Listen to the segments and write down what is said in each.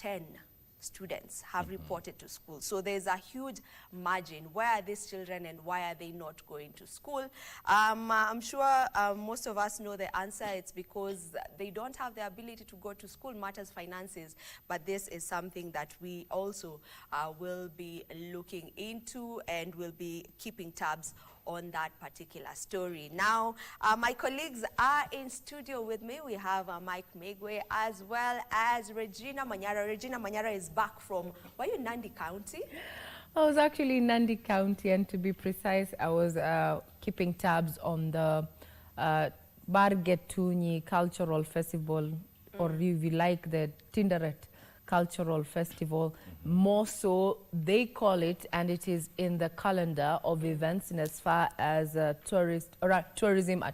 10 students have reported to school. So there's a huge margin. Where are these children and why are they not going to school? I'm sure most of us know the answer. It's because they don't have the ability to go to school, matters finances. But this is something that we also will be looking into and will be keeping tabs on that particular story. Now, my colleagues are in studio with me. We have Mike Megwe as well as Regina Manyara. Regina Manyara is back from, were you in Nandi County? I was actually in Nandi County, and to be precise, I was keeping tabs on the Bargetuni Cultural Festival, or if you like, the Tinderet Cultural Festival. More so, they call it, and it is in the calendar of events in as far as tourism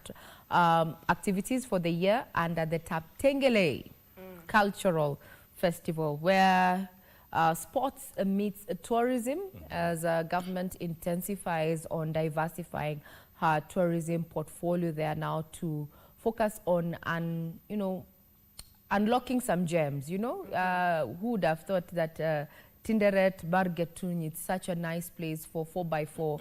activities for the year under the Taptengele Cultural Festival, where sports meets tourism as government intensifies on diversifying her tourism portfolio there now to focus on unlocking some gems, you know. Who would have thought that Tinderet, Bargetun, it's such a nice place for 4x4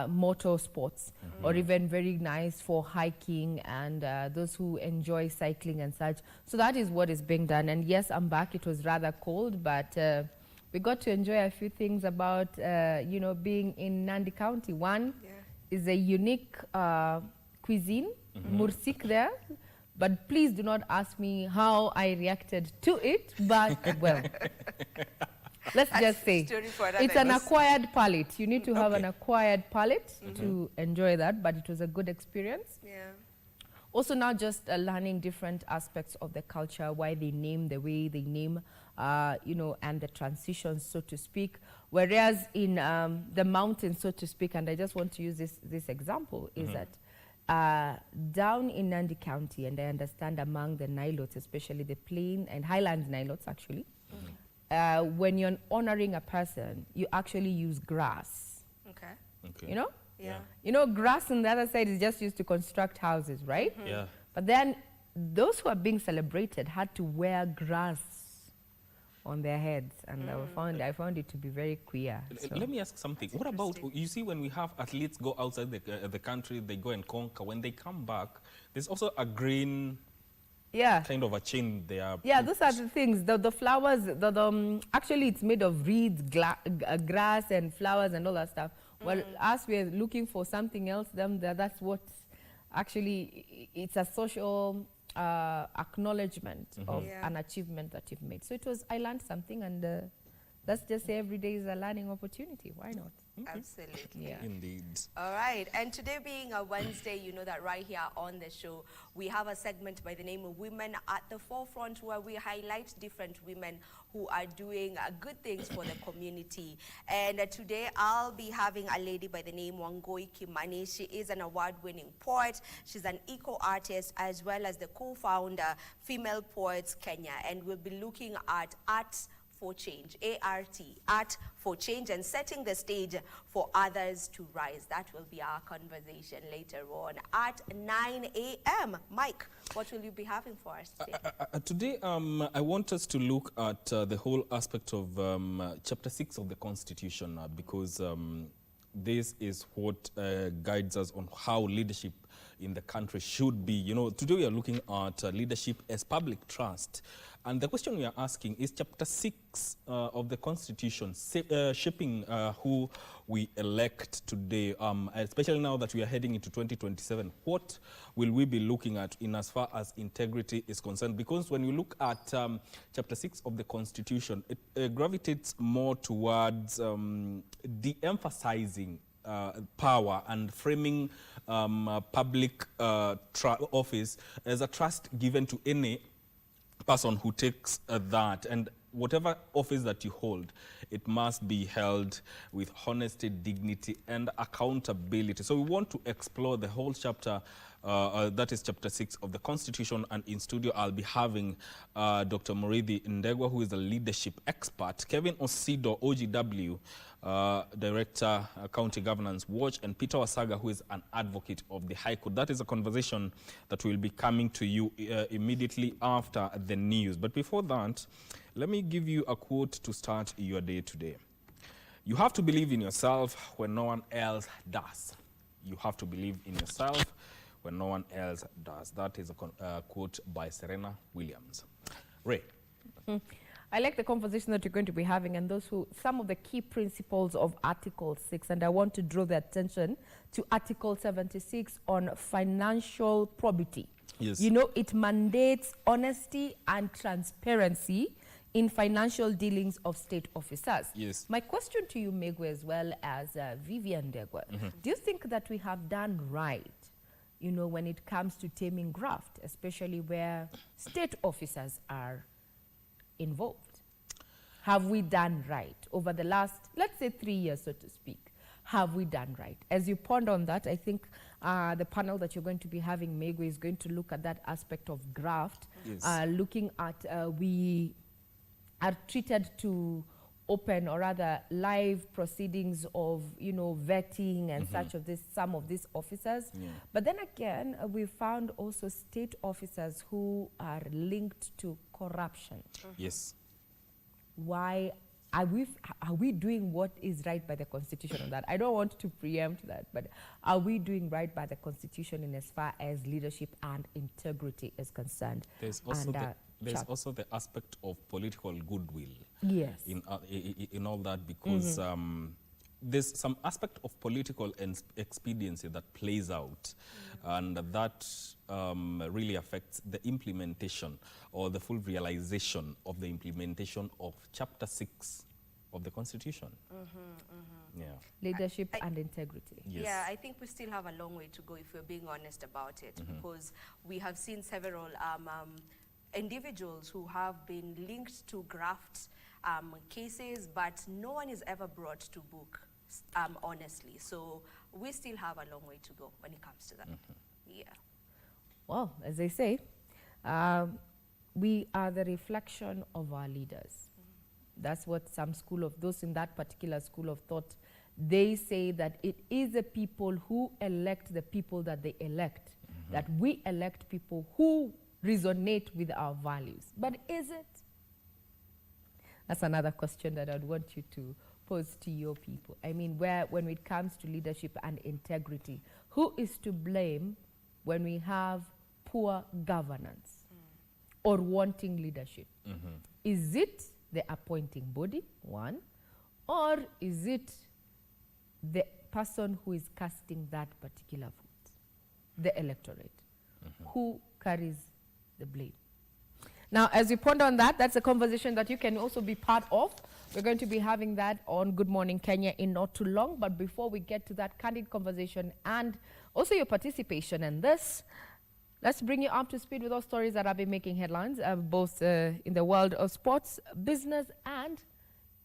motorsports, or even very nice for hiking and those who enjoy cycling and such. So that is what is being done. And yes, I'm back. It was rather cold, but we got to enjoy a few things about, you know, being in Nandi County. One is a unique cuisine, mursik there. But please do not ask me how I reacted to it, but well, let's just say it's an acquired palate. You need to have an acquired palate to enjoy that, but it was a good experience. Yeah. Also now just learning different aspects of the culture, why they name the way they name, you know, and the transitions, so to speak. Whereas in the mountains, so to speak, and I just want to use this example, is that down in Nandi County, and I understand among the Nilotes, especially the plain and highland Nilotes actually, when you're honoring a person, you actually use grass. Okay. You know? Yeah. You know, grass on the other side is just used to construct houses, right? Yeah. But then those who are being celebrated had to wear grass on their heads, and I found it to be very queer. So. Let me ask something. What about, you see, when we have athletes go outside the country, they go and conquer. When they come back, there's also a green kind of a chain there. Yeah, those are the things. The flowers, actually it's made of reeds, grass and flowers and all that stuff. Well, as we're looking for something else, that's what actually, it's a social acknowledgement of an achievement that you've made. So it was, I learned something, and let's just say every day is a learning opportunity. Why not? Absolutely. Yeah. Indeed. All right. And today being a Wednesday, you know that right here on the show, we have a segment by the name of Women at the Forefront, where we highlight different women who are doing good things for the community. And today I'll be having a lady by the name Wangoi Kimmani. She is an award-winning poet. She's an eco-artist as well as the co-founder, Female Poets Kenya. And we'll be looking at arts for change, art for change, and setting the stage for others to rise. That will be our conversation later on at 9 a.m. Mike, what will you be having for us today? Today, I want us to look at the whole aspect of Chapter 6 of the Constitution, because this is what guides us on how leadership in the country should be. You know, today we are looking at leadership as public trust. And the question we are asking is Chapter 6 of the Constitution shaping who we elect today, especially now that we are heading into 2027. What will we be looking at in as far as integrity is concerned? Because when you look at Chapter 6 of the Constitution, it gravitates more towards de-emphasizing power and framing public office as a trust given to any person who takes that, and whatever office that you hold, it must be held with honesty, dignity, and accountability. So we want to explore the whole chapter That is Chapter 6 of the Constitution. And in studio, I'll be having Dr. Murithi Ndegwa, who is a leadership expert, Kevin Osido, OGW, Director, County Governance Watch, and Peter Wasaga, who is an advocate of the High Court. That is a conversation that will be coming to you immediately after the news. But before that, let me give you a quote to start your day today. You have to believe in yourself when no one else does. You have to believe in yourself when no one else does. That is a quote by Serena Williams. Ray. I like the conversation that you're going to be having and some of the key principles of Article 6. And I want to draw the attention to Article 76 on financial probity. Yes. You know, it mandates honesty and transparency in financial dealings of state officers. Yes. My question to you, Megwe, as well as Vivian Ndegwa, do you think that we have done right, you know, when it comes to taming graft, especially where state officers are involved? Have we done right over the last, let's say, 3 years, so to speak? Have we done right? As you ponder on that, I think the panel that you're going to be having, Megwe, is going to look at that aspect of graft, yes. Looking at we are treated to open or rather live proceedings of, you know, vetting and such of this, some of these officers. Yeah. But then again, we found also state officers who are linked to corruption. Yes. Why are we doing what is right by the Constitution on that? I don't want to preempt that, but are we doing right by the Constitution in as far as leadership and integrity is concerned? There's also the aspect of political goodwill. Yes. In all that, because there's some aspect of political expediency that plays out, and that really affects the implementation or the full realization of the implementation of Chapter 6 of the Constitution. Yeah. Leadership and integrity. Yes. Yeah, I think we still have a long way to go if we're being honest about it, because we have seen several individuals who have been linked to graft cases, but no one is ever brought to book, honestly. So we still have a long way to go when it comes to that. Yeah. Well, as they say, we are the reflection of our leaders. That's what those in that particular school of thought, they say that it is the people who elect the people that they elect, that we elect people who resonate with our values. But is it? That's another question that I'd want you to pose to your people. I mean, when it comes to leadership and integrity, who is to blame when we have poor governance or wanting leadership? Is it the appointing body, one, or is it the person who is casting that particular vote, the electorate? Who carries the blame? Now, as you ponder on that, that's a conversation that you can also be part of. We're going to be having that on Good Morning Kenya in not too long. But before we get to that candid conversation and also your participation in this, let's bring you up to speed with all stories that have been making headlines, both in the world of sports, business, and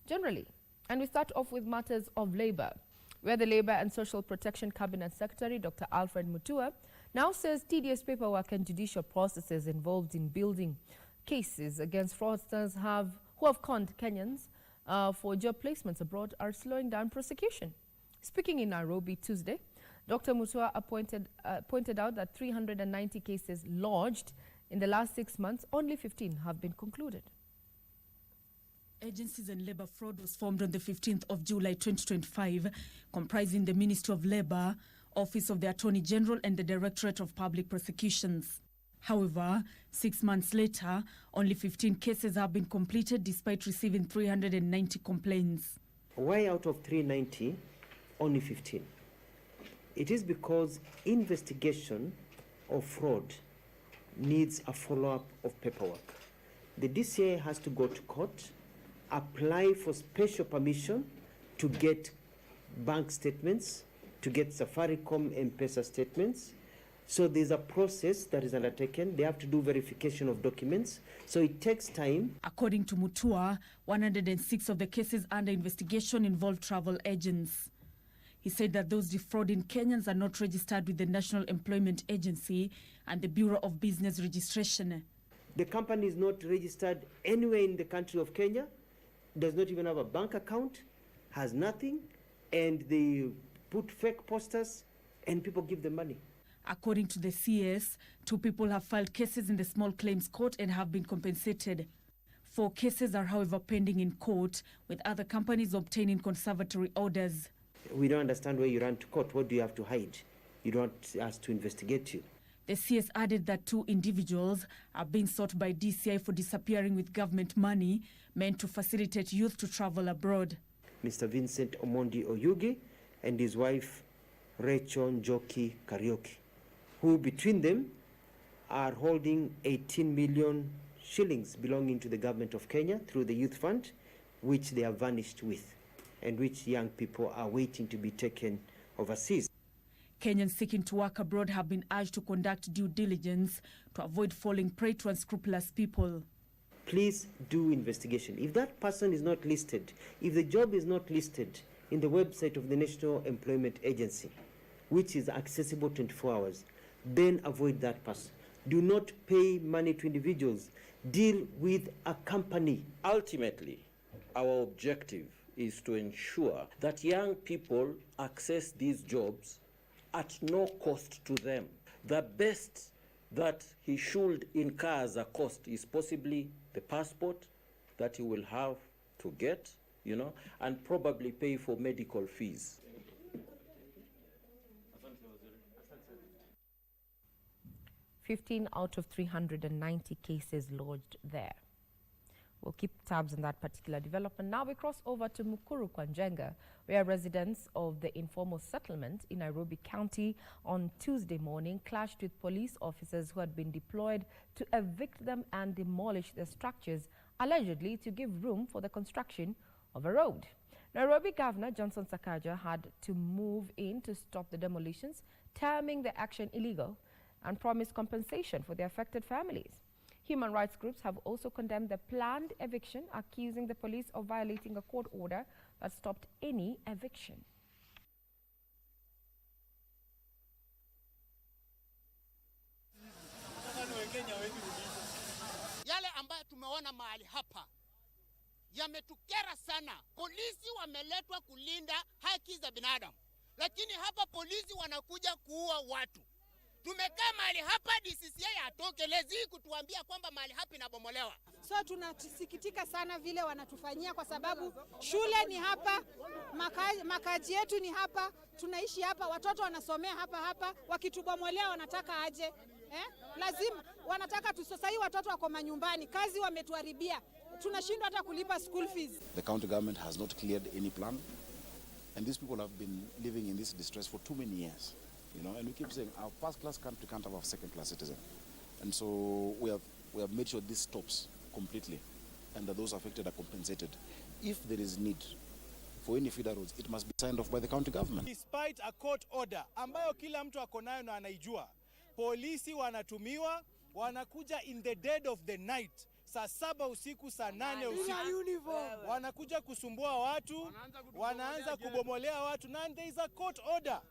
generally. And we start off with matters of labor, where the Labor and Social Protection Cabinet Secretary, Dr. Alfred Mutua, now says tedious paperwork and judicial processes involved in building cases against fraudsters who have conned Kenyans for job placements abroad are slowing down prosecution. Speaking in Nairobi Tuesday, Dr. Mutua pointed out that 390 cases lodged in the last 6 months, only 15 have been concluded. Agencies and Labour Fraud was formed on the 15th of July 2025, comprising the Ministry of Labour, Office of the Attorney General and the Directorate of Public Prosecutions. However, 6 months later, only 15 cases have been completed despite receiving 390 complaints. Why out of 390, only 15? It is because investigation of fraud needs a follow-up of paperwork. The DCA has to go to court, apply for special permission to get bank statements, to get Safaricom M-Pesa statements. So there's a process that is undertaken. They have to do verification of documents. So it takes time. According to Mutua, 106 of the cases under investigation involve travel agents. He said that those defrauding Kenyans are not registered with the National Employment Agency and the Bureau of Business Registration. The company is not registered anywhere in the country of Kenya, does not even have a bank account, has nothing, and they put fake posters and people give them money. According to the CS, 2 people have filed cases in the small claims court and have been compensated. 4 cases are, however, pending in court, with other companies obtaining conservatory orders. We don't understand why you run to court. What do you have to hide? You don't want us to investigate you. The CS added that 2 individuals are being sought by DCI for disappearing with government money meant to facilitate youth to travel abroad. Mr. Vincent Omondi Oyugi and his wife Rachel Njoki Karaoke, who between them are holding 18 million shillings belonging to the government of Kenya through the youth fund, which they are vanished with, and which young people are waiting to be taken overseas. Kenyans seeking to work abroad have been urged to conduct due diligence to avoid falling prey to unscrupulous people. Please do investigation. If that person is not listed, if the job is not listed in the website of the National Employment Agency, which is accessible 24 hours, then avoid that person. Do not pay money to individuals. Deal with a company. Ultimately, our objective is to ensure that young people access these jobs at no cost to them. The best that he should incur as a cost is possibly the passport that he will have to get, and probably pay for medical fees. 15 out of 390 cases lodged there. We'll keep tabs on that particular development. Now we cross over to Mukuru, Kwanjenga, where residents of the informal settlement in Nairobi County on Tuesday morning clashed with police officers who had been deployed to evict them and demolish their structures, allegedly to give room for the construction of a road. Nairobi Governor Johnson Sakaja had to move in to stop the demolitions, terming the action illegal, and promised compensation for the affected families. Human rights groups have also condemned the planned eviction, accusing the police of violating a court order that stopped any eviction. Yale ambayo tumeona mahali hapa yametukera sana. Polisi wameletwa kulinda haki za binadamu, lakini hapa polisi wanakuja kuua watu. Tumekaa mahali hapa, DCCI atokelezi kutuambia kwamba mahali hapa inabomolewa. So tunasikitika sana vile wanatufanyia, kwa sababu shule ni hapa, makazi yetu ni hapa, tunaishi hapa, watoto wanasomea hapa, wakitubomolea wanataka aje? Lazima wanataka tusosai, watoto wako manyumbani, kazi wametuharibia, tunashindwa hata kulipa school fees. The county government has not cleared any plan, and these people have been living in this distress for too many years. And we keep saying our first-class country can't have a second-class citizen. And so we have made sure this stops completely and that those affected are compensated. If there is need for any feeder roads, it must be signed off by the county government. Despite a court order ambayo kila mtu akonayo na anaijua, polisi wanatumiwa, wanakuja in the dead of the night, saa 7 usiku, saa 8 usiku. Wanakuja kusumbua watu, wanaanza kubomolea watu, and there is a court order.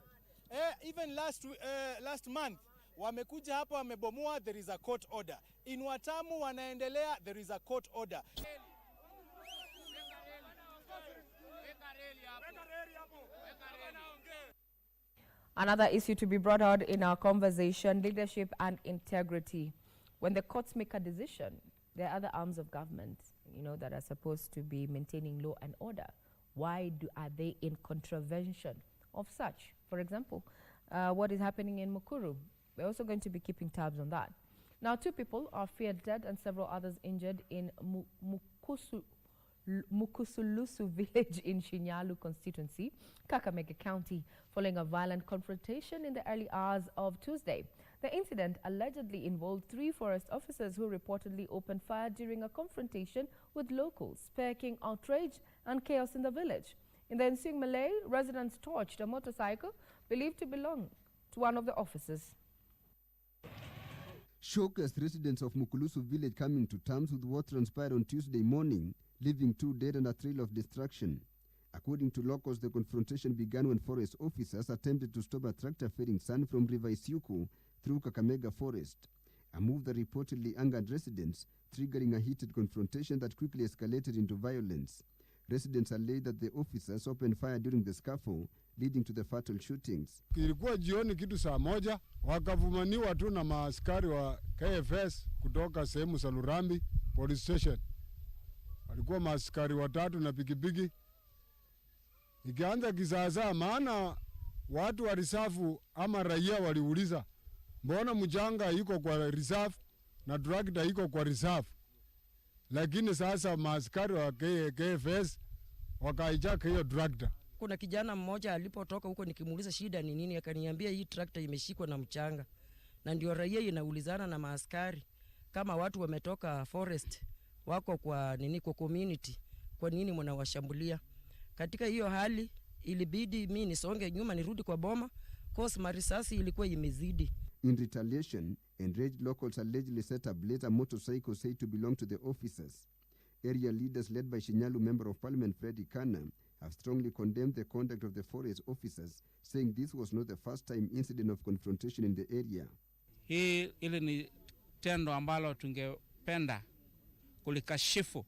Even last month wamekuja hapa wamebomoa, there is a court order. In Watamu wanaendelea, there is a court order. Another issue to be brought out in our conversation: leadership and integrity. When the courts make a decision, there are other arms of government, that are supposed to be maintaining law and order. Why are they in contravention of such? For example, what is happening in Mukuru? We're also going to be keeping tabs on that. Now, 2 people are feared dead and several others injured in Mukusulusu village in Shinyalu constituency, Kakamega County, following a violent confrontation in the early hours of Tuesday. The incident allegedly involved 3 forest officers who reportedly opened fire during a confrontation with locals, sparking outrage and chaos in the village. In the ensuing melee, residents torched a motorcycle believed to belong to one of the officers. Shock as residents of Mukulusu village coming to terms with what transpired on Tuesday morning, leaving 2 dead and a trail of destruction. According to locals, the confrontation began when forest officers attempted to stop a tractor ferrying sand from River Isiuku through Kakamega Forest, a move that reportedly angered residents, triggering a heated confrontation that quickly escalated into violence. Residents alleged that the officers opened fire during the scuffle, leading to the fatal shootings. Ilikuwa jioni kitu saa moja, wakavumaniwa tu na maaskari wa KFS kutoka sehemu za Lurambi police station. Walikuwa maaskari watatu na pikipiki. Ikaanza kizaazaa, maana watu wa risafu ama raia waliuliza, mbona mjanga iko kwa risafu na trakta iko kwa risafu? Lakini sasa maaskari wa KFS wakaijaka hiyo trakta. Kuna kijana mmoja alipotoka huko nikimuuliza shida ni nini, akaniambia hii trakta imeshikwa na mchanga. Na ndio raia inaulizana na maaskari kama watu wametoka forest wako kwa nini, kwa community, kwa nini mnawashambulia? Katika hiyo hali ilibidi mimi nisonge nyuma nirudi kwa boma cause marisasi ilikuwa imezidi. In retaliation, enraged locals allegedly set ablaze a motorcycle said to belong to the officers. Area leaders led by Shinyalu Member of Parliament Freddy Kana have strongly condemned the conduct of the forest officers, saying this was not the first time incident of confrontation in the area. Hii ili ni tendo ambalo tungependa kulikashifu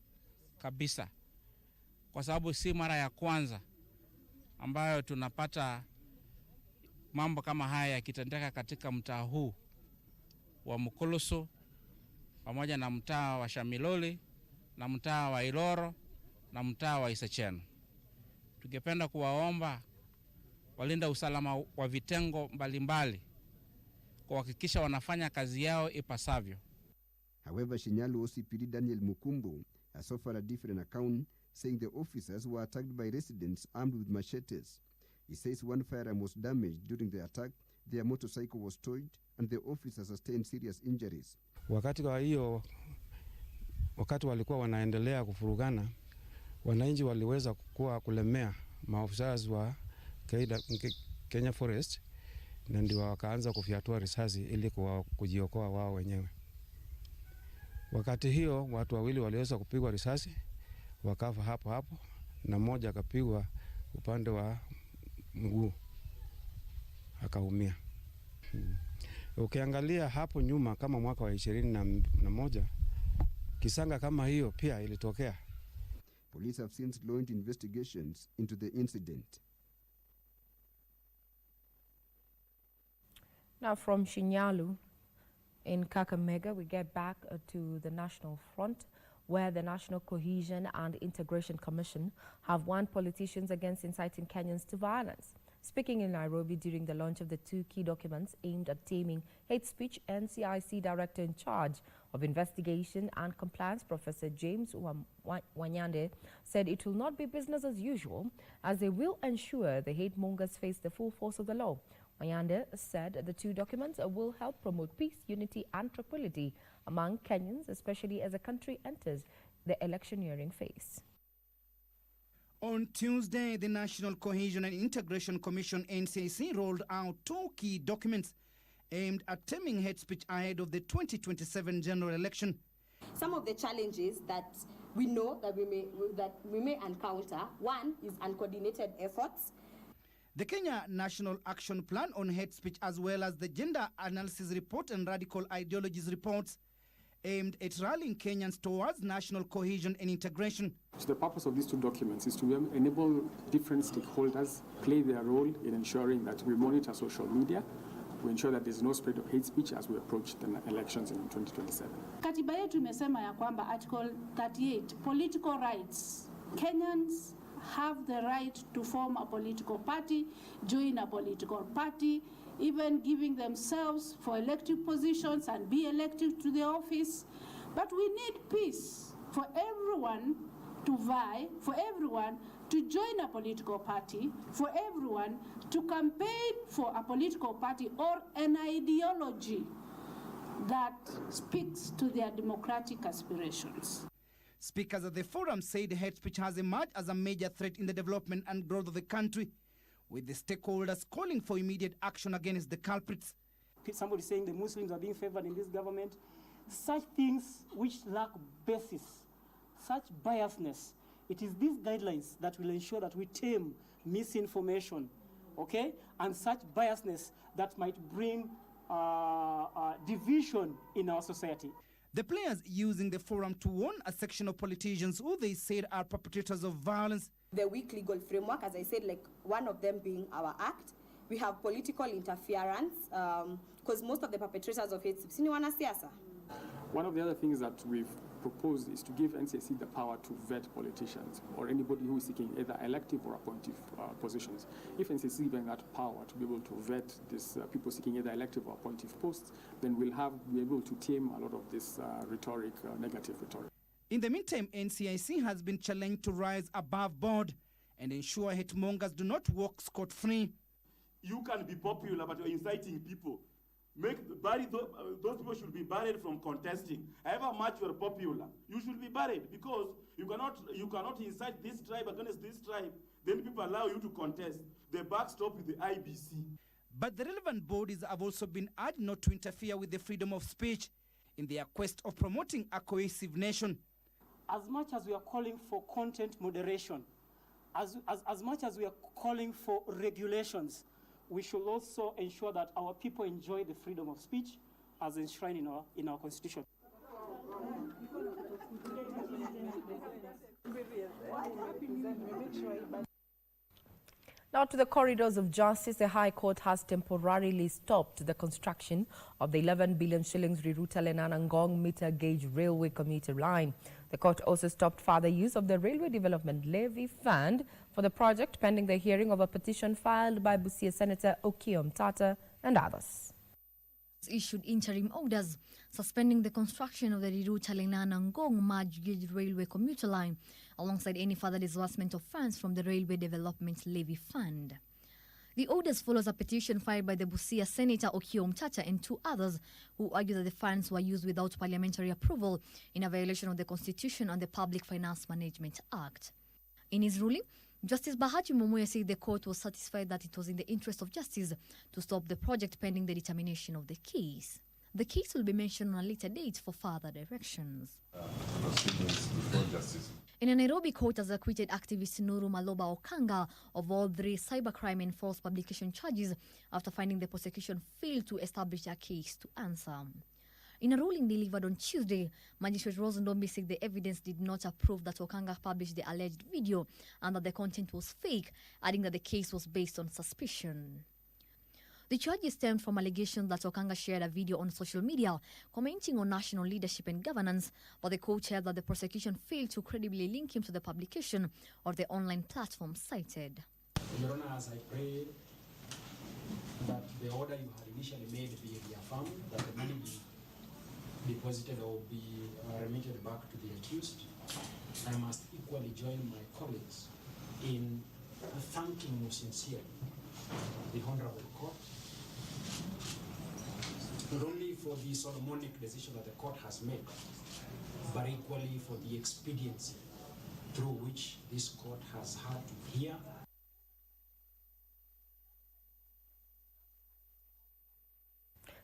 kabisa, kwa sababu si mara ya kwanza ambayo tunapata mambo kama haya yakitendeka katika mtaa huu wa Mukuru pamoja na mtaa wa Shamiloli na mtaa wa Iloro na mtaa wa Isacheno. Tungependa kuwaomba walinda usalama wa vitengo mbalimbali kuhakikisha wanafanya kazi yao ipasavyo. However, Shinyalu OCPD Daniel Mukumbu has offered a different account, saying the officers were attacked by residents armed with machetes. He says one firearm was damaged during the attack, their motorcycle was towed, and the officers sustained serious injuries. Wakati walikuwa wanaendelea kufurugana, wananchi waliweza kulemea maofisa wa Kenya Forest, na ndio wakaanza kufyatua risasi ili kujiokoa wao wenyewe. Wakati hiyo watu wawili waliweza kupigwa risasi, wakafa hapo hapo, na mmoja akapigwa upande wa mguu akaumia. Ukiangalia hapo nyuma kama mwaka wa 21 kisanga kama hiyo pia ilitokea. Police have since launched investigations into the incident. Now from Shinyalu in Kakamega, we get back to the National Front, where the National Cohesion and Integration Commission have warned politicians against inciting Kenyans to violence. Speaking in Nairobi during the launch of the 2 key documents aimed at taming hate speech, NCIC Director in charge of Investigation and Compliance, Professor James Wanyande, said it will not be business as usual, as they will ensure the hate mongers face the full force of the law. Wanyande said the 2 documents will help promote peace, unity and tranquility among Kenyans, especially as the country enters the electioneering phase. On Tuesday, the National Cohesion and Integration Commission, NCIC, rolled out 2 key documents aimed at taming hate speech ahead of the 2027 general election. Some of the challenges that we know that we may encounter, one is uncoordinated efforts. The Kenya National Action Plan on Hate Speech, as well as the Gender Analysis Report and Radical Ideologies reports, aimed at rallying Kenyans towards national cohesion and integration. So the purpose of these 2 documents is to enable different stakeholders play their role in ensuring that we monitor social media, we ensure that there's no spread of hate speech as we approach the elections in 2027. Katiba yetu imesema ya kwamba Article 38, political rights. Kenyans have the right to form a political party, join a political party, even giving themselves for elective positions and be elected to the office. But we need peace for everyone to vie, for everyone to join a political party, for everyone to campaign for a political party or an ideology that speaks to their democratic aspirations. Speakers at the forum said hate speech has emerged as a major threat in the development and growth of the country, with the stakeholders calling for immediate action against the culprits. Somebody saying the Muslims are being favored in this government. Such things which lack basis, such biasness, It is these guidelines that will ensure that we tame misinformation, okay, and such biasness that might bring division in our society. The players using the forum to warn a section of politicians who they said are perpetrators of violence. The weak legal framework, as I said, like one of them being our act. We have political interference, because most of the perpetrators of hate speech ni wanasiasa. One of the other things that we've proposed is to give NCAC the power to vet politicians or anybody who is seeking either elective or appointive positions. If NCAC is given that power to be able to vet these people seeking either elective or appointive posts, then we'll be able to tame a lot of this rhetoric, negative rhetoric. In the meantime, NCIC has been challenged to rise above board and ensure hate-mongers do not walk scot-free. You can be popular, but you're inciting people. Those people should be barred from contesting. However much you're popular, you should be barred, because you cannot incite this tribe against this tribe. Then people allow you to contest. The backstop with the IBC. But the relevant bodies have also been urged not to interfere with the freedom of speech in their quest of promoting a cohesive nation. As much as we are calling for content moderation, as much as we are calling for regulations, we should also ensure that our people enjoy the freedom of speech as enshrined in our constitution. Now to the corridors of justice, the High Court has temporarily stopped the construction of the 11 billion shillings Rirutale-Nanangong meter gauge railway commuter line. The court also stopped further use of the Railway Development Levy Fund for the project pending the hearing of a petition filed by Busia Senator Okiom Tata and others. Issued interim orders suspending the construction of the Rirutale-Nanangong merge gauge railway commuter line alongside any further disbursement of funds from the Railway Development Levy Fund. The orders follows a petition filed by the Busia Senator Okiom Tata and two others who argue that the funds were used without parliamentary approval in a violation of the Constitution and the Public Finance Management Act. In his ruling, Justice Bahati Momoya said the court was satisfied that it was in the interest of justice to stop the project pending the determination of the case. The case will be mentioned on a later date for further directions. In a Nairobi court has acquitted activist Nuru Maloba Okanga of all three cybercrime and false publication charges after finding the prosecution failed to establish a case to answer. In a ruling delivered on Tuesday, Magistrate Rose Ndombi said the evidence did not approve that Okanga published the alleged video and that the content was fake, adding that the case was based on suspicion. The charges stemmed from allegations that Okanga shared a video on social media commenting on national leadership and governance, but the court held that the prosecution failed to credibly link him to the publication or the online platform cited. Your Honor, as I pray that the order you had initially made be reaffirmed, that the money be deposited or be remitted back to the accused, I must equally join my colleagues in thanking you sincerely the Honorable Court, not only for the Solomonic decision that the court has made, but equally for the expediency through which this court has had to hear.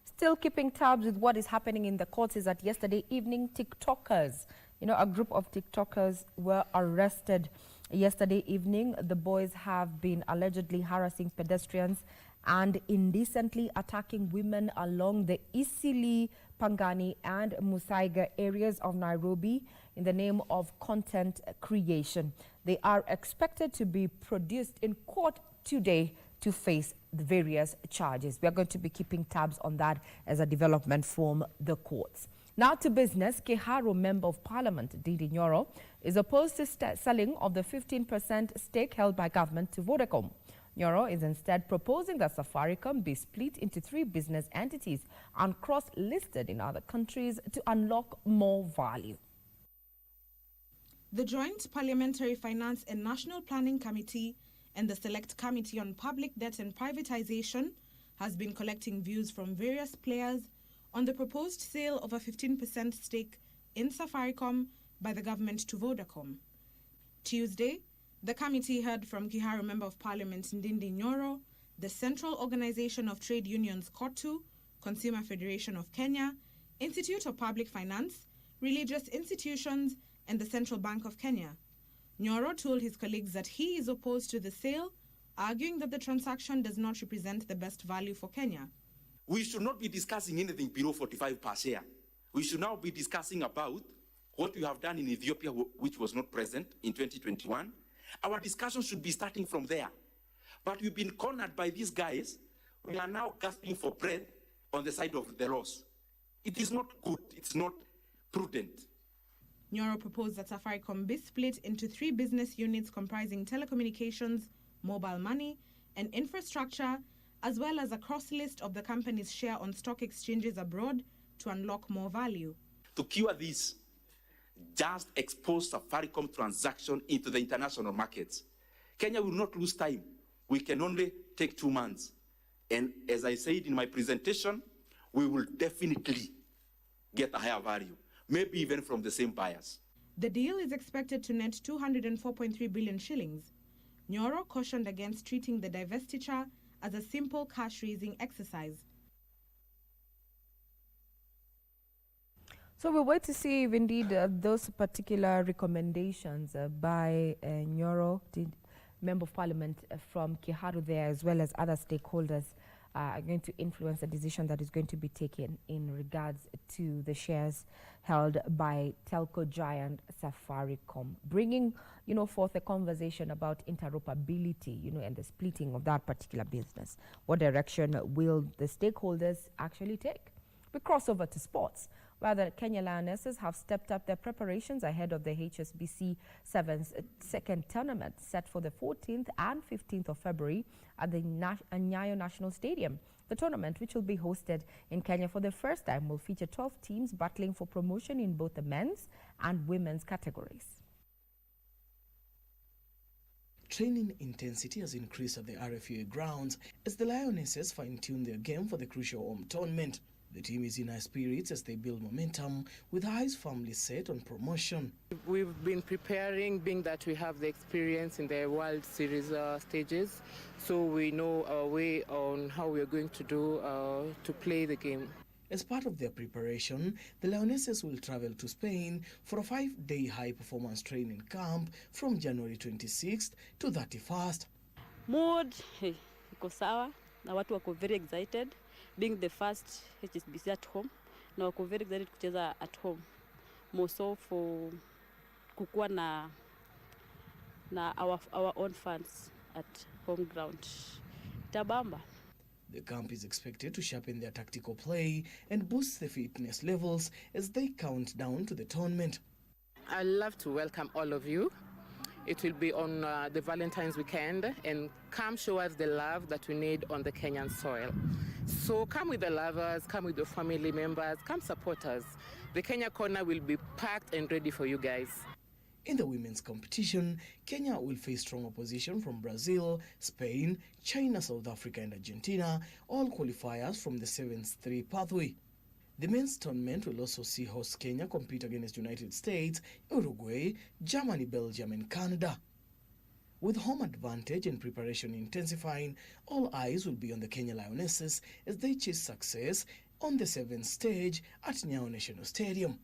Still keeping tabs with what is happening in the courts is that yesterday evening, TikTokers, a group of TikTokers were arrested yesterday evening. The boys have been allegedly harassing pedestrians and indecently attacking women along the Isili, Pangani and Musaiga areas of Nairobi in the name of content creation. They are expected to be produced in court today to face the various charges. We are going to be keeping tabs on that as a development from the courts. Now to business. Kiharu Member of Parliament Didi Nyoro is opposed to selling of the 15% stake held by government to Vodacom. Nyoro is instead proposing that Safaricom be split into 3 business entities and cross-listed in other countries to unlock more value. The Joint Parliamentary Finance and National Planning Committee and the Select Committee on Public Debt and Privatization has been collecting views from various players on the proposed sale of a 15% stake in Safaricom by the government to Vodacom. Tuesday, the committee heard from Kiharu Member of Parliament Ndindi Nyoro, the Central Organization of Trade Unions KOTU, Consumer Federation of Kenya, Institute of Public Finance, religious institutions, and the Central Bank of Kenya. Nyoro told his colleagues that he is opposed to the sale, arguing that the transaction does not represent the best value for Kenya. We should not be discussing anything below 45 per share. We should now be discussing about what we have done in Ethiopia, which was not present in 2021. Our discussion should be starting from there. But we've been cornered by these guys. We are now gasping for breath on the side of the loss. It is not good. It's not prudent. Nyoro proposed that Safaricom be split into 3 business units comprising telecommunications, mobile money, and infrastructure, as well as a cross-list of the company's share on stock exchanges abroad to unlock more value. To cure this, just expose Safaricom transaction into the international markets. Kenya will not lose time. We can only take 2 months. And as I said in my presentation, we will definitely get a higher value, maybe even from the same buyers. The deal is expected to net 204.3 billion shillings. Nyoro cautioned against treating the divestiture as a simple cash-raising exercise. So we'll wait to see if indeed those particular recommendations by Nyoro, the Member of Parliament from Kiharu there, as well as other stakeholders, are going to influence the decision that is going to be taken in regards to the shares held by telco giant Safaricom, bringing, forth a conversation about interoperability, and the splitting of that particular business. What direction will the stakeholders actually take? We cross over to sports, where the Kenya Lionesses have stepped up their preparations ahead of the HSBC Sevens second tournament set for the 14th and 15th of February at the Nyayo National Stadium. The tournament, which will be hosted in Kenya for the first time, will feature 12 teams battling for promotion in both the men's and women's categories. Training intensity has increased at the RFUA grounds as the Lionesses fine-tune their game for the crucial home tournament. The team is in high spirits as they build momentum, with eyes firmly set on promotion. We've been preparing, being that we have the experience in the World Series stages, so we know our way on how we are going to do to play the game. As part of their preparation, the Lionesses will travel to Spain for a 5-day high-performance training camp from January 26th to 31st. Mood, iko sawa, na watu wako very excited. Being the first HSBC at home, na wako very excited kucheza at home. More so for kukuwa na our own fans at home ground. Tabamba. The camp is expected to sharpen their tactical play and boost their fitness levels as they count down to the tournament. I'd love to welcome all of you. It will be on the Valentine's weekend, and come show us the love that we need on the Kenyan soil. So come with the lovers, come with your family members, come support us. The Kenya corner will be packed and ready for you guys. In the women's competition, Kenya will face strong opposition from Brazil, Spain, China, South Africa and Argentina, all qualifiers from the 7-3 pathway. The men's tournament will also see host Kenya compete against United States, Uruguay, Germany, Belgium and Canada. With home advantage and preparation intensifying, all eyes will be on the Kenya Lionesses as they chase success on the 7th stage at Nyayo National Stadium.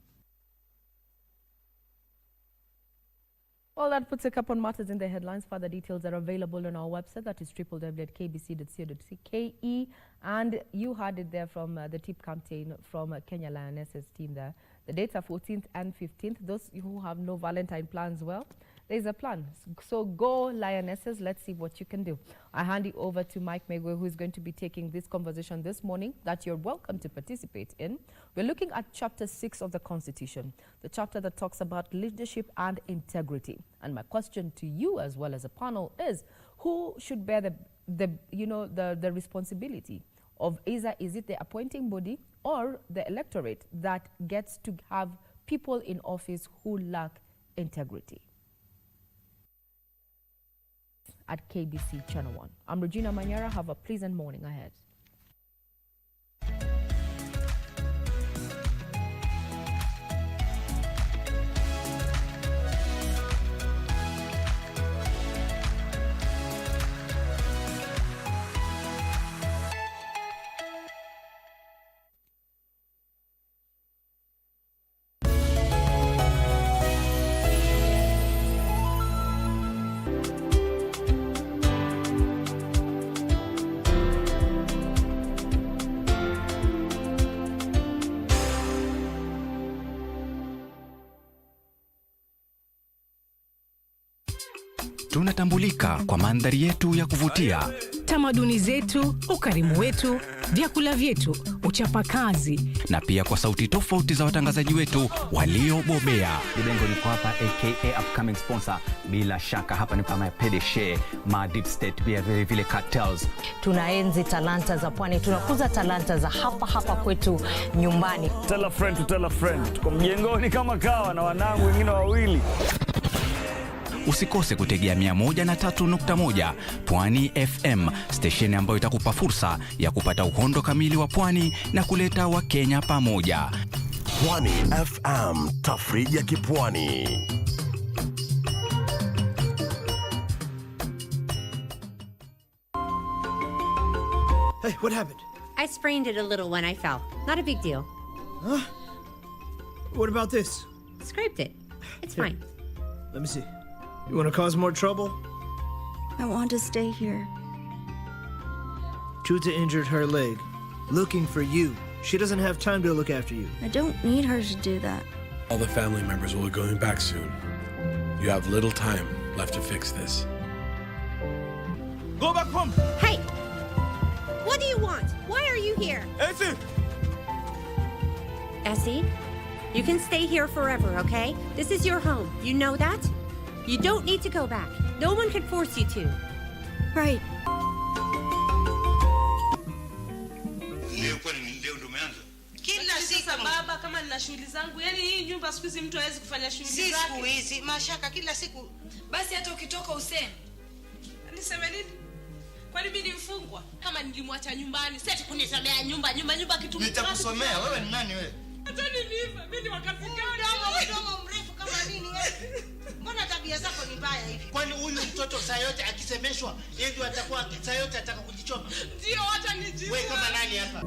Well, that puts a cap on matters in the headlines. Further details are available on our website, that is www.kbc.co.ke. And you heard it there from the tip campaign from Kenya Lionesses team there. The dates are 14th and 15th. Those who have no Valentine plans, well, there's a plan. So go Lionesses, let's see what you can do. I hand it over to Mike Megwe, who is going to be taking this conversation this morning that you're welcome to participate in. We're looking at Chapter 6 of the Constitution, the chapter that talks about leadership and integrity. And my question to you as well as a panel is, who should bear the responsibility of either is it the appointing body or the electorate that gets to have people in office who lack integrity? At KBC Channel 1. I'm Regina Manyara. Have a pleasant morning ahead. Tunatambulika kwa mandhari yetu ya kuvutia, tamaduni zetu, ukarimu wetu, vyakula vyetu, uchapakazi, na pia kwa sauti tofauti za watangazaji wetu waliobobea. Libengo niko hapa aka upcoming sponsor. Bila shaka hapa ni kama Pedeshe, ma Deep State, pia vile Cartels. Tunaenzi talanta za pwani, tunakuza talanta za hapa kwetu nyumbani. Tell a friend to tell a friend. Tuko mjengoni kama kawa na wanangu wengine wawili. Usikose kutegea 103.1 Pwani FM, station ambayo itakupa fursa ya kupata uhondo kamili wa pwani na kuleta Wakenya pamoja. Pwani FM, tafrija kipwani. Hey, what happened? I sprained it a little when I fell. Not a big deal. Huh? What about this? Scraped it. It's fine. Let me see. You want to cause more trouble? I want to stay here. Chuta injured her leg, looking for you. She doesn't have time to look after you. I don't need her to do that. All the family members will be going back soon. You have little time left to fix this. Go back home! Hey! What do you want? Why are you here? Essie! Essie, you can stay here forever, okay? This is your home. You know that? You don't need to go back. No one can force you to. Right. Kila siku baba, kama nina shughuli zangu, yani hii nyumba siku hizi mtu hawezi kufanya shughuli zake. Siku hizi mashaka kila siku. Basi hata ukitoka useme. Niseme nini? Kwani mimi ni mfungwa? Kama nilimwacha nyumbani, sasa kunisamea nyumba kitu. Nitakusomea, wewe ni nani wewe? Hata mimi ni wakati gani? Mdomo mrefu kama nini wewe? Mbona tabia zako ni mbaya hivi? Kwani huyu mtoto saa yote akisemeshwa, yeye ndio atakuwa saa yote ataka kujichoma? Ndio, acha nijibu. Wewe kama nani hapa?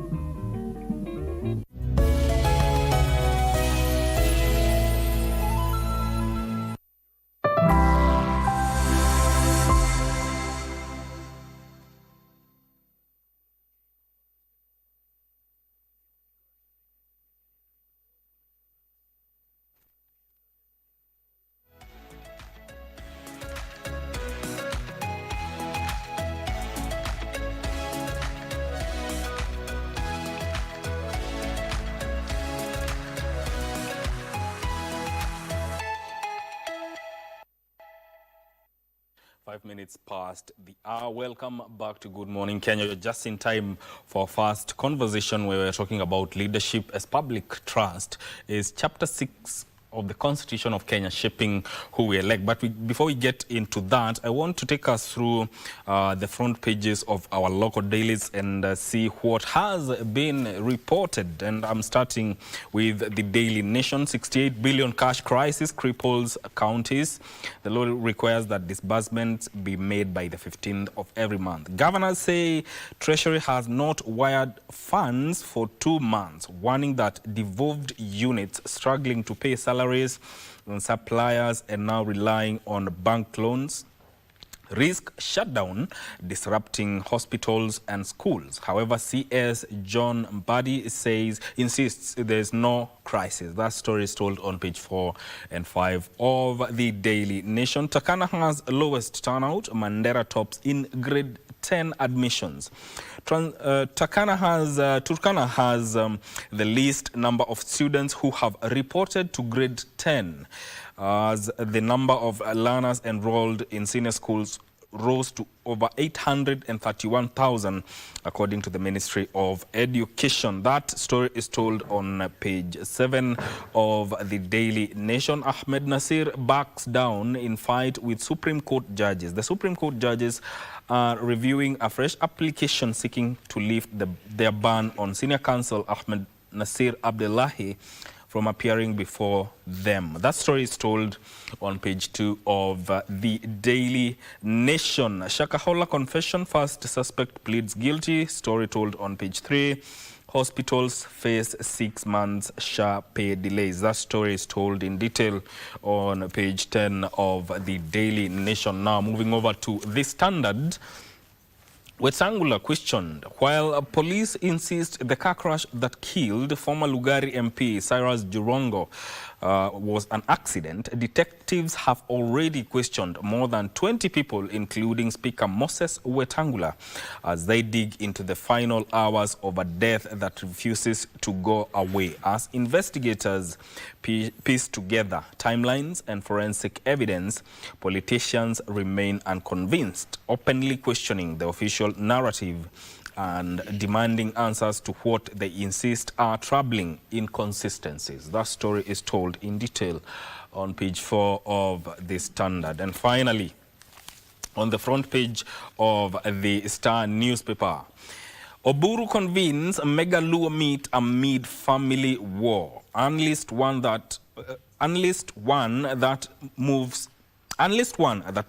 Minutes past the hour. Welcome back to Good Morning Kenya. You're just in time for our first conversation where we're talking about leadership as public trust. Is Chapter 6 of the Constitution of Kenya shaping who we elect. But before we get into that, I want to take us through the front pages of our local dailies and see what has been reported. And I'm starting with the Daily Nation. 68 billion cash crisis cripples counties. The law requires that disbursements be made by the 15th of every month. Governors say Treasury has not wired funds for 2 months, warning that devolved units struggling to pay salaries and suppliers and now relying on bank loans risk shutdown, disrupting hospitals and schools. However, CS John Mbadi insists there's no crisis. That story is told on page 4 and 5 of the Daily Nation. Turkana has lowest turnout. Mandera tops in grade 10 admissions. Turkana has the least number of students who have reported to grade 10, as the number of learners enrolled in senior schools rose to over 831,000, according to the Ministry of Education. That story is told on page 7 of the Daily Nation. Ahmed Nasir backs down in fight with Supreme Court judges. The Supreme Court judges are reviewing a fresh application seeking to lift their ban on senior counsel Ahmed Nasir Abdullahi from appearing before them. That story is told on page 2 of the Daily Nation. Shakahola confession, first suspect pleads guilty. Story told on page 3. Hospitals face 6 months SHA pay delays. That story is told in detail on page 10 of the Daily Nation. Now, moving over to The Standard. Wetangula questioned while police insist the car crash that killed former Lugari MP Cyrus Jurongo was an accident, detectives have already questioned more than 20 people, including Speaker Moses Wetangula, as they dig into the final hours of a death that refuses to go away. As investigators piece together timelines and forensic evidence, politicians remain unconvinced, openly questioning the official narrative and demanding answers to what they insist are troubling inconsistencies. That story is told in detail on page 4 of the Standard. And finally, on the front page of the Star newspaper, Oburu convenes mega Luo meet amid family war. Unlist one that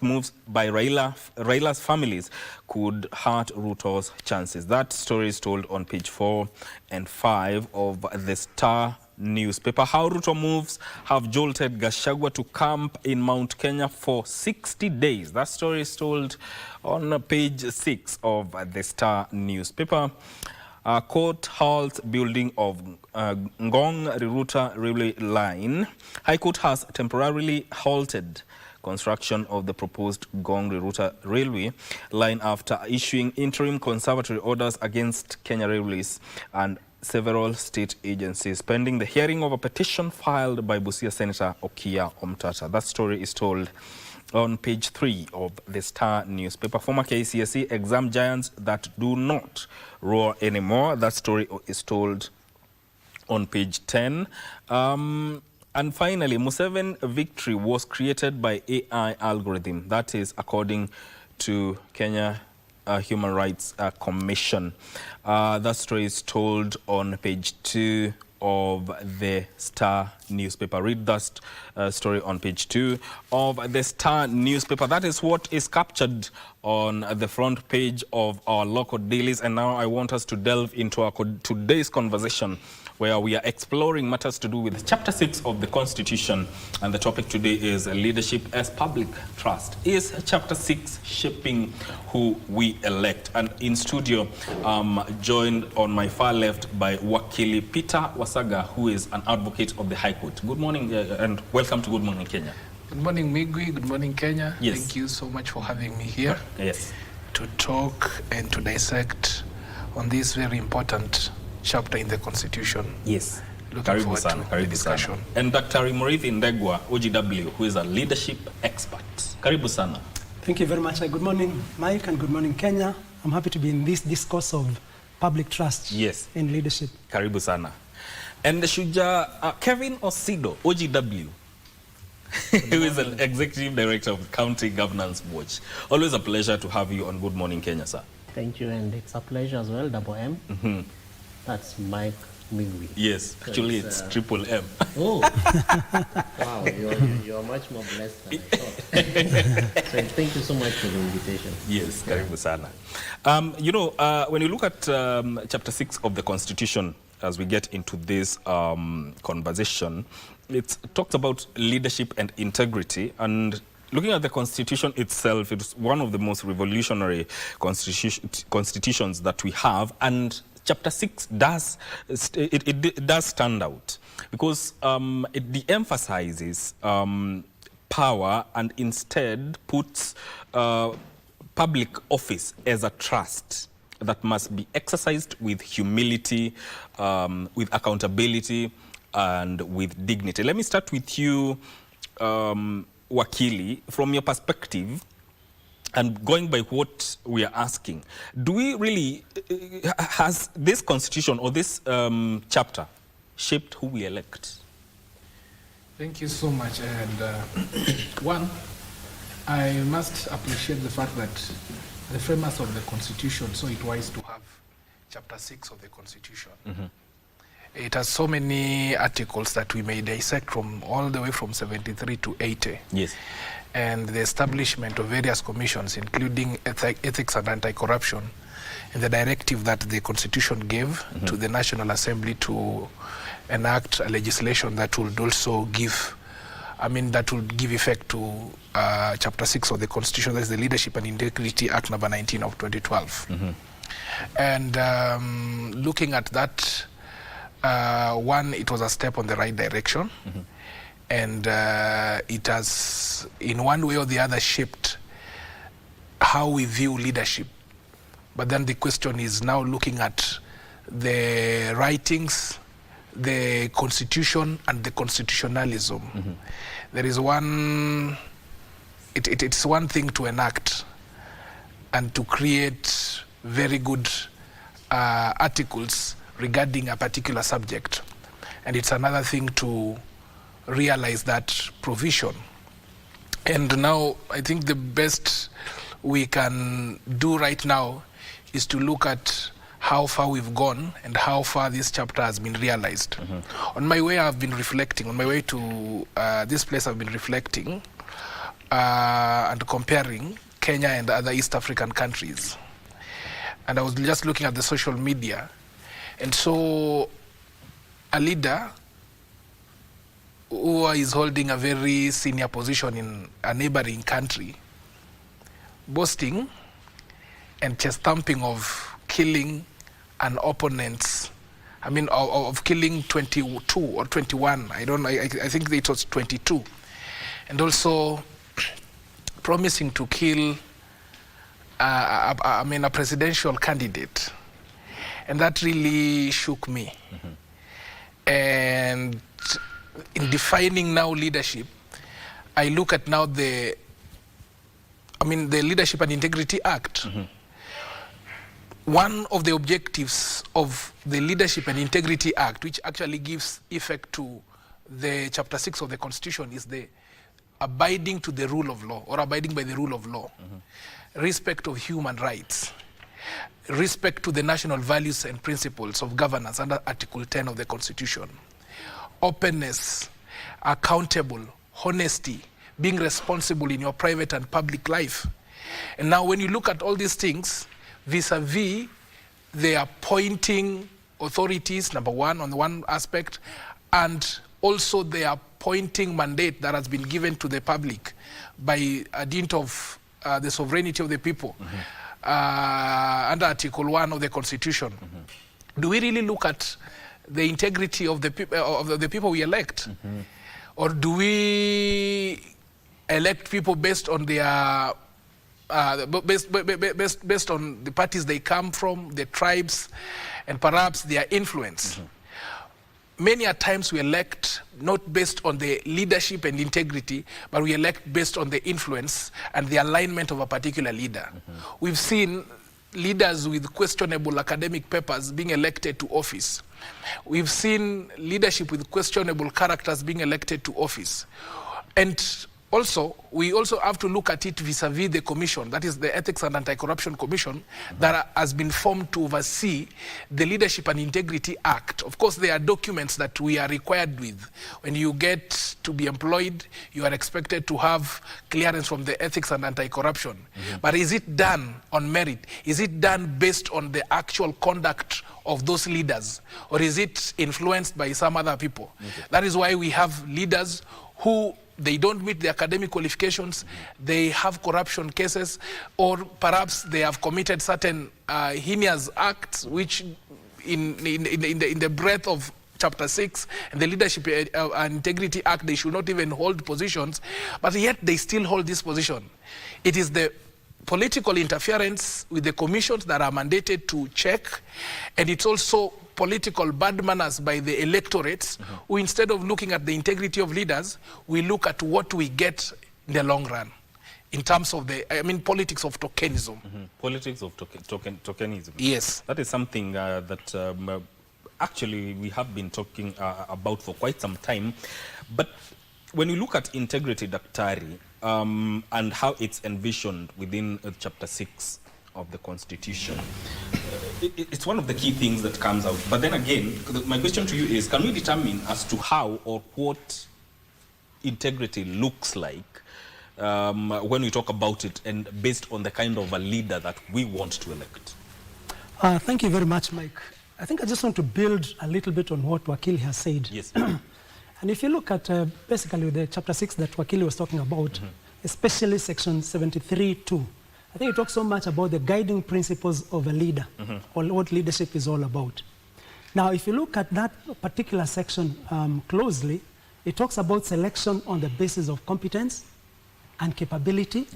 moves by Raila's families could hurt Ruto's chances. That story is told on page 4 and 5 of the Star newspaper. How Ruto moves have jolted Gachagua to camp in Mount Kenya for 60 days. That story is told on page 6 of the Star newspaper. Court halts building of Ngong-Riruta railway line. High Court has temporarily halted construction of the proposed Ngong-Riruta railway line after issuing interim conservatory orders against Kenya Railways and several state agencies, pending the hearing of a petition filed by Busia Senator Okia Omtata. That story is told on page 3 of the Star newspaper. Former KCSE exam giants that do not roar anymore. That story is told on page 10. And finally, Museveni victory was created by AI algorithm. That is according to Kenya Human Rights Commission. That story is told on page 2 of the Star newspaper. Read that story on page 2 of the Star newspaper. That is what is captured on the front page of our local dailies. And now I want us to delve into our today's conversation, where we are exploring matters to do with Chapter 6 of the Constitution. And the topic today is leadership as public trust. Is Chapter 6 shaping who we elect? And in studio, joined on my far left by Wakili Peter Wasaga, who is an advocate of the High Court. Good morning and welcome to Good Morning Kenya. Good morning, Migwi. Good morning, Kenya. Yes. Thank you so much for having me here. Yes. To talk and to dissect on this very important chapter in the Constitution. Yes. Looking forward to the discussion. And Dr. Muriithi Ndegwa, OGW, who is a leadership expert. Karibu sana. Thank you very much. Good morning, Mike, and good morning, Kenya. I'm happy to be in this discourse of public trust in leadership. Karibu sana. And the Shuja, Kevin Osido, OGW, who is an executive director of County Governance Watch. Always a pleasure to have you on Good Morning Kenya, sir. Thank you, and it's a pleasure as well, Double M. That's Mike Migwi. Yes, so actually it's Triple M. Oh, wow, you're much more blessed than I thought. So thank you so much for the invitation. Yes, karibu sana. You know, when you look at Chapter 6 of the Constitution, as we get into this conversation, it talks about leadership and integrity. And looking at the Constitution itself, it's one of the most revolutionary constitutions that we have. And Chapter 6 does stand out because it de-emphasizes power and instead puts public office as a trust that must be exercised with humility, with accountability, and with dignity. Let me start with you, Wakili, from your perspective. And going by what we are asking, do we really, has this constitution or this chapter shaped who we elect? Thank you so much. And one, I must appreciate the fact that the framers of the Constitution saw it wise to have Chapter 6 of the Constitution. It has so many articles that we may dissect from all the way from 73 to 80. Yes. And the establishment of various commissions, including ethics and anti-corruption, and the directive that the Constitution gave to the National Assembly to enact a legislation that would also give, that will give effect to Chapter 6 of the Constitution, that is the Leadership and Integrity Act number 19 of 2012. And looking at that, one, it was a step on the right direction. and it has, in one way or the other, shaped how we view leadership. But then the question is now looking at the writings, the constitution, and the constitutionalism. There is one, it's one thing to enact and to create very good articles regarding a particular subject. And it's another thing to realize that provision. And now I think the best we can do right now is to look at how far we've gone and how far this chapter has been realized. On my way, I've been reflecting. On my way to this place, I've been reflecting and comparing Kenya and other East African countries. And I was just looking at the social media and saw a leader who is holding a very senior position in a neighboring country boasting and chest thumping of killing an opponent. I mean, of killing 22 or 21. I don't know. I think it was 22. And also promising to kill a presidential candidate. And that really shook me. And in defining now leadership, I look at now the Leadership and Integrity Act. One of the objectives of the Leadership and Integrity Act, which actually gives effect to the Chapter 6 of the Constitution, is the abiding to the rule of law, or abiding by the rule of law, respect of human rights, respect to the national values and principles of governance under Article 10 of the Constitution, openness, accountable, honesty, being responsible in your private and public life. And now when you look at all these things, vis-a-vis the appointing authorities, number one, on the one aspect, and also the appointing mandate that has been given to the public by a dint of the sovereignty of the people under Article 1 of the Constitution. Do we really look at the integrity of the people we elect? Or do we elect people based on their based on the parties they come from, the tribes, and perhaps their influence? Many a times we elect not based on the leadership and integrity, but we elect based on the influence and the alignment of a particular leader. We've seen leaders with questionable academic papers being elected to office. We've seen leadership with questionable characters being elected to office. And also, we also have to look at it vis-a-vis the commission, that is the Ethics and Anti-Corruption Commission, that has been formed to oversee the Leadership and Integrity Act. Of course, there are documents that we are required with. When you get to be employed, you are expected to have clearance from the Ethics and Anti-Corruption. But is it done on merit? Is it done based on the actual conduct of those leaders? Or is it influenced by some other people? That is why we have leaders who they don't meet the academic qualifications, they have corruption cases, or perhaps they have committed certain heinous acts, which in the breadth of Chapter 6 and the Leadership and Integrity Act, they should not even hold positions, but yet they still hold this position. It is the political interference with the commissions that are mandated to check, and it's also political bad manners by the electorates who, instead of looking at the integrity of leaders, we look at what we get in the long run in terms of the, politics of tokenism. Politics of tokenism. Yes. That is something that actually we have been talking about for quite some time. But when you look at integrity, Daktari, and how it's envisioned within Chapter 6 of the Constitution, it's one of the key things that comes out. But then again, my question to you is, can we determine as to how or what integrity looks like when we talk about it, and based on the kind of a leader that we want to elect? Thank you very much, Mike. I think I just want to build a little bit on what Wakili has said. Yes. And if you look at basically the Chapter 6 that Wakili was talking about, especially Section 73(2), I think it talks so much about the guiding principles of a leader, or what leadership is all about. Now, if you look at that particular section closely, it talks about selection on the basis of competence and capability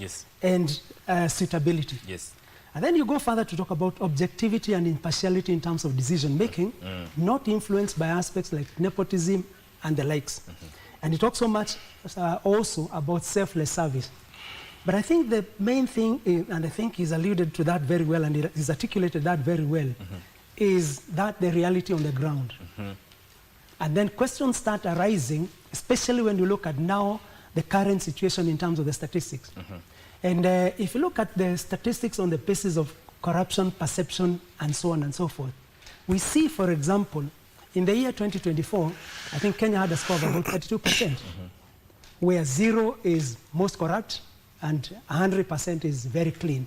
and suitability. And then you go further to talk about objectivity and impartiality in terms of decision making, not influenced by aspects like nepotism and the likes. And it talks so much also about selfless service. But I think the main thing, and I think he's alluded to that very well, and he's articulated that very well, is that the reality on the ground. And then questions start arising, especially when you look at now the current situation in terms of the statistics. And if you look at the statistics on the basis of corruption, perception, and so on and so forth, we see, for example, in the year 2024, I think Kenya had a score of about 32%, where 0 is most corrupt, and 100% is very clean.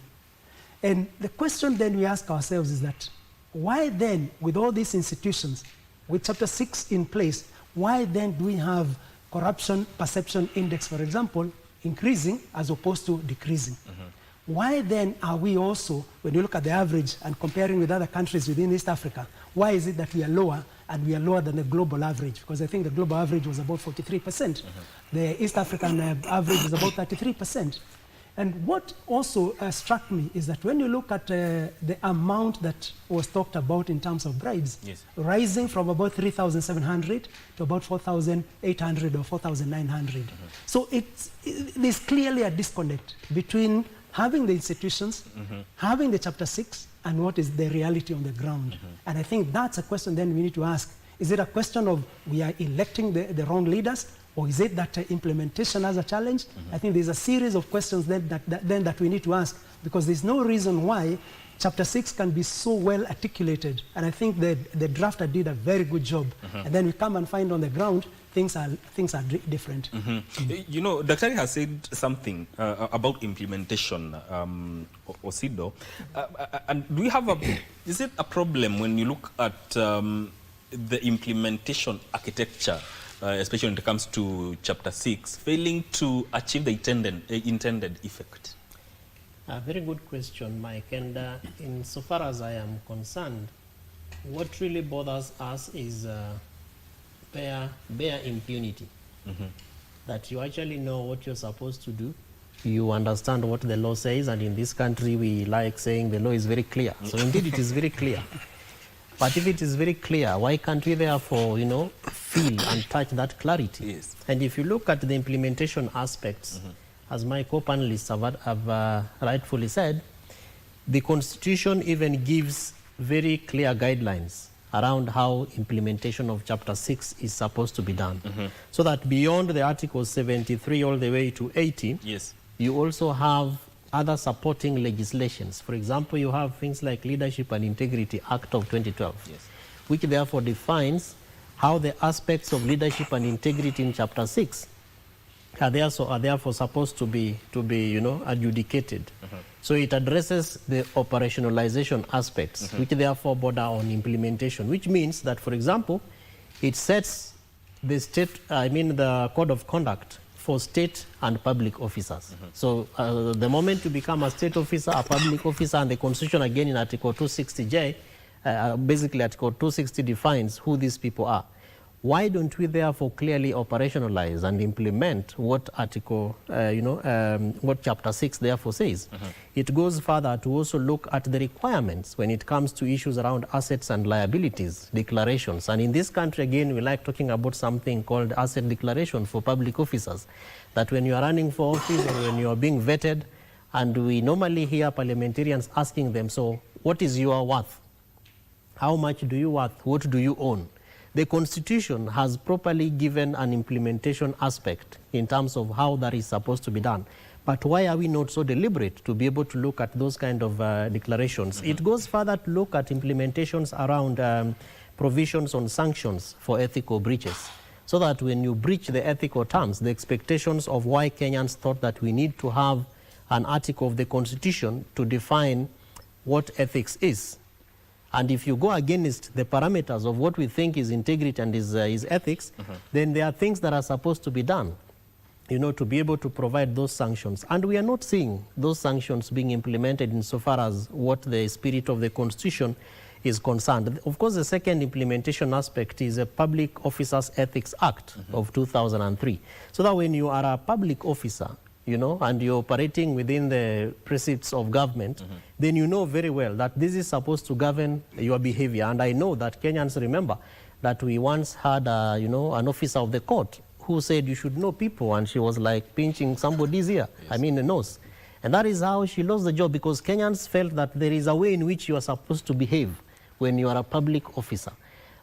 And the question then we ask ourselves is that, why then, with all these institutions, with Chapter 6 in place, why then do we have corruption perception index, for example, increasing as opposed to decreasing? Why then are we also, when you look at the average and comparing with other countries within East Africa, why is it that we are lower, and we are lower than the global average? Because I think the global average was about 43%. The East African average is about 33%. And what also struck me is that when you look at the amount that was talked about in terms of bribes, rising from about 3,700 to about 4,800 or 4,900. So there's clearly a disconnect between having the institutions, having the Chapter 6, and what is the reality on the ground. And I think that's a question then we need to ask. Is it a question of we are electing the wrong leaders, or is it that implementation has a challenge? I think there's a series of questions then that we need to ask, because there's no reason why Chapter 6 can be so well articulated. And I think the drafter did a very good job. And then we come and find on the ground, things are different. You know, Daktari has said something about implementation, Osido. And do we have is it a problem when you look at the implementation architecture, especially when it comes to Chapter 6, failing to achieve the intended effect? A very good question, Mike. And insofar as I am concerned, what really bothers us is bare impunity. That you actually know what you're supposed to do. You understand what the law says, and in this country we like saying the law is very clear. So indeed it is very clear. But if it is very clear, why can't we therefore, feel and touch that clarity? And if you look at the implementation aspects, as my co-panelists have rightfully said, the Constitution even gives very clear guidelines around how implementation of Chapter 6 is supposed to be done. So that beyond the Articles 73 all the way to 80, you also have other supporting legislations. For example, you have things like Leadership and Integrity Act of 2012, which therefore defines how the aspects of leadership and integrity in Chapter 6 are therefore supposed to be adjudicated. So it addresses the operationalization aspects, which therefore border on implementation, which means that, for example, it sets the code of conduct for state and public officers. So the moment you become a state officer, a public officer, and the Constitution again in Article 260J, basically Article 260 defines who these people are. Why don't we therefore clearly operationalize and implement what what Chapter 6 therefore says? It goes further to also look at the requirements when it comes to issues around assets and liabilities, declarations. And in this country, again, we like talking about something called asset declaration for public officers, that when you are running for office or when you are being vetted, and we normally hear parliamentarians asking them, so what is your worth? How much do you worth? What do you own? The Constitution has properly given an implementation aspect in terms of how that is supposed to be done. But why are we not so deliberate to be able to look at those kind of declarations? It goes further to look at implementations around provisions on sanctions for ethical breaches, so that when you breach the ethical terms, the expectations of why Kenyans thought that we need to have an article of the Constitution to define what ethics is. And if you go against the parameters of what we think is integrity and is ethics, then there are things that are supposed to be done, to be able to provide those sanctions. And we are not seeing those sanctions being implemented insofar as what the spirit of the Constitution is concerned. Of course, the second implementation aspect is a Public Officers Ethics Act of 2003. So that when you are a public officer, and you're operating within the precepts of government, then you know very well that this is supposed to govern your behavior. And I know that Kenyans remember that we once had, an officer of the court who said you should know people, and she was like pinching somebody's ear, the nose. And that is how she lost the job, because Kenyans felt that there is a way in which you are supposed to behave when you are a public officer.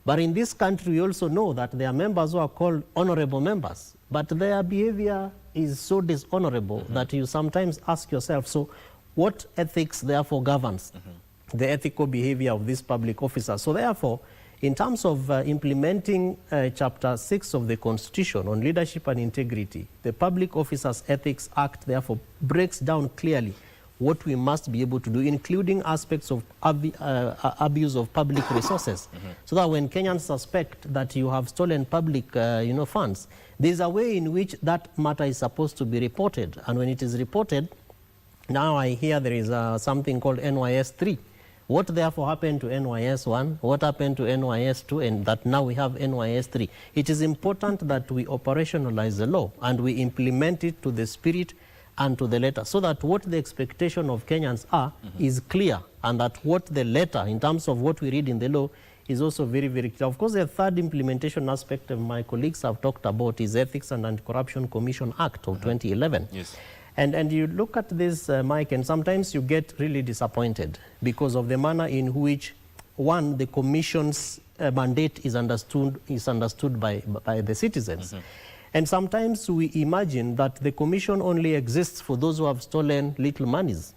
But in this country, we also know that there are members who are called honorable members, but their behavior is so dishonorable that you sometimes ask yourself, so what ethics therefore governs the ethical behavior of this public officer? So therefore, in terms of implementing Chapter 6 of the Constitution on leadership and integrity, the Public Officers Ethics Act therefore breaks down clearly what we must be able to do, including aspects of abuse of public resources. So that when Kenyans suspect that you have stolen public funds, there's a way in which that matter is supposed to be reported. And when it is reported, now I hear there is something called NYS 3. What therefore happened to NYS 1? What happened to NYS 2? And that now we have NYS 3. It is important that we operationalize the law and we implement it to the spirit and to the letter, so that what the expectation of Kenyans are is clear, and that what the letter, in terms of what we read in the law, is also very, very clear. Of course, the third implementation aspect my colleagues have talked about is Ethics and Anti-Corruption Commission Act of 2011. Yes. And you look at this, Mike, and sometimes you get really disappointed because of the manner in which, one, the Commission's mandate is understood by the citizens. And sometimes we imagine that the Commission only exists for those who have stolen little monies,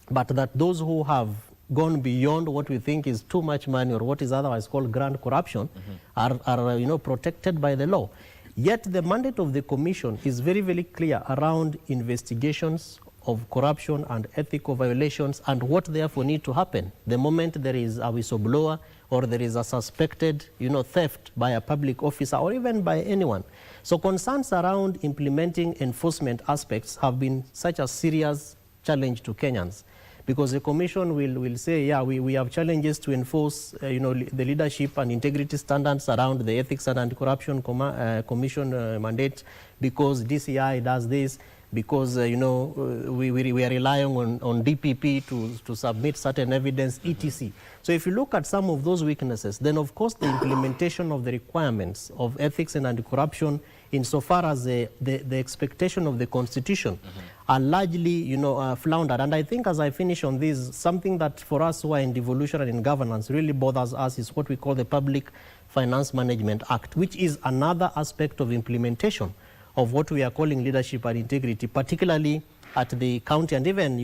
but that those who have gone beyond what we think is too much money, or what is otherwise called grand corruption, are protected by the law. Yet the mandate of the Commission is very, very clear around investigations of corruption and ethical violations, and what therefore need to happen the moment there is a whistleblower or there is a suspected theft by a public officer or even by anyone. So concerns around implementing enforcement aspects have been such a serious challenge to Kenyans, because the Commission will say, yeah, we have challenges to enforce the leadership and integrity standards around the Ethics and Anti-Corruption Commission mandate, because DCI does this, because we are relying on DPP to submit certain evidence, etc. So if you look at some of those weaknesses, then of course the implementation of the requirements of ethics and anti-corruption, insofar as the expectation of the Constitution, are largely floundered. And I think, as I finish on this, something that for us who are in devolution and in governance really bothers us is what we call the Public Finance Management Act, which is another aspect of implementation of what we are calling leadership and integrity, particularly at the county, and even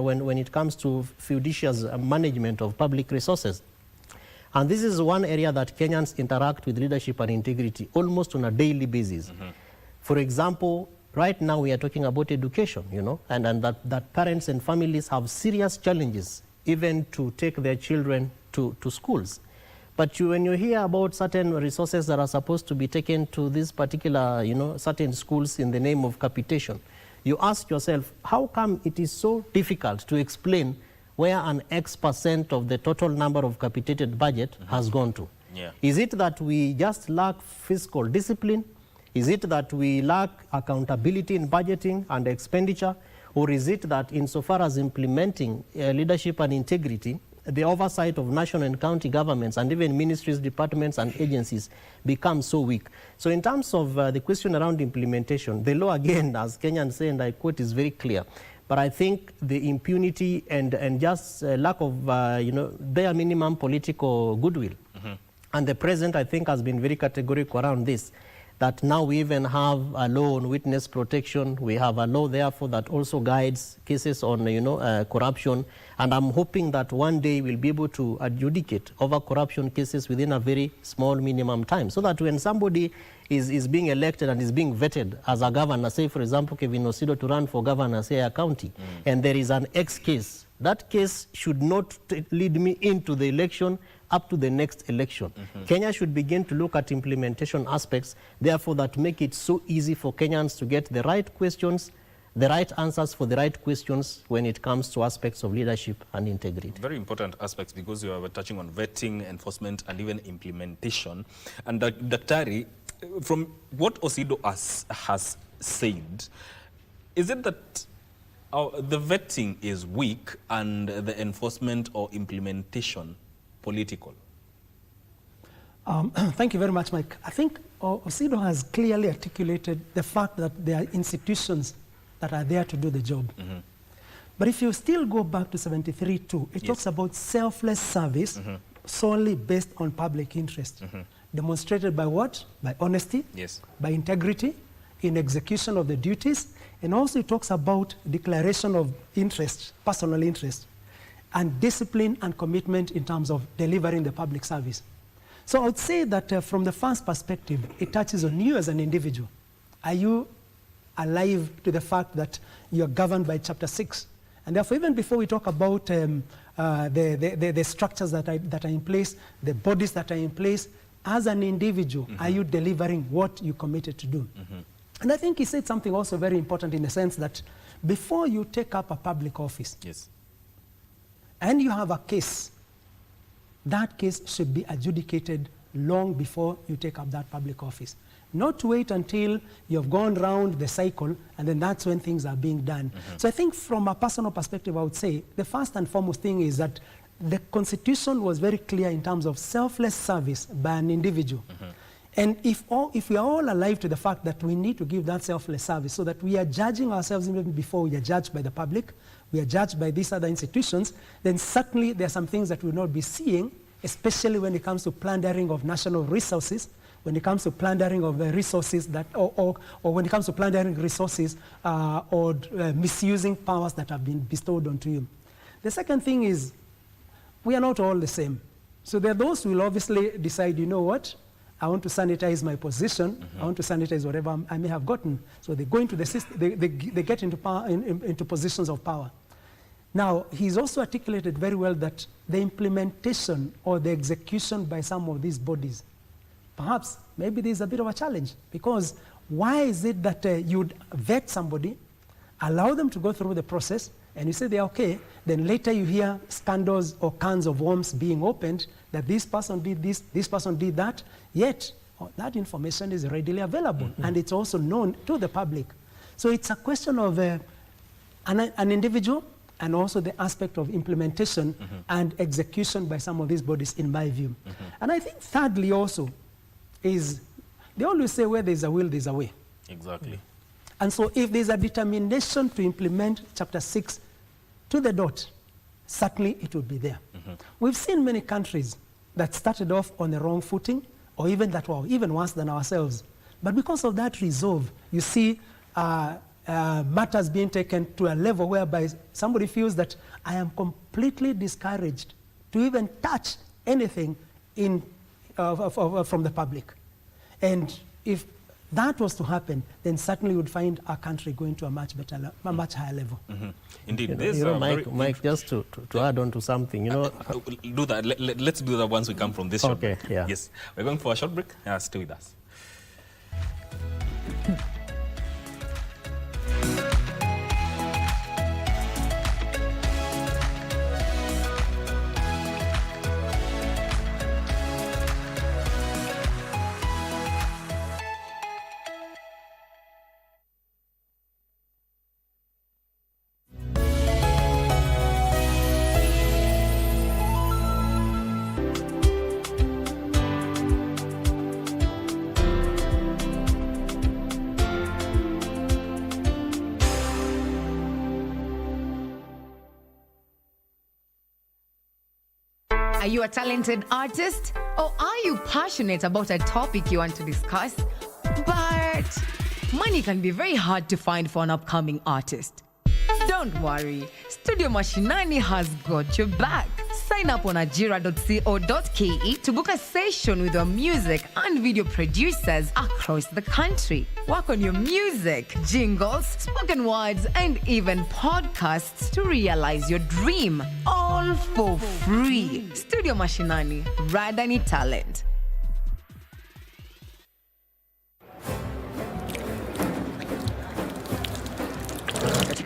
when it comes to fiduciaries management of public resources. And this is one area that Kenyans interact with leadership and integrity almost on a daily basis. For example, right now we are talking about education, and that parents and families have serious challenges even to take their children to schools. But when you hear about certain resources that are supposed to be taken to these particular, certain schools in the name of capitation, you ask yourself, how come it is so difficult to explain where an X% of the total number of capitated budget has gone to? Yeah. Is it that we just lack fiscal discipline? Is it that we lack accountability in budgeting and expenditure? Or is it that insofar as implementing leadership and integrity, the oversight of national and county governments and even ministries, departments and agencies become so weak? So in terms of the question around implementation, the law again, as Kenyans say, and I quote, is very clear. But I think the impunity and just lack of bare minimum political goodwill. And the president, I think, has been very categorical around this, that now we even have a law on witness protection. We have a law, therefore, that also guides cases on, corruption. And I'm hoping that one day we'll be able to adjudicate over corruption cases within a very small minimum time, so that when somebody is being elected and is being vetted as a governor, say, for example, Kevin Osido to run for governor, say, a county, and there is an X case, that case should not lead me into the election up to the next election. Kenya should begin to look at implementation aspects, therefore, that make it so easy for Kenyans to get the right questions the right answers for the right questions when it comes to aspects of leadership and integrity. Very important aspects, because you were touching on vetting, enforcement, and even implementation. And Daktari, from what Osido has said, is it that the vetting is weak and the enforcement or implementation political? Thank you very much, Mike. I think Osido has clearly articulated the fact that there are institutions that are there to do the job. But if you still go back to 73.2, it talks about selfless service solely based on public interest. Demonstrated by what? By honesty, by integrity, in execution of the duties, and also it talks about declaration of interest, personal interest, and discipline and commitment in terms of delivering the public service. So I would say that from the first perspective, it touches on you as an individual. Are you alive to the fact that you are governed by Chapter 6? And therefore, even before we talk about the structures that are in place, the bodies that are in place, as an individual, are you delivering what you committed to do? And I think he said something also very important in the sense that before you take up a public office, and you have a case, that case should be adjudicated long before you take up that public office. Not to wait until you've gone round the cycle and then that's when things are being done. So I think from a personal perspective, I would say the first and foremost thing is that the Constitution was very clear in terms of selfless service by an individual. And if we are all alive to the fact that we need to give that selfless service so that we are judging ourselves even before we are judged by the public, we are judged by these other institutions, then certainly there are some things that we will not be seeing, especially when it comes to plundering of national resources, when it comes to plundering of the resources that, or when it comes to plundering resources or misusing powers that have been bestowed onto you. The second thing is, we are not all the same. So there are those who will obviously decide, you know what, I want to sanitize my position, I want to sanitize whatever I may have gotten. So they go into the system, they get into, power, into positions of power. Now, he's also articulated very well that the implementation or the execution by some of these bodies, perhaps, maybe there's a bit of a challenge, because why is it that you'd vet somebody, allow them to go through the process, and you say they're okay, then later you hear scandals or cans of worms being opened, that this person did this person did that, yet that information is readily available, and it's also known to the public. So it's a question of an individual, and also the aspect of implementation and execution by some of these bodies, in my view. And I think thirdly also is, they always say where there's a will, there's a way. Exactly. And so if there's a determination to implement Chapter 6 to the dot, certainly it will be there. We've seen many countries that started off on the wrong footing, or even that were even worse than ourselves. But because of that resolve, you see matters being taken to a level whereby somebody feels that I am completely discouraged to even touch anything from the public. And if that was to happen, then certainly we would find our country going to a much better, a much higher level. Indeed. Mike, just to add on to something, do that. Let's do that once we come from this short break. Yeah. Yes. We're going for a short break. Stay with us. Are you a talented artist? Or are you passionate about a topic you want to discuss? But money can be very hard to find for an upcoming artist. Don't worry, Studio Mashinani has got your back. Sign up on ajira.co.ke to book a session with our music and video producers across the country. Work on your music, jingles, spoken words, and even podcasts to realize your dream. All for free. Studio Mashinani, Radani Talent.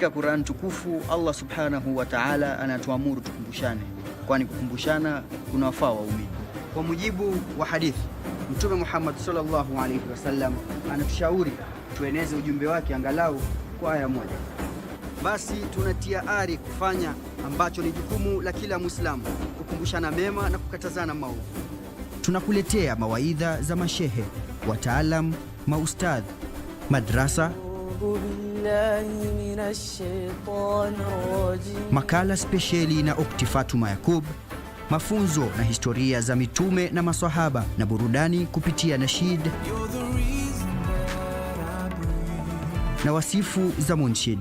Katika Qur'an tukufu Allah subhanahu wa ta'ala anatuamuru tukumbushane, kwani kukumbushana kunawafaa waumini. Kwa mujibu wa hadithi, Mtume Muhammad sallallahu alaihi wasallam anatushauri tueneze ujumbe wake angalau kwa aya moja. Basi tunatia ari kufanya ambacho ni jukumu la kila Muislamu, kukumbushana mema na kukatazana maovu. Tunakuletea mawaidha za mashehe, wataalam, maustadh, madrasa, makala spesheli na Ukti Fatuma Yakub, mafunzo na historia za mitume na maswahaba, na burudani kupitia nashid na wasifu za munshid.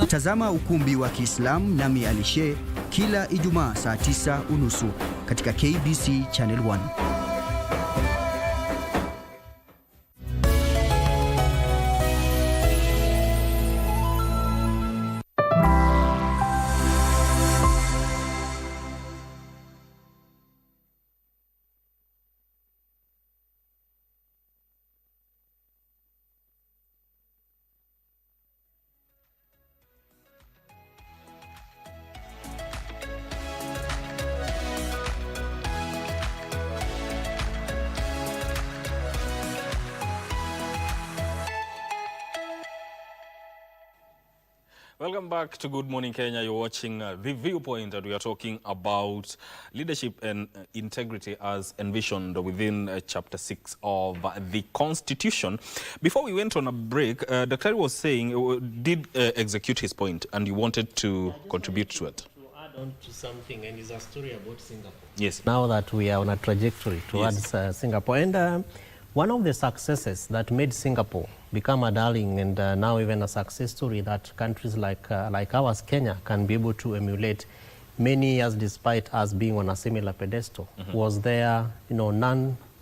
Tazama ukumbi wa Kiislamu nami Alishe kila Ijumaa saa 9:30 katika KBC Channel 1. Welcome back to Good Morning Kenya. You're watching The Viewpoint, and we are talking about leadership and integrity as envisioned within Chapter 6 of the Constitution. Before we went on a break, Dr. was saying, did execute his point, and you wanted to contribute to it. To add on to something, and it's a story about Singapore. Yes. Now that we are on a trajectory towards Singapore, and one of the successes that made Singapore become a darling and now even a success story that countries like ours, Kenya, can be able to emulate many years despite us being on a similar pedestal, was there,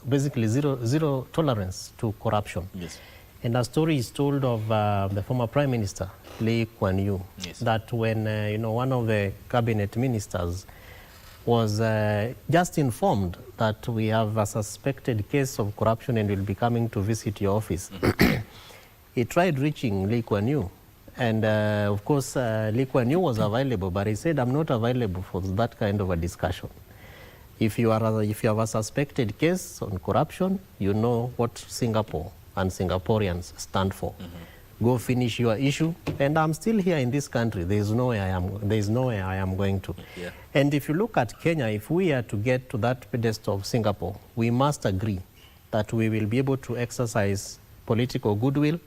basically zero tolerance to corruption. Yes. And a story is told of the former Prime Minister, Lee Kuan Yew, that when one of the cabinet ministers was just informed that we have a suspected case of corruption and will be coming to visit your office. He tried reaching Lee Kuan Yew, and of course Lee Kuan Yew was available, but he said, I'm not available for that kind of a discussion. If you have a suspected case on corruption, you know what Singapore and Singaporeans stand for. Go finish your issue, and I'm still here in this country. There is nowhere I am going to. Yeah. And if you look at Kenya, if we are to get to that pedestal of Singapore, we must agree that we will be able to exercise political goodwill,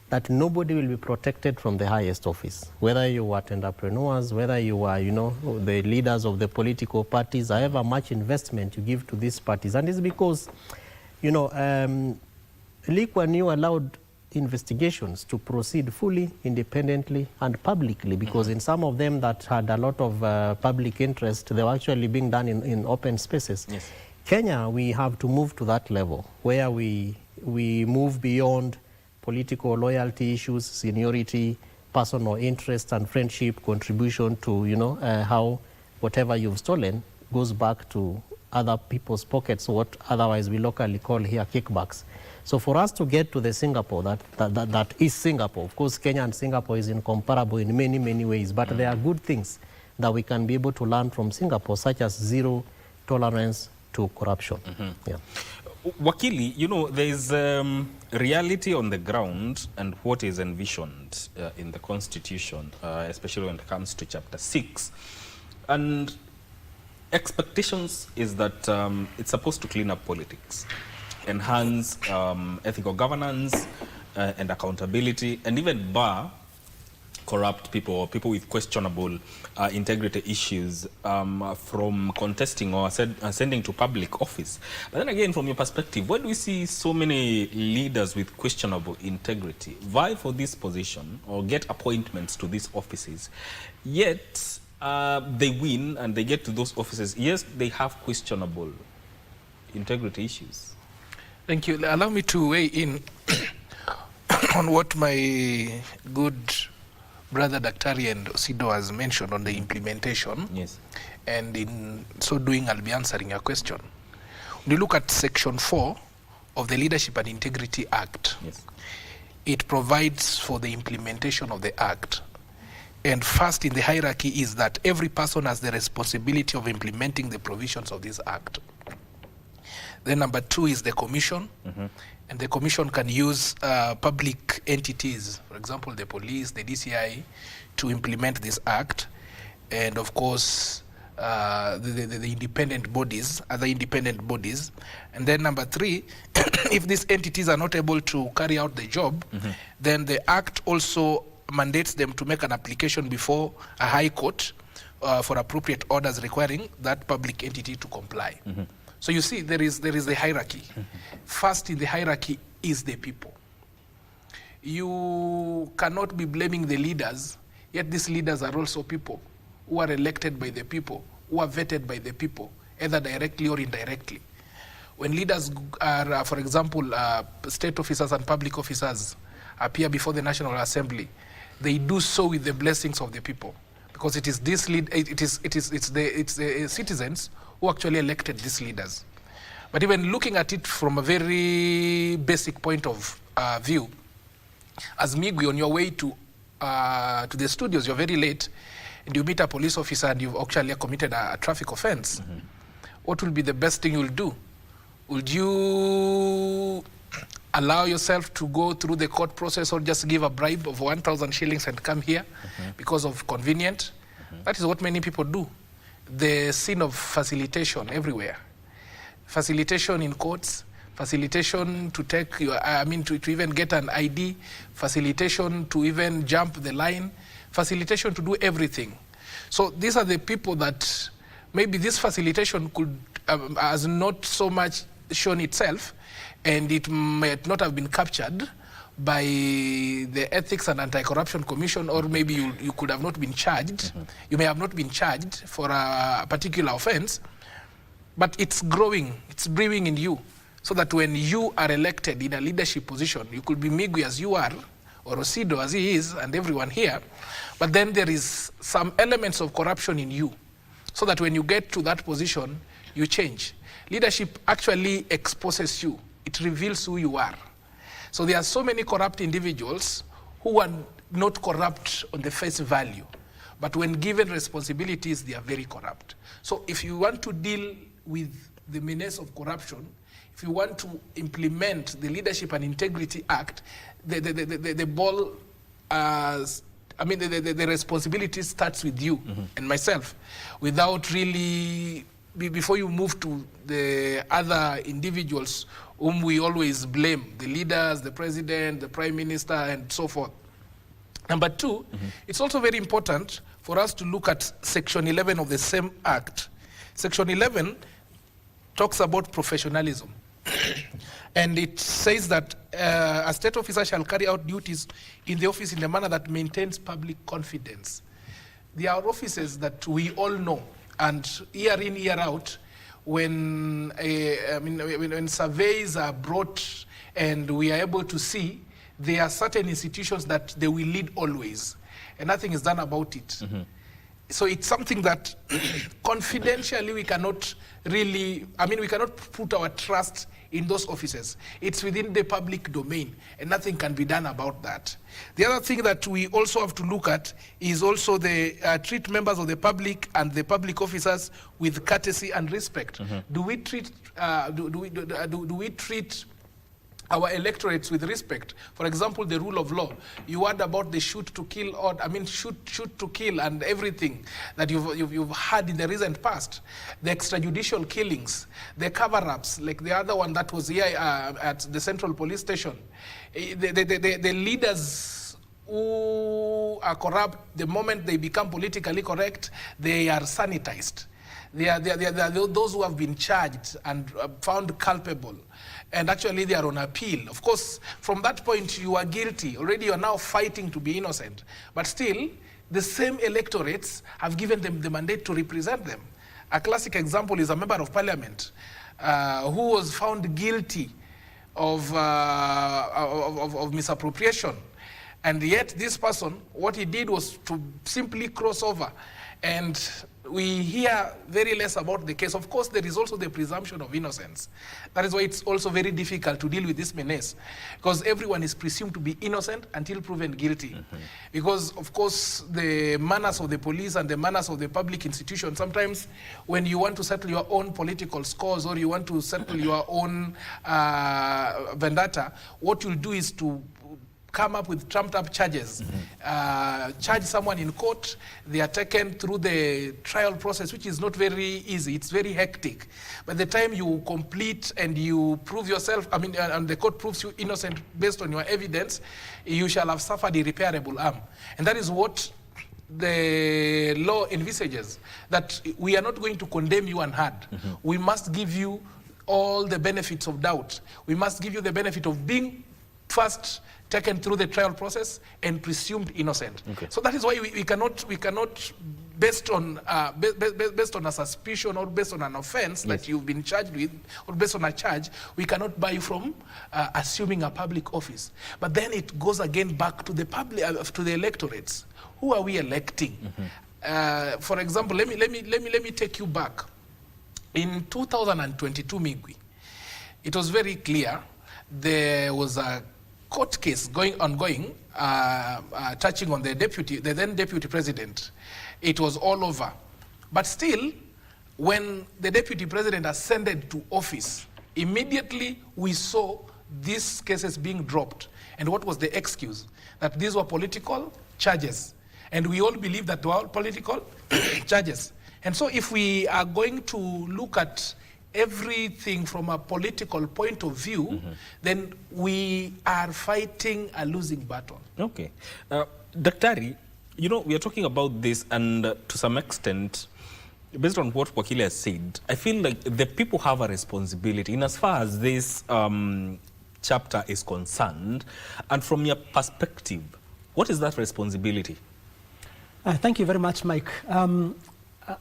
that nobody will be protected from the highest office. Whether you are entrepreneurs, whether you are, the leaders of the political parties, however much investment you give to these parties. And it's because, Lee Kuan Yew allowed investigations to proceed fully, independently, and publicly, because in some of them that had a lot of public interest, they were actually being done in open spaces. Yes. Kenya, we have to move to that level where we move beyond political loyalty issues, seniority, personal interest, and friendship contribution to, how whatever you've stolen goes back to other people's pockets, what otherwise we locally call here kickbacks. So for us to get to the Singapore that is Singapore, of course Kenya and Singapore is incomparable in many, many ways, but there are good things that we can be able to learn from Singapore, such as zero tolerance to corruption. Yeah. Wakili, there is reality on the ground and what is envisioned in the Constitution, especially when it comes to Chapter 6. And expectations is that it's supposed to clean up politics, enhance ethical governance and accountability, and even bar corrupt people or people with questionable integrity issues from contesting or ascending to public office. But then again, from your perspective, why do we see so many leaders with questionable integrity vie for this position or get appointments to these offices, yet they win and they get to those offices? Yes, they have questionable integrity issues. Thank you. Allow me to weigh in on what my good brother Daktari and Osido has mentioned on the implementation. Yes. And in so doing, I'll be answering your question. When you look at Section 4 of the Leadership and Integrity Act, yes, it provides for the implementation of the act. And first in the hierarchy is that every person has the responsibility of implementing the provisions of this act. Then number 2 is the commission. And the commission can use public entities, for example, the police, the DCI, to implement this act. And of course, the independent bodies, other independent bodies. And then number 3, if these entities are not able to carry out the job, then the act also mandates them to make an application before a high court for appropriate orders requiring that public entity to comply. So you see, there is a hierarchy. First in the hierarchy is the people. You cannot be blaming the leaders, yet these leaders are also people who are elected by the people, who are vetted by the people, either directly or indirectly. When leaders are, for example, state officers and public officers appear before the National Assembly, they do so with the blessings of the people, because it is this the citizens who actually elected these leaders. But even looking at it from a very basic point of view, as Migwi, on your way to the studios, you're very late, and you meet a police officer and you've actually committed a traffic offense, what will be the best thing you'll do? Would you allow yourself to go through the court process, or just give a bribe of 1,000 shillings and come here because of convenient? That is what many people do. The sin of facilitation everywhere. Facilitation in courts, facilitation to take your, to even get an ID, facilitation to even jump the line, facilitation to do everything. So these are the people that maybe this facilitation could has not so much shown itself, and it might not have been captured by the Ethics and Anti-Corruption Commission, or maybe you could have not been charged. You may have not been charged for a particular offense, but it's growing, it's brewing in you, so that when you are elected in a leadership position, you could be Migwi as you are, or Osido as he is, and everyone here, but then there is some elements of corruption in you, so that when you get to that position, you change. Leadership actually exposes you. It reveals who you are. So there are so many corrupt individuals who are not corrupt on the face value, but when given responsibilities, they are very corrupt. So if you want to deal with the menace of corruption, if you want to implement the Leadership and Integrity Act, the ball, the responsibility starts with you and myself, without really, before you move to the other individuals whom we always blame, the leaders, the president, the prime minister, and so forth. Number 2, it's also very important for us to look at Section 11 of the same Act. Section 11 talks about professionalism. And it says that a state officer shall carry out duties in the office in a manner that maintains public confidence. There are offices that we all know, and year in, year out, when surveys are brought and we are able to see, there are certain institutions that they will lead always, and nothing is done about it. So it's something that confidentially we cannot really, we cannot put our trust in those offices. It's within the public domain, and nothing can be done about that. The other thing that we also have to look at is also the treat members of the public and the public officers with courtesy and respect. Do we treat do we treat our electorates with respect? For example, the rule of law. You heard about the shoot to kill, or shoot to kill, and everything that you've had in the recent past. The extrajudicial killings, the cover-ups, like the other one that was here at the Central Police Station. The leaders who are corrupt, the moment they become politically correct, they are sanitized. They are those who have been charged and found culpable, and actually they are on appeal. Of course, from that point you are guilty. Already you are now fighting to be innocent. But still, the same electorates have given them the mandate to represent them. A classic example is a member of parliament who was found guilty of misappropriation. And yet this person, what he did was to simply cross over and we hear very less about the case. Of course, there is also the presumption of innocence. That is why it's also very difficult to deal with this menace, because everyone is presumed to be innocent until proven guilty. Because, of course, the manners of the police and the manners of the public institution, sometimes when you want to settle your own political scores or you want to settle your own vendetta, what you'll do is to come up with trumped up charges, charge someone in court, they are taken through the trial process, which is not very easy, it's very hectic. By the time you complete and you prove yourself, and the court proves you innocent based on your evidence, you shall have suffered irreparable harm. And that is what the law envisages, that we are not going to condemn you unheard. We must give you all the benefits of doubt. We must give you the benefit of being first taken through the trial process and presumed innocent. So that is why we cannot based on a suspicion or based on an offense that you've been charged with, or based on a charge, we cannot buy you from assuming a public office. But then it goes again back to the public, to the electorates. Who are we electing? For example, let me take you back. In 2022, Migwi, it was very clear there was a court case ongoing, touching on the then deputy president. It was all over. But still, when the deputy president ascended to office, immediately we saw these cases being dropped. And what was the excuse? That these were political charges. And we all believe that they were all political charges. And so if we are going to look at everything from a political point of view, then we are fighting a losing battle. Okay. Daktari, you know, we are talking about this, and to some extent, based on what Wakili has said, I feel like the people have a responsibility in as far as this chapter is concerned. And from your perspective, what is that responsibility? Thank you very much, Mike.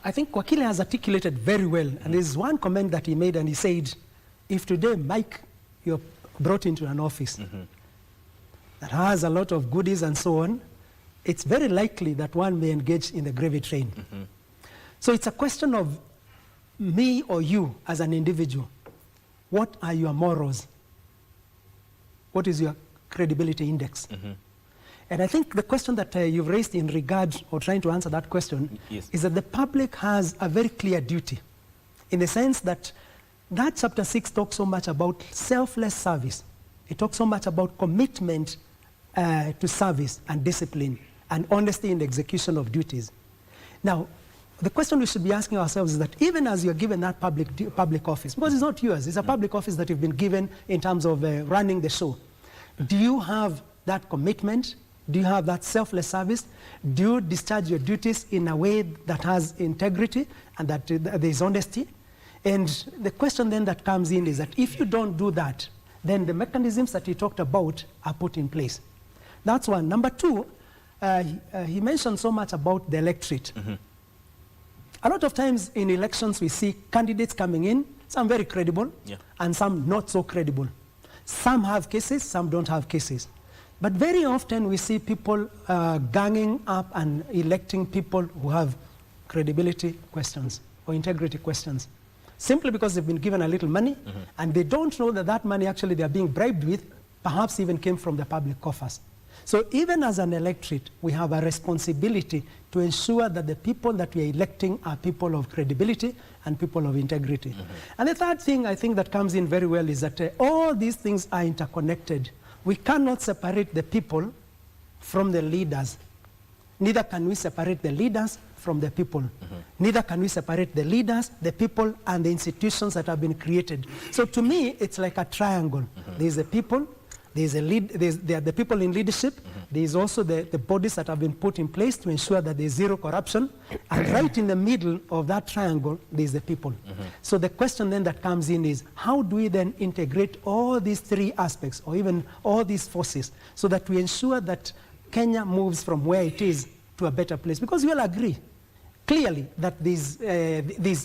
I think Wakili has articulated very well, and there's one comment that he made, and he said, if today, Mike, you're brought into an office that has a lot of goodies and so on, it's very likely that one may engage in the gravy train. So it's a question of me or you as an individual. What are your morals? What is your credibility index? And I think the question that you've raised in regard, or trying to answer that question, is that the public has a very clear duty, in the sense that that chapter 6 talks so much about selfless service. It talks so much about commitment to service and discipline and honesty in the execution of duties. Now, the question we should be asking ourselves is that even as you're given that public office, because it's not yours, it's a public office that you've been given in terms of running the show, do you have that commitment? Do you have that selfless service? Do you discharge your duties in a way that has integrity and that there is honesty? And the question then that comes in is that if you don't do that, then the mechanisms that he talked about are put in place. That's one. Number two, he mentioned so much about the electorate. A lot of times in elections we see candidates coming in, some very credible and some not so credible. Some have cases, some don't have cases. But very often we see people ganging up and electing people who have credibility questions or integrity questions, simply because they've been given a little money and they don't know that that money actually they are being bribed with perhaps even came from the public coffers. So even as an electorate, we have a responsibility to ensure that the people that we are electing are people of credibility and people of integrity. And the third thing I think that comes in very well is that all these things are interconnected. We cannot separate the people from the leaders. Neither can we separate the leaders from the people. Neither can we separate the leaders, the people, and the institutions that have been created. So to me, it's like a triangle. There's the people, there are the people in leadership, there's also the bodies that have been put in place to ensure that there's zero corruption, and right in the middle of that triangle, there's the people. So the question then that comes in is, how do we then integrate all these three aspects, or even all these forces, so that we ensure that Kenya moves from where it is to a better place? Because we all agree, clearly, that there's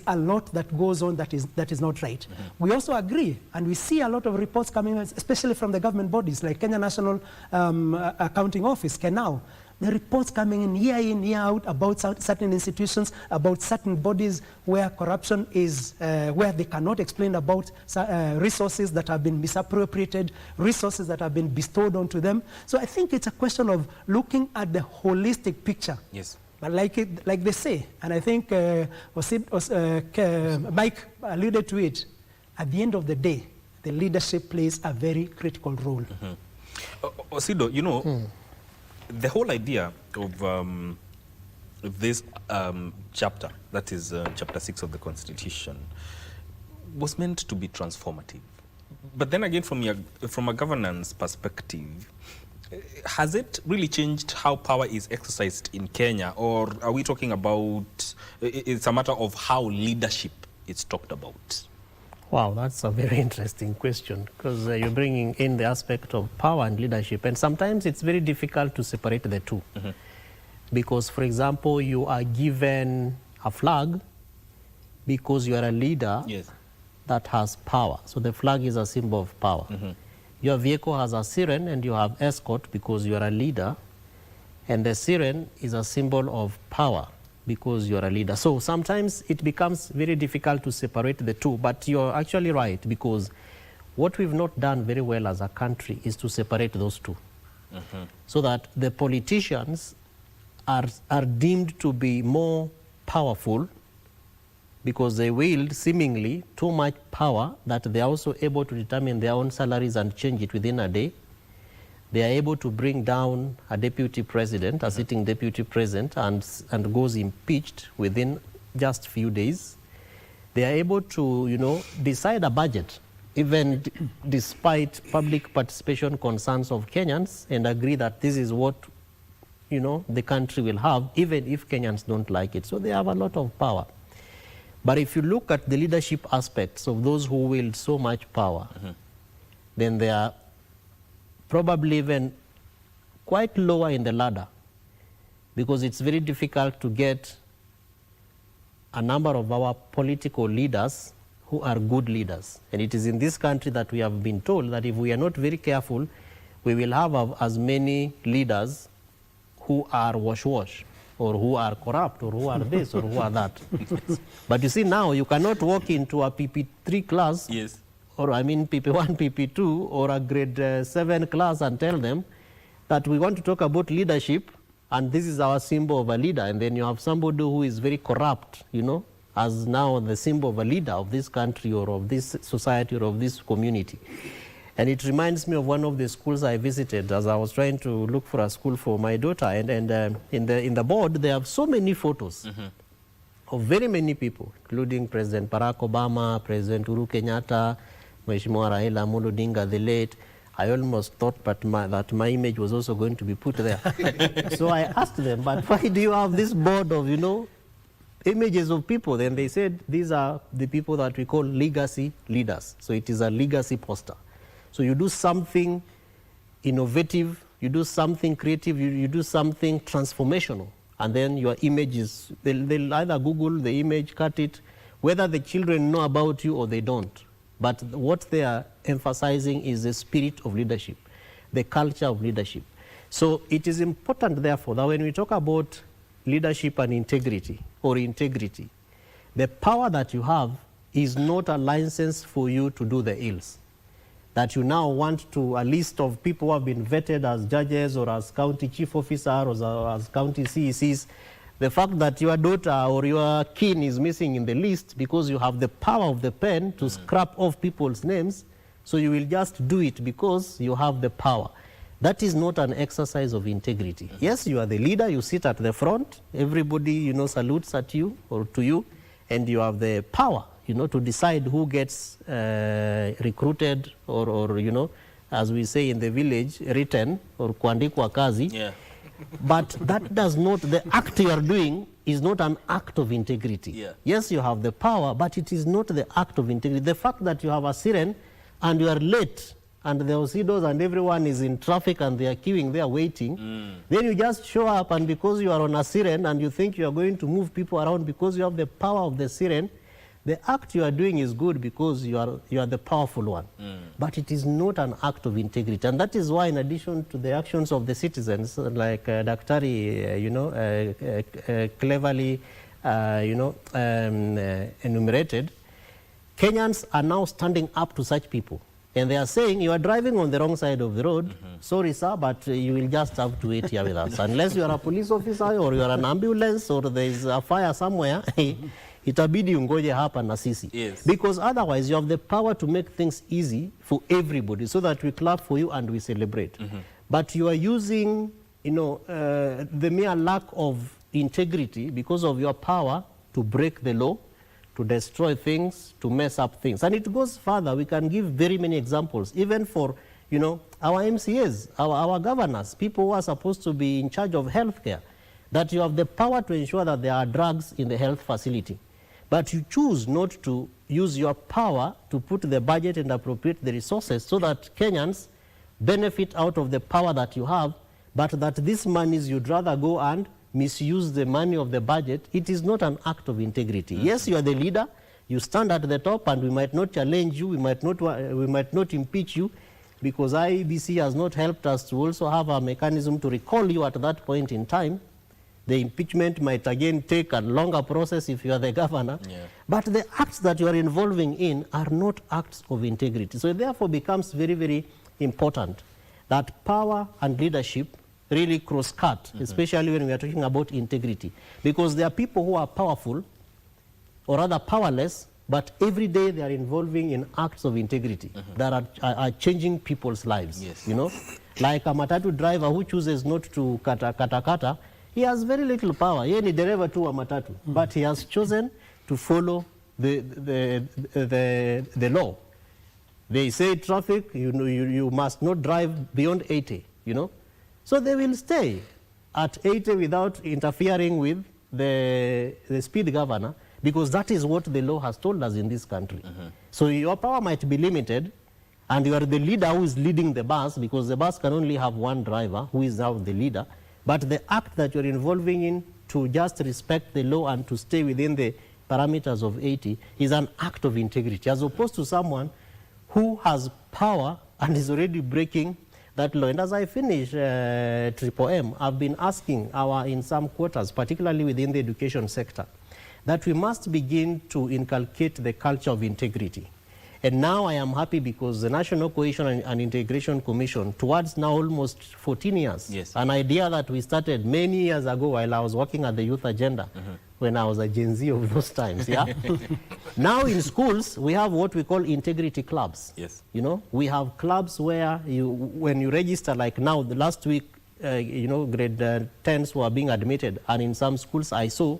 a lot that goes on that is not right. We also agree, and we see a lot of reports coming, especially from the government bodies, like Kenya National Accounting Office, KENAU, the reports coming in, year out about certain institutions, about certain bodies where corruption is, where they cannot explain about resources that have been misappropriated, resources that have been bestowed onto them. So I think it's a question of looking at the holistic picture. Yes. But like they say, and I think Mike alluded to it, at the end of the day, the leadership plays a very critical role. Osido, you know, the whole idea of this chapter, that is chapter 6 of the Constitution, was meant to be transformative. But then again, from a governance perspective, has it really changed how power is exercised in Kenya, or are we talking about, it's a matter of how leadership is talked about? Wow, that's a very interesting question, because you're bringing in the aspect of power and leadership, and sometimes it's very difficult to separate the two. Because, for example, you are given a flag because you are a leader that has power. So the flag is a symbol of power. Your vehicle has a siren and you have escort because you are a leader, and the siren is a symbol of power because you are a leader. So sometimes it becomes very difficult to separate the two, but you're actually right, because what we've not done very well as a country is to separate those two. So that the politicians are deemed to be more powerful because they wield seemingly too much power that they are also able to determine their own salaries and change it within a day. They are able to bring down a deputy president, a sitting deputy president, and goes impeached within just few days. They are able to, you know, decide a budget, even despite public participation concerns of Kenyans, and agree that this is what, you know, the country will have, even if Kenyans don't like it. So they have a lot of power. But if you look at the leadership aspects of those who wield so much power, then they are probably even quite lower in the ladder, because it's very difficult to get a number of our political leaders who are good leaders. And it is in this country that we have been told that if we are not very careful, we will have as many leaders who are wash-wash, or who are corrupt, or who are this, or who are that. But you see, now you cannot walk into a PP3 class, or I mean PP1, PP2, or a grade 7 class and tell them that we want to talk about leadership, and this is our symbol of a leader, and then you have somebody who is very corrupt, you know, as now the symbol of a leader of this country, or of this society, or of this community. And it reminds me of one of the schools I visited as I was trying to look for a school for my daughter. And in the board, they have so many photos of very many people, including President Barack Obama, President Uhuru Kenyatta, Mheshimiwa Raila Amolo Odinga, the late. I almost thought that my image was also going to be put there. So I asked them, but why do you have this board of, you know, images of people? Then they said, these are the people that we call legacy leaders. So it is a legacy poster. So you do something innovative, you do something creative, you do something transformational, and then your image is, they'll either Google the image, cut it, whether the children know about you or they don't. But what they are emphasizing is the spirit of leadership, the culture of leadership. So it is important, therefore, that when we talk about leadership and integrity, the power that you have is not a license for you to do the ills. That you now want to, a list of people who have been vetted as judges or as county chief officer or as county CECs, the fact that your daughter or your kin is missing in the list because you have the power of the pen to scrap off people's names, so you will just do it because you have the power. That is not an exercise of integrity. Yes, you are the leader, you sit at the front, everybody, you know, salutes at you or to you, and you have the power, you know, to decide who gets recruited or, you know, as we say in the village, written or kuandikwa kazi. Yeah. But that does not, the act you are doing is not an act of integrity. Yeah. Yes, you have the power, but it is not the act of integrity. The fact that you have a siren and you are late and the Osidos and everyone is in traffic and they are queuing there waiting, then you just show up, and because you are on a siren and you think you are going to move people around because you have the power of the siren, the act you are doing is good because you are the powerful one. But it is not an act of integrity. And that is why, in addition to the actions of the citizens, like Daktari, cleverly, enumerated, Kenyans are now standing up to such people. And they are saying, you are driving on the wrong side of the road. Sorry, sir, but you will just have to wait here with us. Unless you are a police officer or you are an ambulance or there is a fire somewhere, itabidi ungoje hapa na sisi. Yes. Because otherwise you have the power to make things easy for everybody so that we clap for you and we celebrate. But you are using, the mere lack of integrity because of your power to break the law, to destroy things, to mess up things. And it goes further. We can give very many examples, even for, our MCAs, our governors, people who are supposed to be in charge of healthcare, that you have the power to ensure that there are drugs in the health facility. But you choose not to use your power to put the budget and appropriate the resources so that Kenyans benefit out of the power that you have, but that these monies you'd rather go and misuse the money of the budget. It is not an act of integrity. Yes, you are the leader, you stand at the top, and we might not challenge you, we might not impeach you, because IEBC has not helped us to also have a mechanism to recall you at that point in time. The impeachment might again take a longer process if you are the governor. But the acts that you are involving in are not acts of integrity. So it therefore becomes very, very important that power and leadership really cross-cut, especially when we are talking about integrity. Because there are people who are powerful, or rather powerless, but every day they are involving in acts of integrity that are changing people's lives. Like a matatu driver who chooses not to kata, he has very little power. He is driver to a matatu, but he has chosen to follow the law. They say traffic, you must not drive beyond 80, So they will stay at 80 without interfering with the speed governor, because that is what the law has told us in this country. So your power might be limited, and you are the leader who is leading the bus, because the bus can only have one driver who is now the leader. But the act that you're involving in to just respect the law and to stay within the parameters of 80 is an act of integrity, as opposed to someone who has power and is already breaking that law. And as I finish M, I've been asking in some quarters, particularly within the education sector, that we must begin to inculcate the culture of integrity. And now I am happy because the National Cohesion and Integration Commission, towards now almost 14 years, an idea that we started many years ago while I was working at the Youth Agenda, when I was a Gen Z of those times, Now in schools, we have what we call integrity clubs. We have clubs where when you register, like now, the last week, grade 10s were being admitted, and in some schools I saw,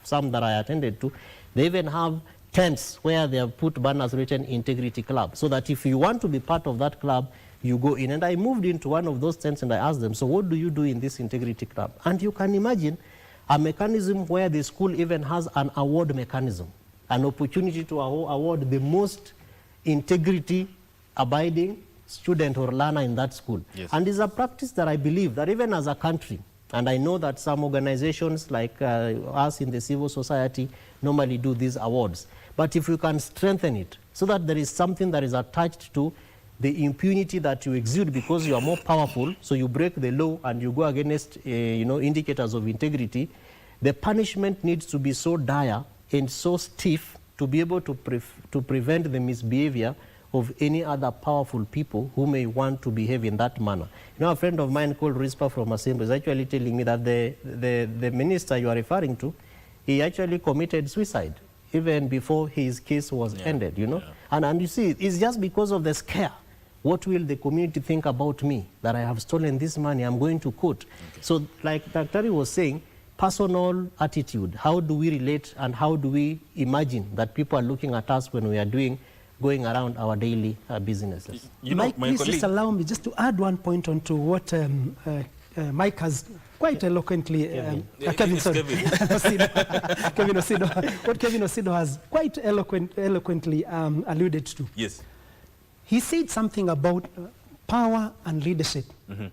some that I attended to, they even have tents where they have put banners written integrity club, so that if you want to be part of that club, you go in. And I moved into one of those tents and I asked them, so what do you do in this integrity club? And you can imagine a mechanism where the school even has an award mechanism, an opportunity to award the most integrity abiding student or learner in that school. And it's a practice that I believe that even as a country, and I know that some organizations like us in the civil society normally do these awards. But if you can strengthen it so that there is something that is attached to the impunity that you exude because you are more powerful, so you break the law and you go against indicators of integrity, the punishment needs to be so dire and so stiff to be able to prevent the misbehavior of any other powerful people who may want to behave in that manner. A friend of mine called Rispa from Assembly is actually telling me that the minister you are referring to, he actually committed suicide even before his case was ended, And you see, it's just because of the scare. What will the community think about me, that I have stolen this money, I'm going to court? So like Dr. was saying, personal attitude, how do we relate and how do we imagine that people are looking at us when we are going around our daily businesses? Mike, please just allow me just to add one point onto what Mike has quite eloquently, Kevin Osido has quite eloquently alluded to. He said something about power and leadership. And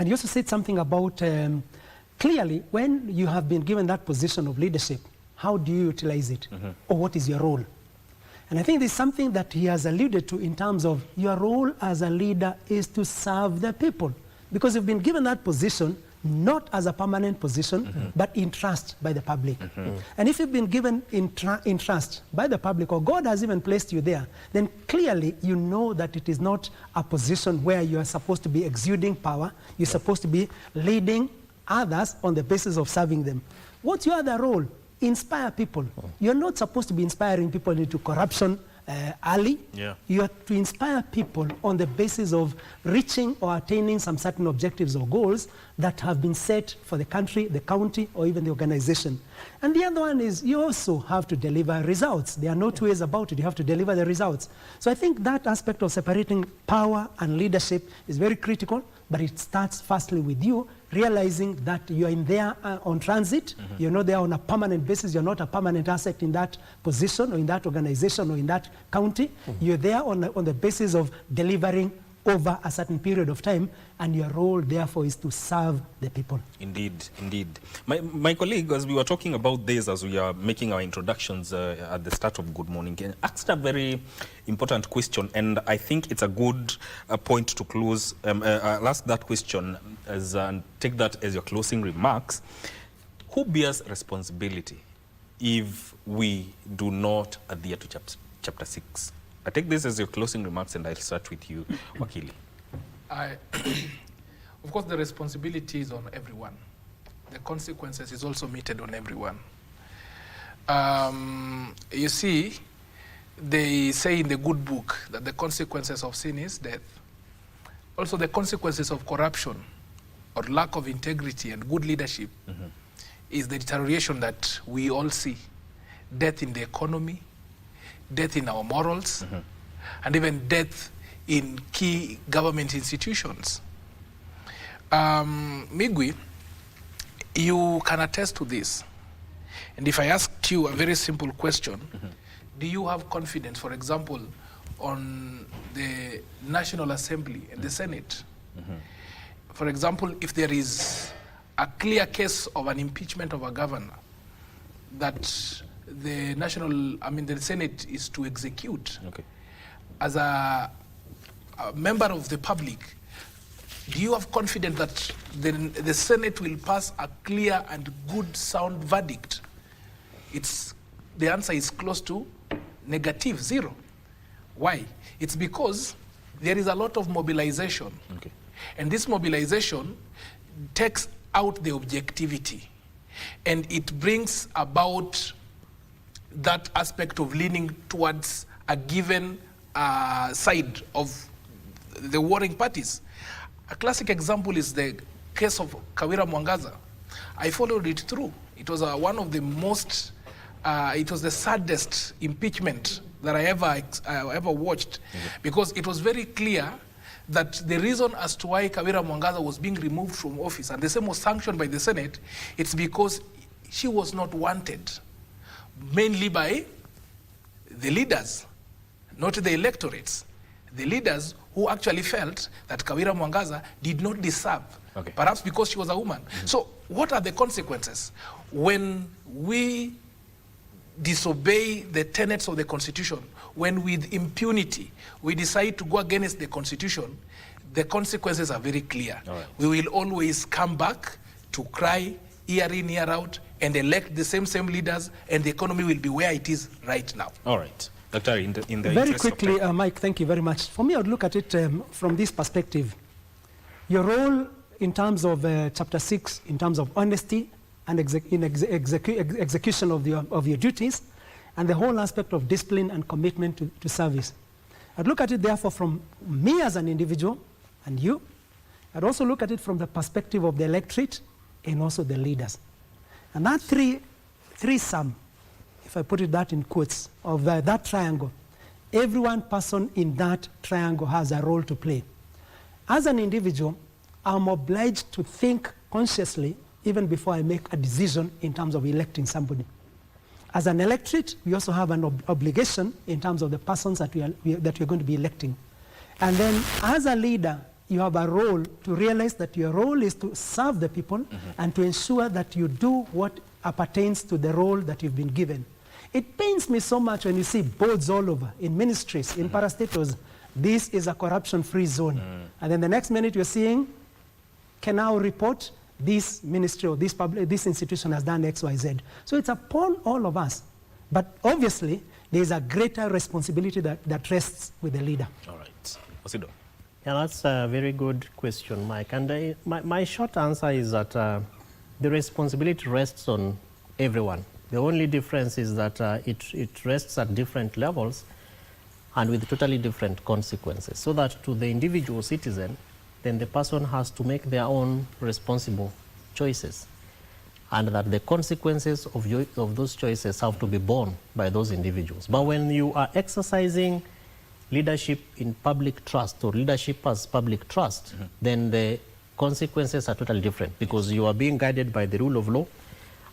he also said something about, clearly, when you have been given that position of leadership, how do you utilize it? Or what is your role? And I think there's something that he has alluded to in terms of your role as a leader is to serve the people. Because you've been given that position not as a permanent position, but in trust by the public. And if you've been given in trust by the public, or God has even placed you there, then clearly you know that it is not a position where you are supposed to be exuding power. You're supposed to be leading others on the basis of serving them. What's your other role? Inspire people. You're not supposed to be inspiring people into corruption early. You are to inspire people on the basis of reaching or attaining some certain objectives or goals that have been set for the country, the county, or even the organization. And the other one is you also have to deliver results. There are no two ways about it. You have to deliver the results. So I think that aspect of separating power and leadership is very critical, but it starts firstly with you realizing that you're in there on transit. You're not there on a permanent basis. You're not a permanent asset in that position or in that organization or in that county. You're there on the basis of delivering over a certain period of time, and your role therefore is to serve the people. Indeed, indeed. My colleague, as we were talking about this, as we are making our introductions at the start of Good Morning Kenya, asked a very important question, and I think it's a good point to close. I'll ask that question as take that as your closing remarks. Who bears responsibility if we do not adhere to chapter 6? I take this as your closing remarks, and I'll start with you, Wakili. Of course, the responsibility is on everyone. The consequences is also meted on everyone. You see, they say in the good book that the consequences of sin is death. Also, the consequences of corruption or lack of integrity and good leadership is the deterioration that we all see. Death in the economy, death in our morals, and even death in key government institutions. Migwi, you can attest to this. And if I asked you a very simple question, do you have confidence, for example, on the National Assembly and the Senate? For example, if there is a clear case of an impeachment of a governor that the Senate is to execute. As a member of the public, do you have confidence that the Senate will pass a clear and good sound verdict? The answer is close to negative, zero. Why? It's because there is a lot of mobilization. And this mobilization takes out the objectivity. And it brings about that aspect of leaning towards a given side of the warring parties. A classic example is the case of Kawira Mwangaza. I followed it through. It was one of the most, it was the saddest impeachment that I ever watched, because it was very clear that the reason as to why Kawira Mwangaza was being removed from office, and the same was sanctioned by the Senate, it's because she was not wanted, mainly by the leaders, not the electorates. The leaders who actually felt that Kawira Mwangaza did not deserve, perhaps because she was a woman. So what are the consequences when we disobey the tenets of the Constitution, when with impunity we decide to go against the Constitution? The consequences are very clear. We will always come back to cry year in, year out, and elect the same leaders, and the economy will be where it is right now. All right. Doctor, in the very quickly, Mike, thank you very much. For me, I would look at it from this perspective. Your role in terms of chapter 6, in terms of honesty and execution of your duties, and the whole aspect of discipline and commitment to service. I'd look at it, therefore, from me as an individual and you. I'd also look at it from the perspective of the electorate and also the leaders. And that threesome, if I put it that in quotes, of that triangle, every one person in that triangle has a role to play. As an individual, I'm obliged to think consciously even before I make a decision in terms of electing somebody. As an electorate, we also have an obligation in terms of the persons that we're going to be electing. And then as a leader, you have a role to realize that your role is to serve the people and to ensure that you do what appertains to the role that you've been given. It pains me so much when you see boards all over, in ministries, in parastatals, this is a corruption-free zone. And then the next minute you're seeing, can now report this ministry or this institution has done X, Y, Z. So it's upon all of us. But obviously, there is a greater responsibility that rests with the leader. All right. Osido. Yeah, that's a very good question, Mike. And my short answer is that the responsibility rests on everyone. The only difference is that it rests at different levels and with totally different consequences. So that to the individual citizen, then the person has to make their own responsible choices, and that the consequences of those choices have to be borne by those individuals. But when you are exercising leadership in public trust or leadership as public trust, then the consequences are totally different, because you are being guided by the rule of law,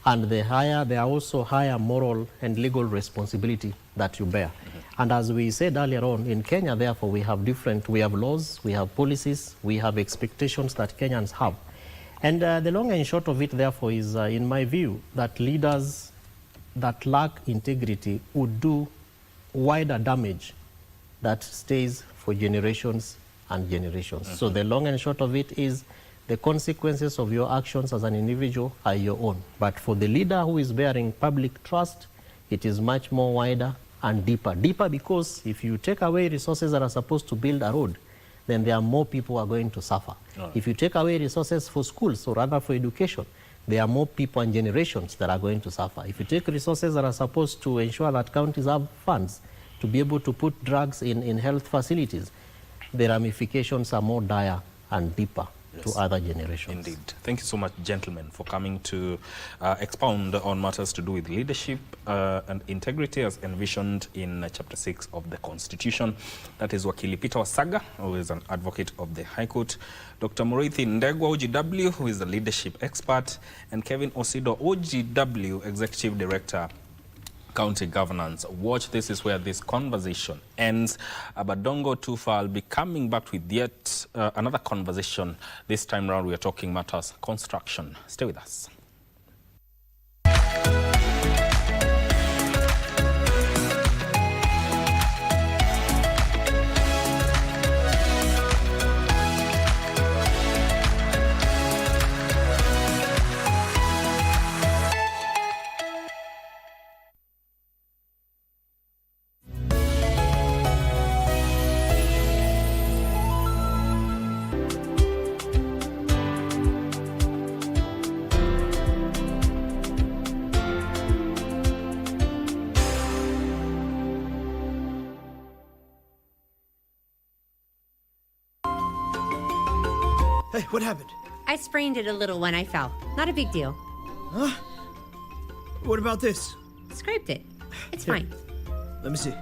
and there are also higher moral and legal responsibility that you bear. And as we said earlier on, in Kenya, therefore, we have laws, we have policies, we have expectations that Kenyans have. And the long and short of it, therefore, is, in my view, that leaders that lack integrity would do wider damage that stays for generations and generations. So the long and short of it is, the consequences of your actions as an individual are your own. But for the leader who is bearing public trust, it is much more wider and deeper. Deeper because if you take away resources that are supposed to build a road, then there are more people who are going to suffer. Right. If you take away resources for schools, or rather for education, there are more people and generations that are going to suffer. If you take resources that are supposed to ensure that counties have funds to be able to put drugs in health facilities, the ramifications are more dire and deeper. Yes. To other generations. Indeed. Thank you so much, gentlemen, for coming to expound on matters to do with leadership and integrity as envisioned in Chapter 6 of the Constitution. That is Wakili Peter Wasaga, who is an advocate of the High Court, Dr. Muriithi Ndegwa, OGW, who is a leadership expert, and Kevin Osido, OGW, Executive Director, County Governance. Watch, this is where this conversation ends. But don't go too far. I'll be coming back with yet another conversation. This time around, we are talking matters construction. Stay with us. Hey, what happened? I sprained it a little when I fell. Not a big deal. Huh? What about this? Scraped it. It's Here. fine. Let me see.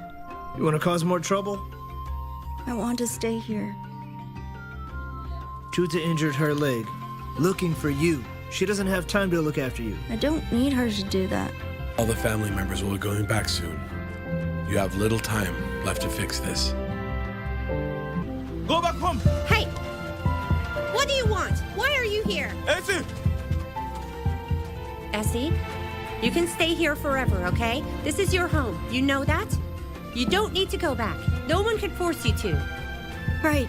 You want to cause more trouble? I want to stay here. Chuta injured her leg, looking for you. She doesn't have time to look after you. I don't need her to do that. All the family members will be going back soon. You have little time left to fix this. Go back home! Hey! What do you want? Why are you here? Essie! Essie, you can stay here forever, okay? This is your home. You know that? You don't need to go back. No one can force you to. Right.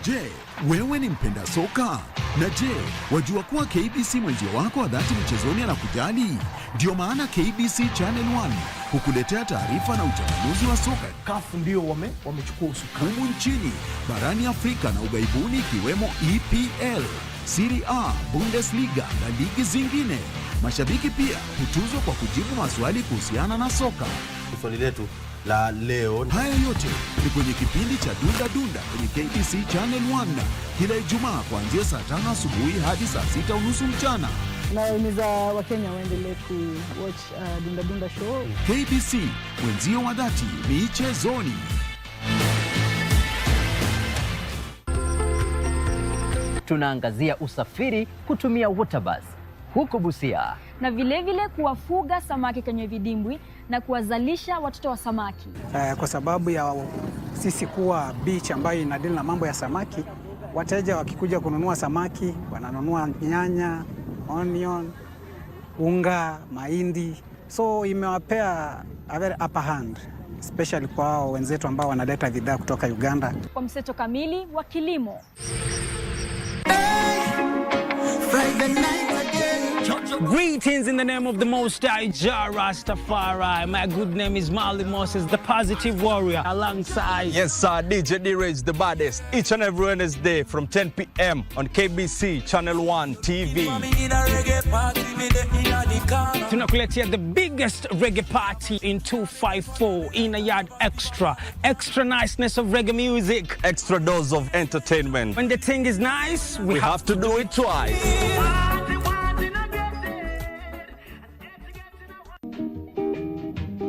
Je, wewe ni mpenda soka? Na je, wajua kuwa KBC mwenzio wako wa dhati michezoni anakujali? Ndio maana KBC Channel 1 hukuletea taarifa na uchambuzi wa soka. Kafu ndio wamechukua usukani humu nchini, barani Afrika na ugaibuni, ikiwemo EPL, Serie A, Bundesliga na ligi zingine. Mashabiki pia hutuzwa kwa kujibu maswali kuhusiana na soka. Swali letu la leo. Haya yote ni kwenye kipindi cha Dunda Dunda kwenye KBC Channel 1 kila Ijumaa kuanzia saa 5 asubuhi hadi saa 6:30 mchana. Nawahimiza Wakenya waendelee watch Dunda Dunda show. KBC, mwenzio wa dhati michezoni. Tunaangazia usafiri kutumia waterbus huko Busia, na vilevile kuwafuga samaki kwenye vidimbwi na kuwazalisha watoto wa samaki. Kwa sababu ya sisi kuwa beach ambayo inadili na mambo ya samaki, wateja wakikuja kununua samaki wananunua nyanya, onion, unga, mahindi. So imewapea a very upper hand, especially kwa hao wenzetu ambao wanaleta bidhaa kutoka Uganda. Kwa mseto kamili wa kilimo. Greetings in the name of the Most High Jah Rastafari. My good name is Marley Moses, the positive warrior, alongside... Yes, sir, DJ D-Rage, the baddest. Each and every Wednesday from 10 p.m. on KBC Channel 1 TV. Tunakuletea the biggest reggae party in 254 in a yard extra. Extra niceness of reggae music. Extra dose of entertainment. When the thing is nice, we have to do it twice.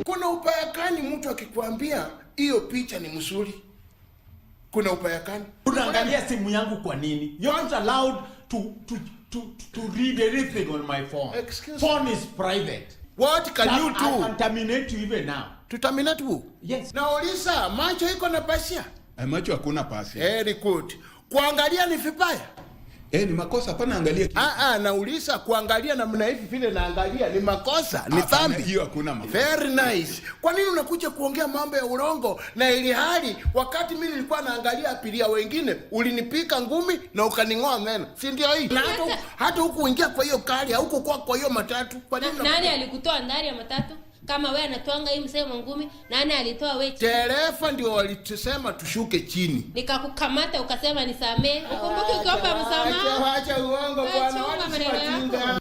Kuna upaya gani mtu akikwambia hiyo picha ni mzuri? Kuna upaya gani? Unaangalia simu yangu kwa nini? You're not allowed to read anything on my phone. Excuse phone me. is private. What can you do? I can terminate you even now. To terminate who? Yes. Nauliza, macho iko na pasia? Macho hakuna pasia. Very good. Kuangalia ni vibaya? Ni makosa, hapana angalia kitu. Nauliza kuangalia namna hivi vile naangalia ni makosa, ni dhambi. Hiyo hakuna makosa. Very nice. Kwa nini unakuja kuongea mambo ya urongo na ili hali wakati mimi nilikuwa naangalia apiria wengine ulinipika ngumi na ukaningoa meno? Si ndio hii? Na hata huku ingia kwa hiyo kali, huko kwa hiyo matatu. Kwa nini? Nani alikutoa ndani ya matatu? Kama wewe anatoanga hii msemo ngumi, nani alitoa wewe chini? Dereva ndio walitusema tushuke chini. Nikakukamata ukasema nisamee. Ukumbuke ukiomba msamaha. Acha uongo bwana, watu si wajinga.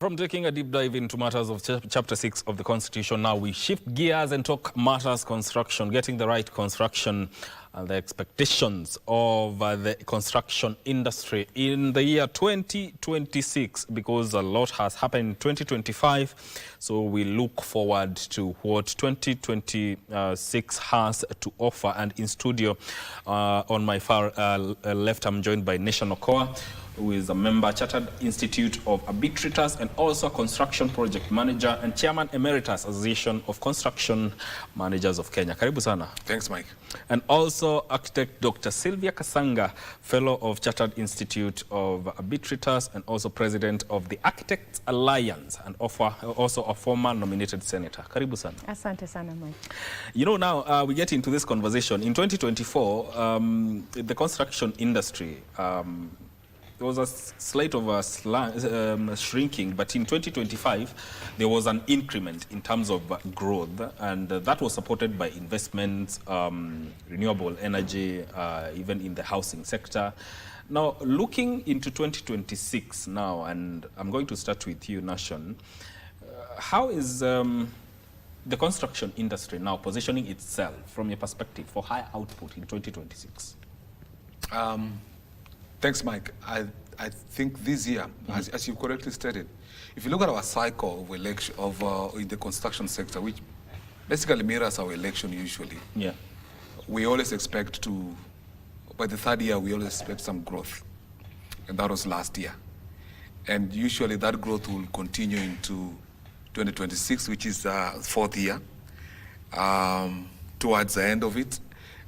From taking a deep dive into matters of Chapter 6 of the Constitution, now we shift gears and talk matters construction, getting the right construction and the expectations of the construction industry in the year 2026, because a lot has happened in 2025. So we look forward to what 2026 has to offer. And in studio, on my far left, I'm joined by Nation Okoa, who is a member, Chartered Institute of Arbitrators, and also a construction project manager and chairman emeritus, Association of Construction Managers of Kenya. Karibu sana. Thanks, Mike. And also architect Dr. Sylvia Kasanga, fellow of Chartered Institute of Arbitrators and also president of the Architects Alliance, and also a former nominated senator. Karibu sana. Asante sana, Mike. You know, now we get into this conversation. In 2024, the construction industry, there was a slight of a shrinking, but in 2025, there was an increment in terms of growth, and that was supported by investments, renewable energy, even in the housing sector. Now, looking into 2026 now, and I'm going to start with you, Nation, how is the construction industry now positioning itself from your perspective for higher output in 2026? Thanks, Mike. I think this year, as you correctly stated, if you look at our cycle of election in the construction sector, which basically mirrors our election usually, we always expect to, by the third year, we always expect some growth, and that was last year. And usually that growth will continue into 2026, which is the fourth year, towards the end of it.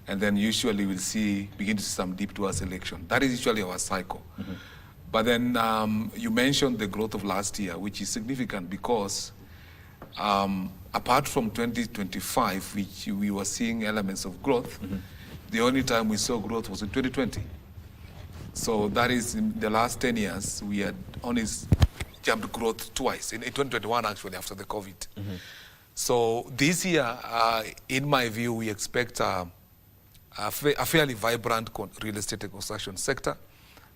And then usually we'll begin to see some dip towards election. That is usually our cycle. But then you mentioned the growth of last year, which is significant because apart from 2025, which we were seeing elements of growth, the only time we saw growth was in 2020. So that is, in the last 10 years, we had only jumped growth twice, in 2021 actually, after the COVID. So this year, in my view, we expect a fairly vibrant real estate and construction sector.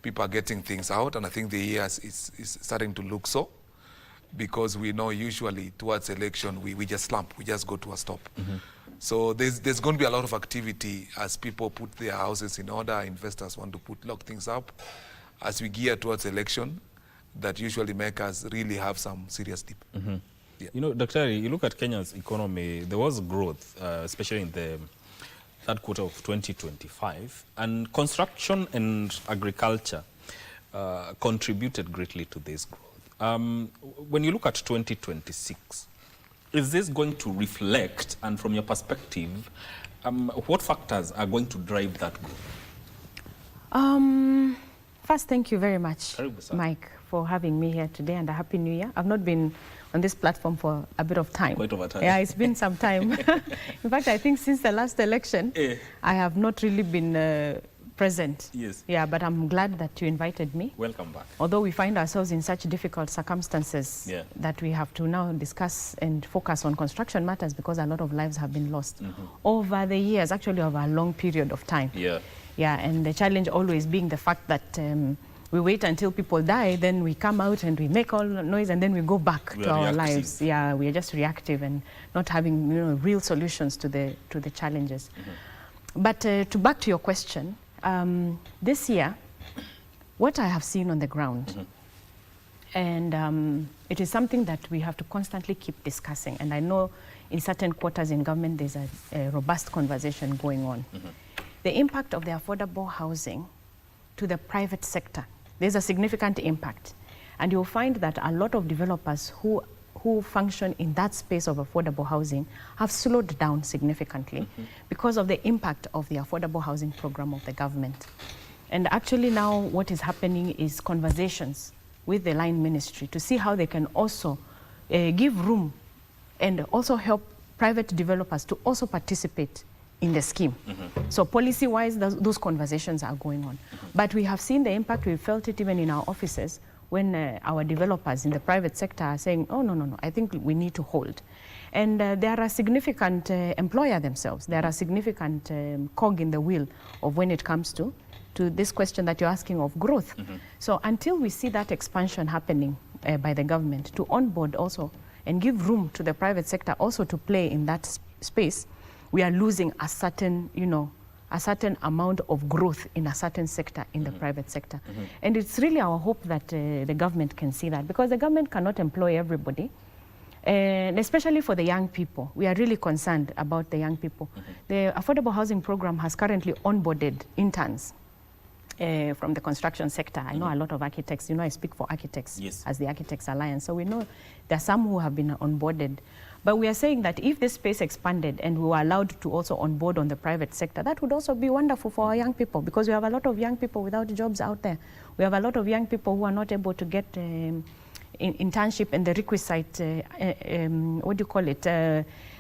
People are getting things out, and I think the year is starting to look so, because we know usually towards election we just slump, we just go to a stop. So there's going to be a lot of activity as people put their houses in order, investors want to lock things up. As we gear towards election, that usually make us really have some serious dip. Yeah. You know, Dr. You look at Kenya's economy, there was growth, especially in the third quarter of 2025, and construction and agriculture contributed greatly to this growth. When you look at 2026, is this going to reflect, and from your perspective, what factors are going to drive that growth? First, thank you very much, Mike, for having me here today, and a Happy New Year. I've not been on this platform for a bit of time. Quite over time. Yeah, it's been some time. In fact, I think since the last election, I have not really been present. Yes. Yeah, but I'm glad that you invited me. Welcome back. Although we find ourselves in such difficult circumstances that we have to now discuss and focus on construction matters because a lot of lives have been lost over the years, actually over a long period of time. Yeah. Yeah, and the challenge always being the fact that we wait until people die, then we come out and we make all the noise, and then we go back to our lives. Yeah, we are just reactive and not having, you know, real solutions to the challenges. But back to your question, this year, what I have seen on the ground, and it is something that we have to constantly keep discussing. And I know in certain quarters in government, there's a robust conversation going on. The impact of the affordable housing to the private sector, there's a significant impact. And you'll find that a lot of developers who function in that space of affordable housing have slowed down significantly because of the impact of the affordable housing program of the government. And actually now what is happening is conversations with the line ministry to see how they can also give room and also help private developers to also participate in the scheme. So policy-wise, those conversations are going on. But we have seen the impact, we felt it even in our offices when our developers in the private sector are saying, oh, no, I think we need to hold. And they are a significant employer themselves. They are a significant cog in the wheel of when it comes to this question that you're asking of growth. So until we see that expansion happening by the government to onboard also and give room to the private sector also to play in that space, we are losing a certain, a certain amount of growth in a certain sector in the private sector. And it's really our hope that the government can see that, because the government cannot employ everybody, and especially for the young people. We are really concerned about the young people. The Affordable Housing Program has currently onboarded interns from the construction sector. I know a lot of architects, I speak for architects as the Architects Alliance. So we know there are some who have been onboarded. But we are saying that if this space expanded and we were allowed to also onboard on the private sector, that would also be wonderful for our young people, because we have a lot of young people without jobs out there. We have a lot of young people who are not able to get internship and the requisite,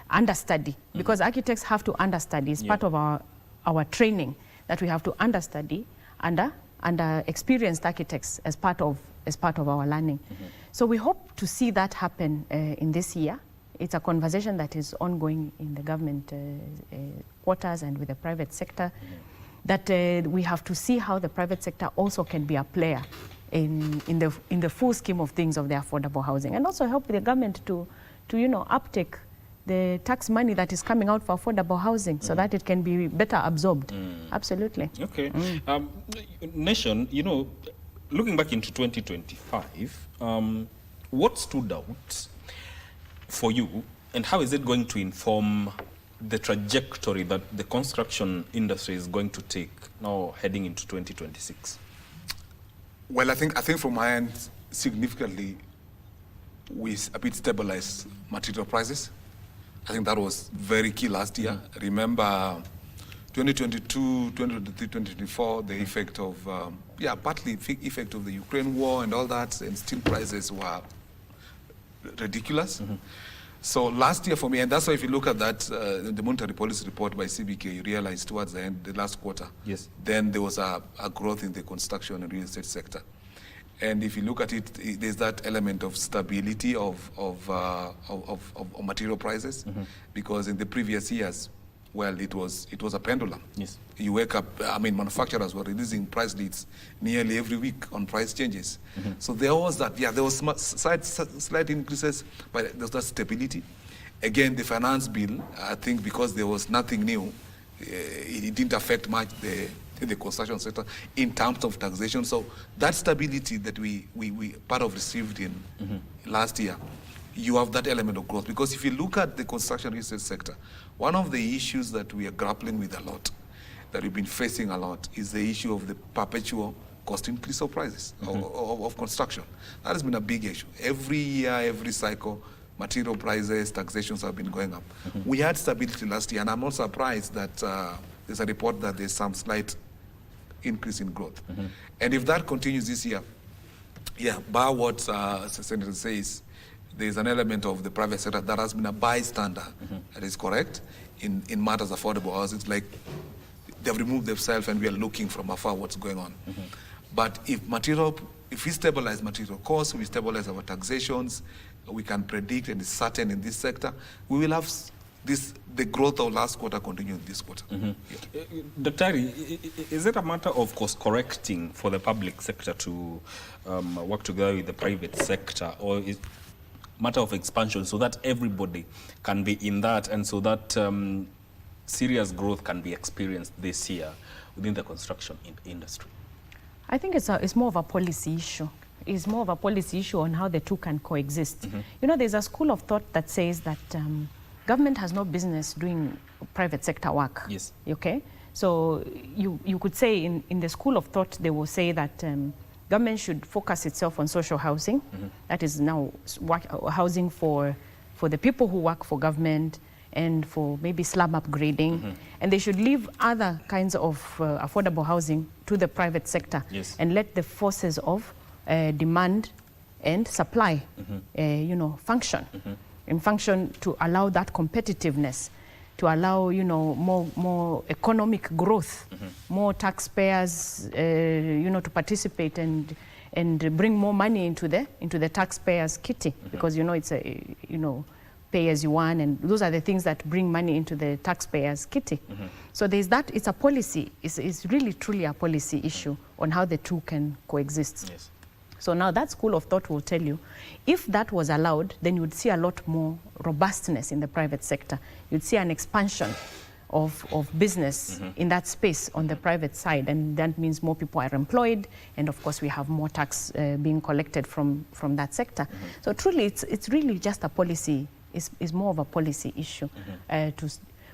understudy, because architects have to understudy. It's part of our training that we have to understudy under experienced architects as part of our learning. So we hope to see that happen in this year. It's a conversation that is ongoing in the government quarters and with the private sector, that we have to see how the private sector also can be a player in the full scheme of things of the affordable housing, and also help the government to uptake the tax money that is coming out for affordable housing so that it can be better absorbed. Absolutely. Okay. Nation, looking back into 2025, what stood out for you, and how is it going to inform the trajectory that the construction industry is going to take now heading into 2026? Well, I think from my end, significantly, we a bit stabilized material prices. I think that was very key last year. Remember, 2022, 2023, 2024, the effect of, partly effect of the Ukraine war and all that, and steel prices were ridiculous. So last year for me, and that's why if you look at that, the monetary policy report by CBK, you realize towards the end, the last quarter, then there was a growth in the construction and real estate sector. And if you look at it, there's that element of stability of material prices, because in the previous years, well, it was a pendulum. You wake up, manufacturers were releasing price leads nearly every week on price changes. So there was that, there was slight increases, but there was that stability. Again, the finance bill, I think because there was nothing new, it didn't affect much in the construction sector in terms of taxation. So that stability that we part of received in last year, you have that element of growth. Because if you look at the construction research sector, one of the issues that we are grappling with a lot, that we've been facing a lot, is the issue of the perpetual cost increase of prices of construction. That has been a big issue. Every year, every cycle, material prices, taxations have been going up. We had stability last year, and I'm not surprised that there's a report that there's some slight increase in growth. And if that continues this year, yeah, bar what the Senator says, there's an element of the private sector that has been a bystander, that is correct, in matters of affordable housing. It's like they've removed themselves and we are looking from afar what's going on. But if we stabilize material costs, we stabilize our taxations, we can predict and it's certain in this sector, we will have the growth of last quarter continue in this quarter. Dr. Is it a matter of course correcting for the public sector to work together with the private sector, or is matter of expansion so that everybody can be in that and so that serious growth can be experienced this year within the construction industry? I think it's more of a policy issue. It's more of a policy issue on how the two can coexist. You know, there's a school of thought that says that government has no business doing private sector work. Yes. Okay? So you could say in the school of thought, they will say that government should focus itself on social housing. That is now housing for the people who work for government and for maybe slum upgrading. And they should leave other kinds of affordable housing to the private sector and let the forces of demand and supply, you know, function. And function to allow that competitiveness, to allow, you know, more economic growth, more taxpayers, you know, to participate and bring more money into the taxpayers' kitty, because, you know, it's a, you know, pay as you earn, and those are the things that bring money into the taxpayers' kitty. So there's that. It's a policy. It's really truly a policy issue on how the two can coexist. So now that school of thought will tell you, if that was allowed, then you would see a lot more robustness in the private sector. You'd see an expansion of business in that space on the private side, and that means more people are employed, and of course we have more tax being collected from that sector. So truly, it's really just a policy. It's more of a policy issue.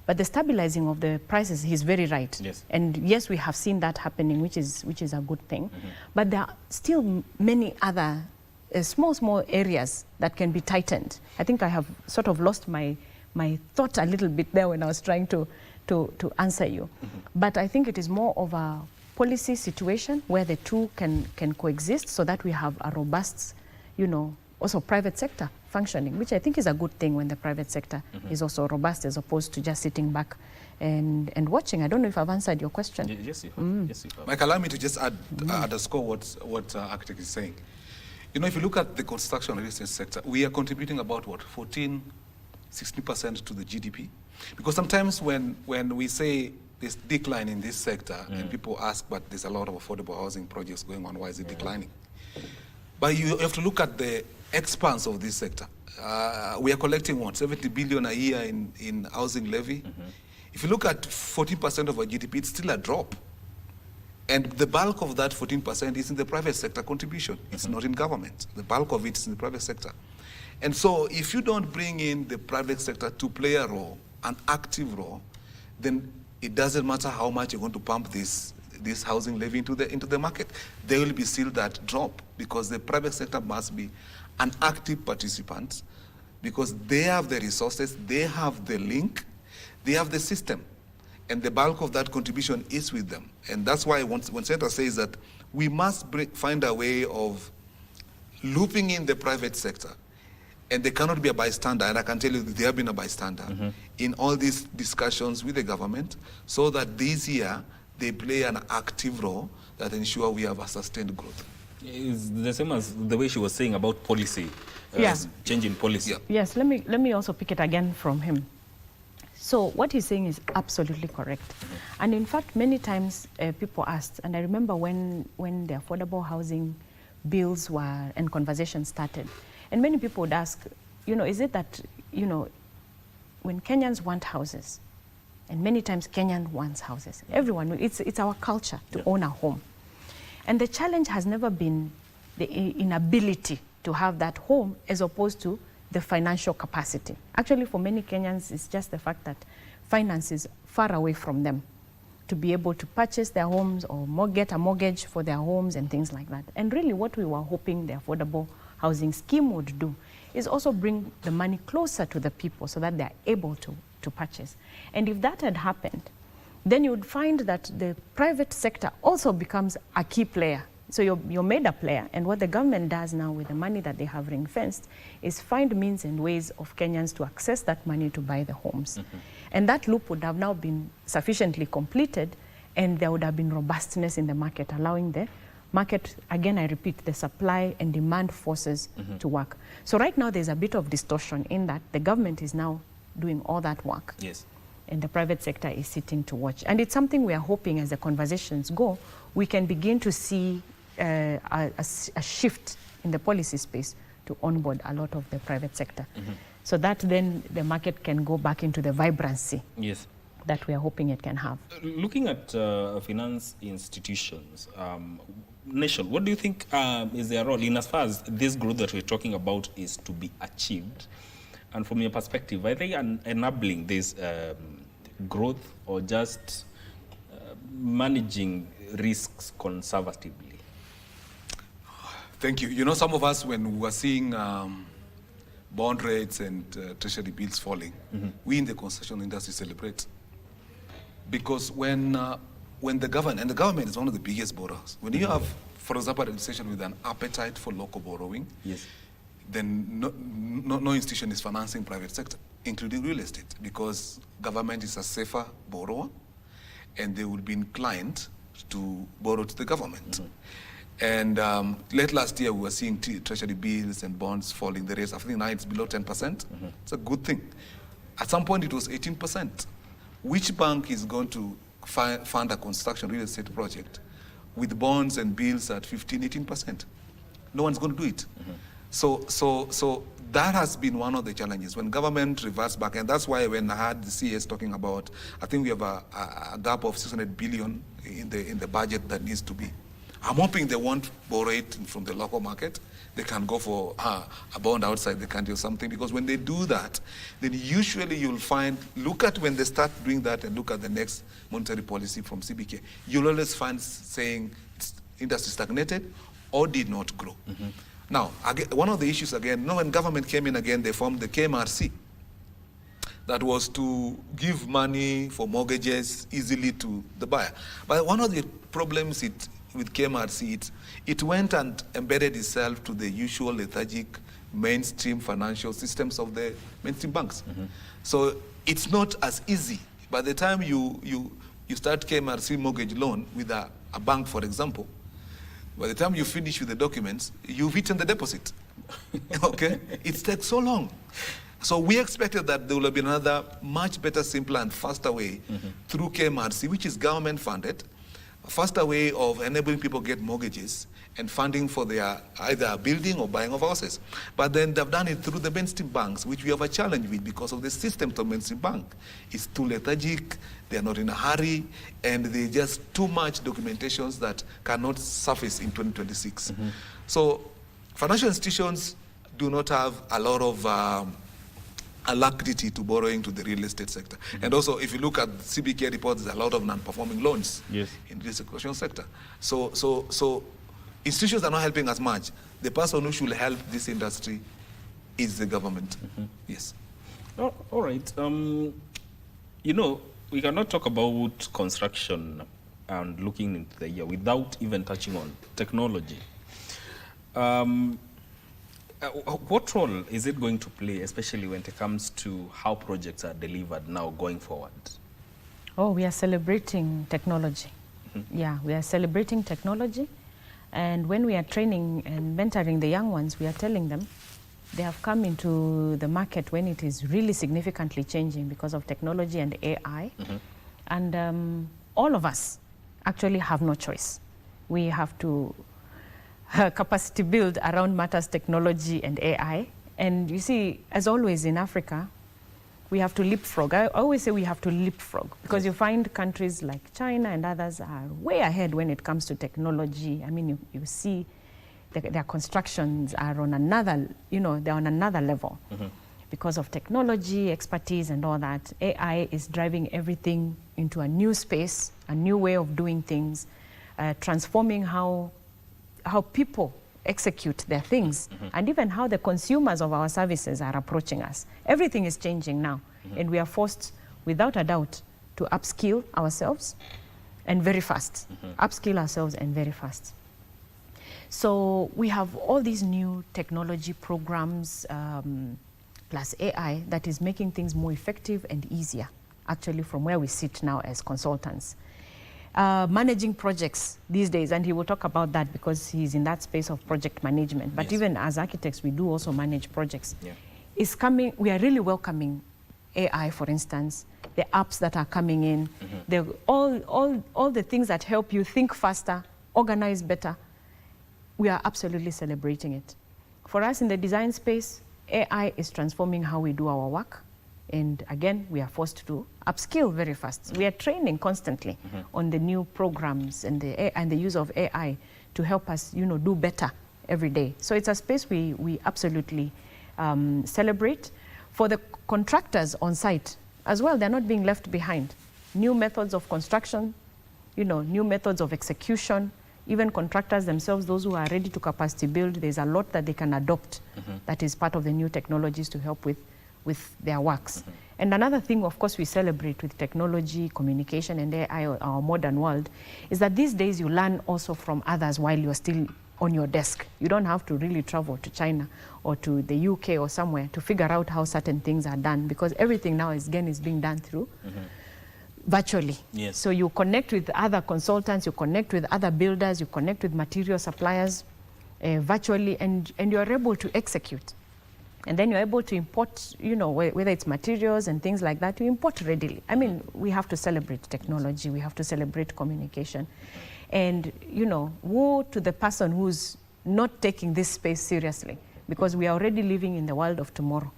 But the stabilizing of the prices, he's very right. And yes, we have seen that happening, which is a good thing. But there are still many other small areas that can be tightened. I think I have sort of lost my thought a little bit there when I was trying to answer you. But I think it is more of a policy situation where the two can coexist, so that we have a robust, you know, also private sector functioning, which I think is a good thing when the private sector is also robust, as opposed to just sitting back and watching. I don't know if I've answered your question. Yes, you have. Yes, you have. Mike, allow me to just underscore what architect is saying. You know, if you look at the construction and real estate sector, we are contributing about what, 16% to the GDP? Because sometimes when we say there's decline in this sector, and people ask, but there's a lot of affordable housing projects going on, why is it declining? But you have to look at the expanse of this sector. We are collecting what, 70 billion a year in housing levy. If you look at 14% of our GDP, it's still a drop. And the bulk of that 14% is in the private sector contribution. It's not in government. The bulk of it is in the private sector. And so if you don't bring in the private sector to play a role, an active role, then it doesn't matter how much you're going to pump this housing levy into the market. There will be still that drop, because the private sector must be an active participant, because they have the resources, they have the link, they have the system, and the bulk of that contribution is with them. And that's why when Senator says that we must find a way of looping in the private sector, and they cannot be a bystander, and I can tell you that they have been a bystander in all these discussions with the government, so that this year they play an active role that ensure we have a sustained growth. It's the same as the way she was saying about policy, change in policy. Yes, let me also pick it again from him. So what he's saying is absolutely correct. And in fact, many times people asked, and I remember when the affordable housing bills were and conversations started, and many people would ask, you know, is it that, you know, when Kenyans want houses, And many times Kenyan wants houses. Everyone, it's our culture to own a home. And the challenge has never been the inability to have that home as opposed to the financial capacity. Actually, for many Kenyans, it's just the fact that finance is far away from them to be able to purchase their homes or get a mortgage for their homes and things like that. And really what we were hoping the affordable housing scheme would do is also bring the money closer to the people so that they're able to purchase. And if that had happened, then you would find that the private sector also becomes a key player. So you're made a player, and what the government does now with the money that they have ring-fenced is find means and ways of Kenyans to access that money to buy the homes. And that loop would have now been sufficiently completed, and there would have been robustness in the market, allowing the market, again I repeat, the supply and demand forces to work. So right now there's a bit of distortion in that the government is now doing all that work. Yes. And the private sector is sitting to watch. And it's something we are hoping as the conversations go, we can begin to see a shift in the policy space to onboard a lot of the private sector. So that then the market can go back into the vibrancy that we are hoping it can have. Looking at finance institutions, Nation, what do you think is their role in as far as this growth that we're talking about is to be achieved? And from your perspective, are they enabling this growth or just managing risks conservatively? Thank you. You know, some of us, when we were seeing bond rates and treasury bills falling, we in the construction industry celebrate. Because when the government is one of the biggest borrowers, when you have, for example, a legislation with an appetite for local borrowing, then no institution is financing private sector, including real estate, because government is a safer borrower, and they will be inclined to borrow to the government. And late last year, we were seeing treasury bills and bonds falling. The rates, I think now it's below 10%. It's a good thing. At some point, it was 18%. Which bank is going to fund a construction real estate project with bonds and bills at 15, 18%? No one's going to do it. So that has been one of the challenges when government reverts back, and that's why when I had the CS talking about, I think we have a gap of 600 billion in the budget that needs to be. I'm hoping they won't borrow it from the local market. They can go for a bond outside the country or something, because when they do that, then usually you'll find, look at when they start doing that and look at the next monetary policy from CBK, you'll always find saying industry stagnated or did not grow. Now, again, one of the issues again, when government came in again, they formed the KMRC. That was to give money for mortgages easily to the buyer. But one of the problems with KMRC, it went and embedded itself to the usual lethargic mainstream financial systems of the mainstream banks. So it's not as easy. By the time you start KMRC mortgage loan with a bank, for example, by the time you finish with the documents, you've eaten the deposit. Okay? It takes so long. So we expected that there will be another much better, simpler, and faster way through KMRC, which is government funded, a faster way of enabling people to get mortgages and funding for their either building or buying of houses. But then they've done it through the mainstream banks, which we have a challenge with because of the system of mainstream bank. It's too lethargic, they're not in a hurry, and they just too much documentations that cannot surface in 2026. So financial institutions do not have a lot of alacrity to borrowing to the real estate sector. And also, if you look at CBK reports, there's a lot of non-performing loans in the construction sector. So institutions are not helping as much. The person who should help this industry is the government. Yes. Oh, all right. You know, we cannot talk about construction and looking into the year without even touching on technology. What role is it going to play, especially when it comes to how projects are delivered now going forward? Oh, we are celebrating technology. Yeah, we are celebrating technology. And when we are training and mentoring the young ones, we are telling them they have come into the market when it is really significantly changing because of technology and AI. And all of us actually have no choice. We have to capacity build around matters technology and AI. And you see, as always in Africa, we have to leapfrog. I always say we have to leapfrog because you find countries like China and others are way ahead when it comes to technology. I mean, you see their constructions are on another, they're on another level because of technology, expertise and all that. AI is driving everything into a new space, a new way of doing things, transforming how people execute their things and even how the consumers of our services are approaching us. Everything is changing now and we are forced, without a doubt, to upskill ourselves and very fast. Upskill ourselves and very fast. So we have all these new technology programs plus AI that is making things more effective and easier, actually from where we sit now as consultants. Managing projects these days, and he will talk about that because he's in that space of project management. But even as architects, we do also manage projects. It's coming, we are really welcoming AI, for instance, the apps that are coming in, all the things that help you think faster, organize better. We are absolutely celebrating it. For us in the design space, AI is transforming how we do our work. And again, we are forced to upskill very fast. We are training constantly on the new programs and the use of AI to help us, do better every day. So it's a space we absolutely celebrate. For the contractors on site as well, they're not being left behind. New methods of construction, new methods of execution. Even contractors themselves, those who are ready to capacity build, there's a lot that they can adopt that is part of the new technologies to help with their works. And another thing, of course, we celebrate with technology, communication, and AI, our modern world, is that these days you learn also from others while you're still on your desk. You don't have to really travel to China or to the UK or somewhere to figure out how certain things are done, because everything now is being done through virtually. Yes. So you connect with other consultants, you connect with other builders, you connect with material suppliers virtually, and you're able to execute. And then you're able to import, whether it's materials and things like that, you import readily. I mean, we have to celebrate technology, we have to celebrate communication. And, woe to the person who's not taking this space seriously, because we are already living in the world of tomorrow.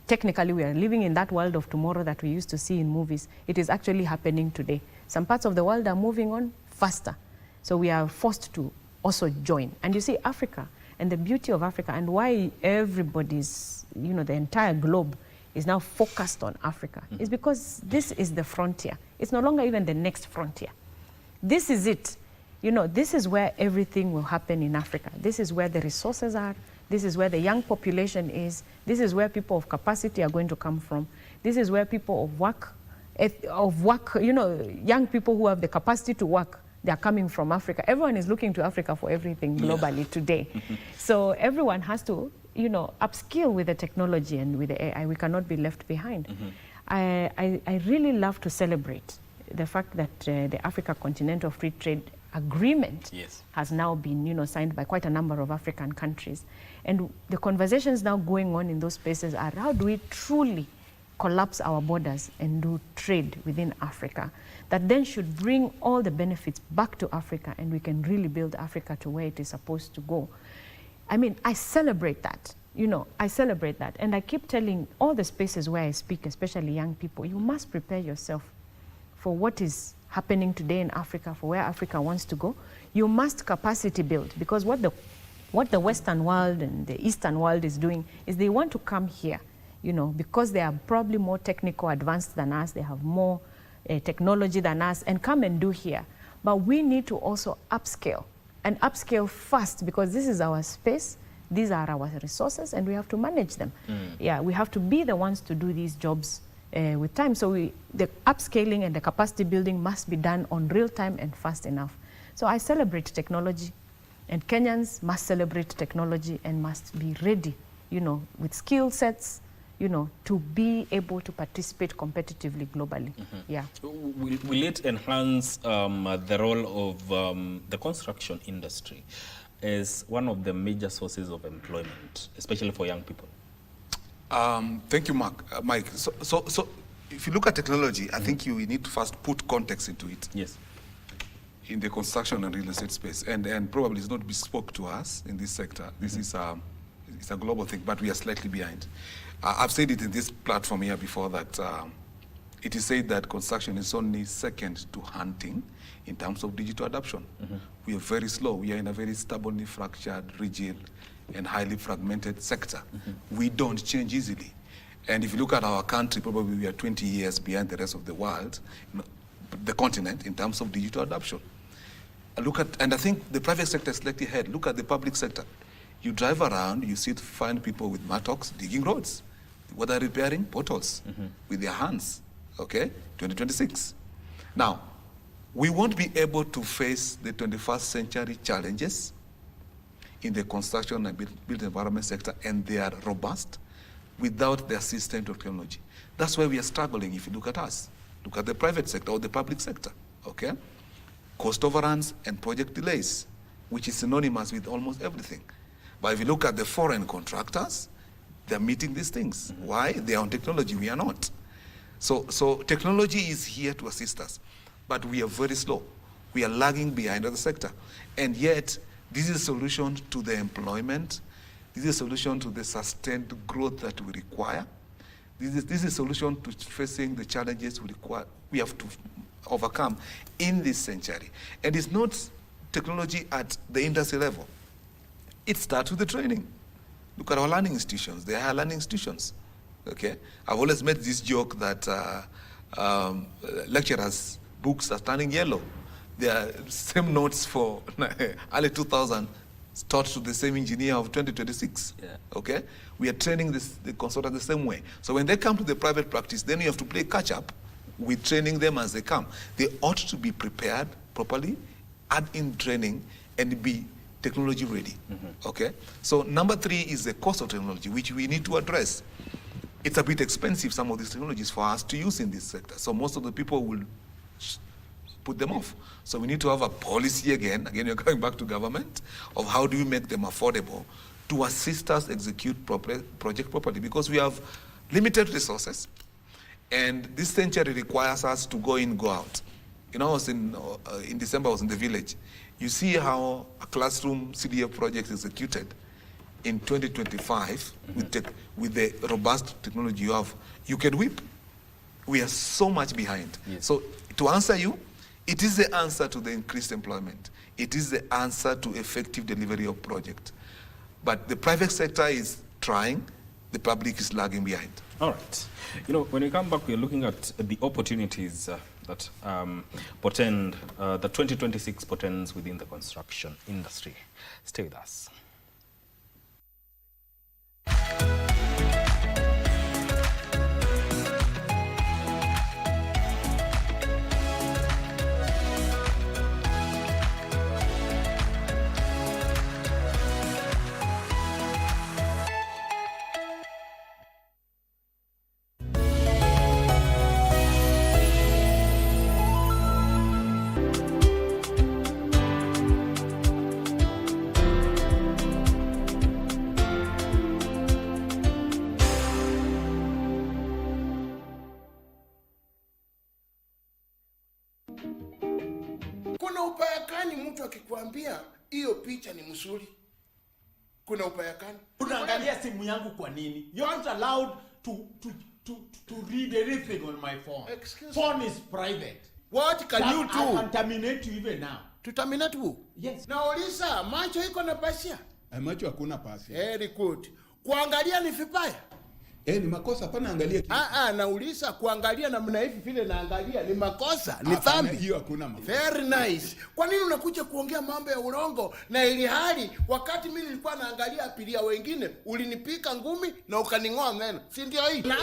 Technically, we are living in that world of tomorrow that we used to see in movies. It is actually happening today. Some parts of the world are moving on faster. So we are forced to also join. And you see, Africa, and the beauty of Africa, and why everybody's, the entire globe is now focused on Africa, is because this is the frontier. It's no longer even the next frontier. This is it. This is where everything will happen in Africa. This is where the resources are. This is where the young population is. This is where people of capacity are going to come from. This is where people of work, young people who have the capacity to work, they are coming from Africa. Everyone is looking to Africa for everything globally today. So everyone has to, upskill with the technology and with the AI. We cannot be left behind. I really love to celebrate the fact that the Africa Continental Free Trade Agreement has now been, signed by quite a number of African countries. And the conversations now going on in those spaces are, how do we truly collapse our borders and do trade within Africa that then should bring all the benefits back to Africa, and we can really build Africa to where it is supposed to go. I mean, I celebrate that. I celebrate that. And I keep telling all the spaces where I speak, especially young people, you must prepare yourself for what is happening today in Africa, for where Africa wants to go. You must capacity build, because what the Western world and the Eastern world is doing is they want to come here, because they are probably more technical advanced than us, they have more technology than us, and come and do here. But we need to also upscale, and upscale fast, because this is our space, these are our resources, and we have to manage them. Yeah, we have to be the ones to do these jobs with time. So the upscaling and the capacity building must be done on real time and fast enough. So I celebrate technology, and Kenyans must celebrate technology and must be ready, with skill sets, to be able to participate competitively globally. Yeah. Will it enhance the role of the construction industry as one of the major sources of employment, especially for young people? Thank you, Mike. So if you look at technology, I think you need to first put context into it. Yes. In the construction and real estate space, and probably it's not bespoke to us in this sector. This is It's a global thing, but we are slightly behind. I've said it in this platform here before that it is said that construction is only second to hunting in terms of digital adoption. We are very slow. We are in a very stubbornly fractured, rigid, and highly fragmented sector. We don't change easily. And if you look at our country, probably we are 20 years behind the rest of the world, the continent, in terms of digital adoption. And I think the private sector is slightly ahead. Look at the public sector. You drive around, you find people with mattocks digging roads. What are repairing? Potholes with their hands, okay? 2026. Now, we won't be able to face the 21st century challenges in the construction and built environment sector, and they are robust, without the assistance of technology. That's why we are struggling if you look at us. Look at the private sector or the public sector, okay? Cost overruns and project delays, which is synonymous with almost everything. But if you look at the foreign contractors, they're meeting these things. Why? They are on technology, we are not. So technology is here to assist us, but we are very slow. We are lagging behind other sector. And yet, this is a solution to the employment. This is a solution to the sustained growth that we require. This is a solution to facing the challenges we have to overcome in this century. And it's not technology at the industry level. It starts with the training. Look at our learning institutions. They are learning institutions. Okay? I've always made this joke that lecturers' books are turning yellow. They are same notes for early 2000 taught to the same engineer of 2026. Yeah. Okay? We are training the consultant the same way. So when they come to the private practice, then you have to play catch up with training them as they come. They ought to be prepared properly, add in training, and be technology ready. Okay? So number 3 is the cost of technology, which we need to address. It's a bit expensive, some of these technologies, for us to use in this sector. So most of the people will put them off. So we need to have a policy again you're going back to government, of how do you make them affordable to assist us execute project properly, because we have limited resources, and this century requires us to go in, go out. You know, I was in December, I was in the village. You see how a classroom CDF project is executed in 2025 with the robust technology you have. You can weep. We are so much behind. Yes. So to answer you, it is the answer to the increased employment. It is the answer to effective delivery of project. But the private sector is trying, the public is lagging behind. All right. You know, when we come back, we're looking at the opportunities that portend, the 2026 portends within the construction industry. Stay with us. Kuna upaya gani mtu akikwambia hiyo picha ni mzuri? Kuna upaya gani? Unaangalia simu yangu kwa nini? You're not allowed to read anything on my phone. Excuse phone me. Is private. What can you do? I can terminate you even now. To terminate who? Yes. Nauliza, macho iko na pasia? Macho hakuna pasia. Very good. Kuangalia ni vibaya? Ni makosa, hapana angalia kitu. Nauliza, kuangalia namna hivi vile naangalia ni makosa, ni dhambi. Hiyo hakuna makosa. Very nice. Kwa nini unakuja kuongea mambo ya urongo, na ili hali wakati mimi nilikuwa naangalia abiria wengine ulinipika ngumi na ukaningoa meno? Si ndio hii? Na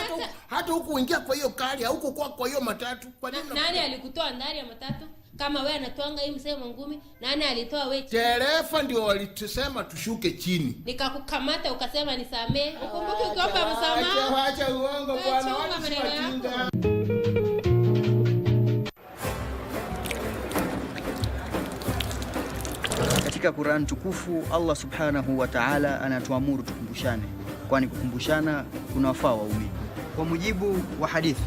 hata huku uingia kwa hiyo kali, huku kwa hiyo matatu. Kwa nini? Nani alikutoa ndani ya matatu? Kama wewe anatoanga hii msemo ngumi, nani alitoa wewe? Dereva ndio walitusema tushuke chini. Nikakukamata ukasema nisamee. Ukumbuke ukiomba msamaha. Acha uongo bwana, watu si wajinga. Katika Qur'an tukufu Allah Subhanahu wa Ta'ala anatuamuru tukumbushane, kwani kukumbushana kunawafaa waumini. Kwa mujibu wa hadithi,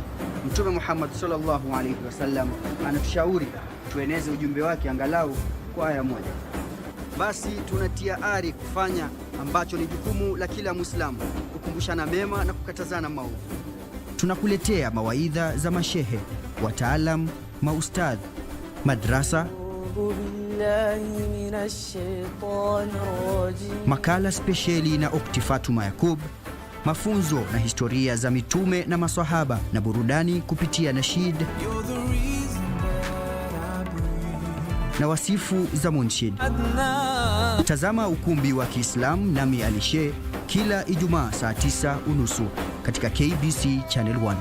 Mtume Muhammad sallallahu alaihi wasallam anatushauri tueneze ujumbe wake angalau kwa aya moja. basi tunatia ari kufanya ambacho ni jukumu la kila Muislamu, kukumbushana mema na kukatazana maovu. Tunakuletea mawaidha za mashehe, wataalam, maustadh, madrasa, makala spesheli na Okti Fatuma Yakub, mafunzo na historia za mitume na maswahaba, na burudani kupitia nashid na wasifu za munshid. Tazama ukumbi wa Kiislamu nami Alishe kila Ijumaa saa 9:30 katika KBC Channel 1.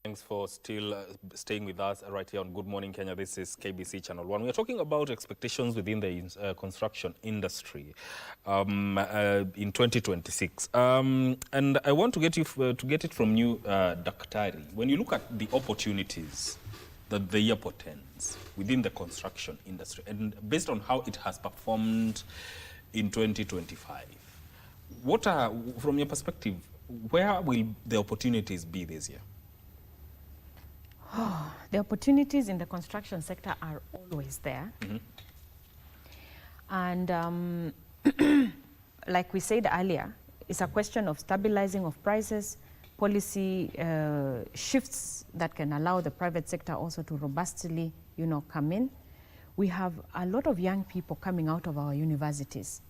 Thanks for still staying with us right here on Good Morning Kenya. This is KBC Channel 1. We are talking about expectations within the construction industry in 2026. And I want to get it from you, Daktari. When you look at the opportunities that the year portends within the construction industry, and based on how it has performed in 2025, what are, from your perspective, where will the opportunities be this year? Oh, the opportunities in the construction sector are always there. And like we said earlier, it's a question of stabilizing of prices, policy shifts that can allow the private sector also to robustly, come in. We have a lot of young people coming out of our universities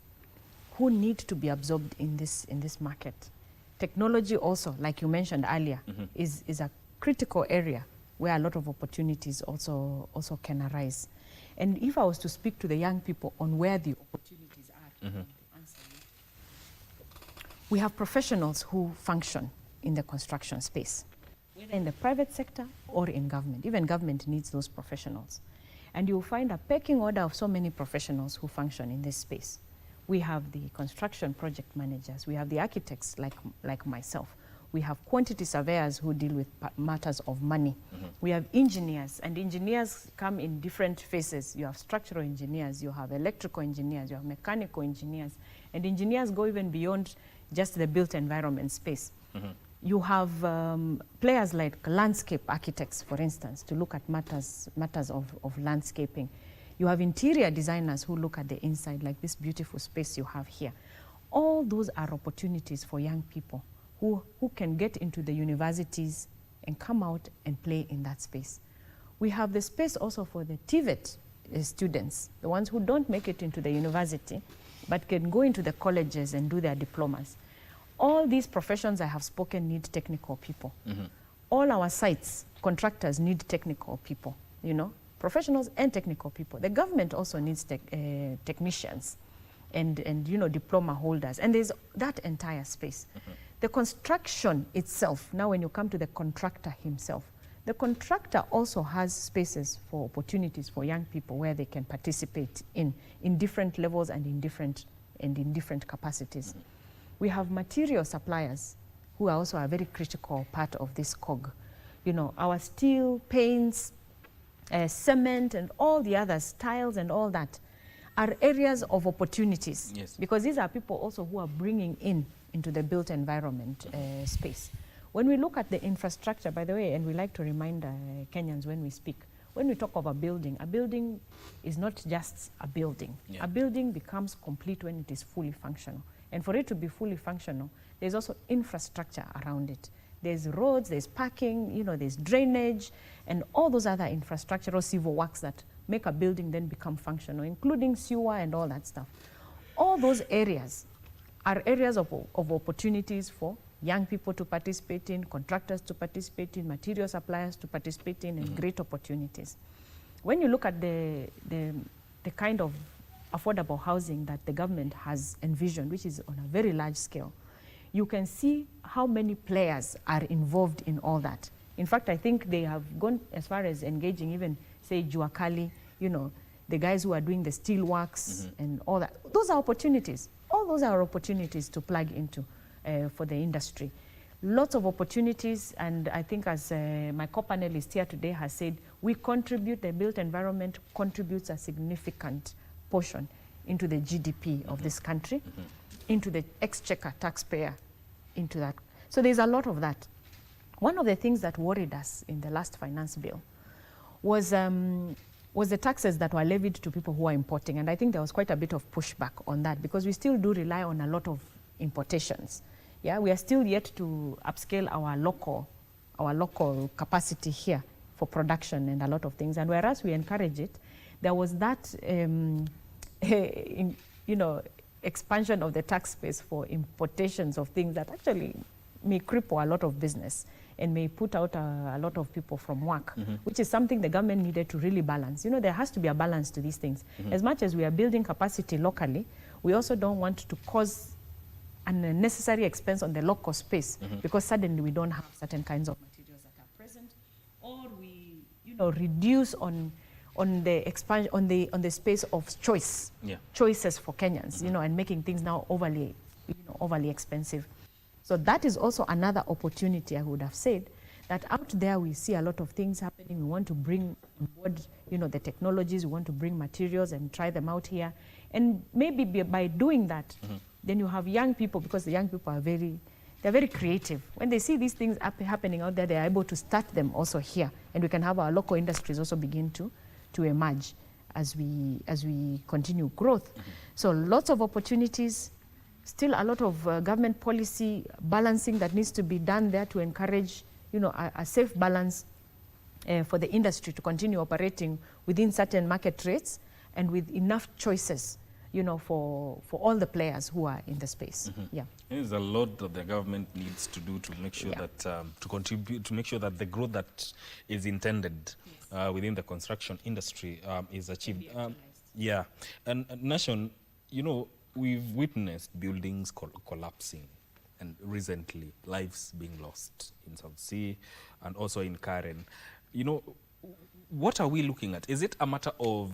who need to be absorbed in this market. Technology also, like you mentioned earlier, is a critical area where a lot of opportunities also can arise. And if I was to speak to the young people on where the opportunities are, to answer you, we have professionals who function in the construction space, whether in the private sector or in government. Even government needs those professionals. And you'll find a pecking order of so many professionals who function in this space. We have the construction project managers, we have the architects like myself, we have quantity surveyors who deal with matters of money. We have engineers, and engineers come in different phases. You have structural engineers, you have electrical engineers, you have mechanical engineers, and engineers go even beyond just the built environment space. You have players like landscape architects, for instance, to look at matters of landscaping. You have interior designers who look at the inside, like this beautiful space you have here. All those are opportunities for young people who can get into the universities and come out and play in that space. We have the space also for the TVET students, the ones who don't make it into the university, but can go into the colleges and do their diplomas. All these professions I have spoken need technical people. All our sites, contractors need technical people, professionals and technical people. The government also needs technicians and diploma holders, and there's that entire space. The construction itself, now when you come to the contractor himself, the contractor also has spaces for opportunities for young people where they can participate in different levels and in different capacities. We have material suppliers who are also a very critical part of this cog. Our steel, paints, cement, and all the others, tiles and all that, are areas of opportunities. Yes. Because these are people also who are bringing into the built environment space. When we look at the infrastructure, by the way, and we like to remind Kenyans when we speak, when we talk of a building is not just a building. Yeah. A building becomes complete when it is fully functional. And for it to be fully functional, there's also infrastructure around it. There's roads, there's parking, there's drainage, and all those other infrastructural civil works that make a building then become functional, including sewer and all that stuff. All those areas are areas of opportunities for young people to participate in, contractors to participate in, material suppliers to participate in, and great opportunities. When you look at the kind of affordable housing that the government has envisioned, which is on a very large scale, you can see how many players are involved in all that. In fact, I think they have gone as far as engaging even, say, Juakali, the guys who are doing the steel works and all that. Those are opportunities. All those are opportunities to plug into for the industry. Lots of opportunities, and I think as my co-panelist here today has said, we contribute, the built environment contributes a significant portion into the GDP of this country, into the exchequer taxpayer, into that. So there's a lot of that. One of the things that worried us in the last finance bill was the taxes that were levied to people who are importing. And I think there was quite a bit of pushback on that because we still do rely on a lot of importations. Yeah, we are still yet to upscale our local capacity here for production and a lot of things. And whereas we encourage it, there was that, expansion of the tax space for importations of things that actually may cripple a lot of business and may put out a lot of people from work, which is something the government needed to really balance. You know, there has to be a balance to these things. As much as we are building capacity locally, we also don't want to cause an unnecessary expense on the local space because suddenly we don't have certain kinds of materials that are present, or we, reduce on the expansion on the space of choices for Kenyans, and making things now overly expensive. So that is also another opportunity, I would have said, that out there we see a lot of things happening. We want to bring on board, the technologies, we want to bring materials and try them out here. And maybe by doing that, then you have young people, because the young people are they're very creative. When they see these things happening out there, they're able to start them also here. And we can have our local industries also begin to emerge as we continue growth. So lots of opportunities, still a lot of government policy balancing that needs to be done there to encourage, a safe balance for the industry to continue operating within certain market rates and with enough choices, for all the players who are in the space. Yeah. There's a lot that the government needs to do to make sure that, to contribute, to make sure that the growth that is intended within the construction industry is achieved. Yeah. And Nation, we've witnessed buildings collapsing, and recently lives being lost in South Sea and also in Karen. What are we looking at? Is it a matter of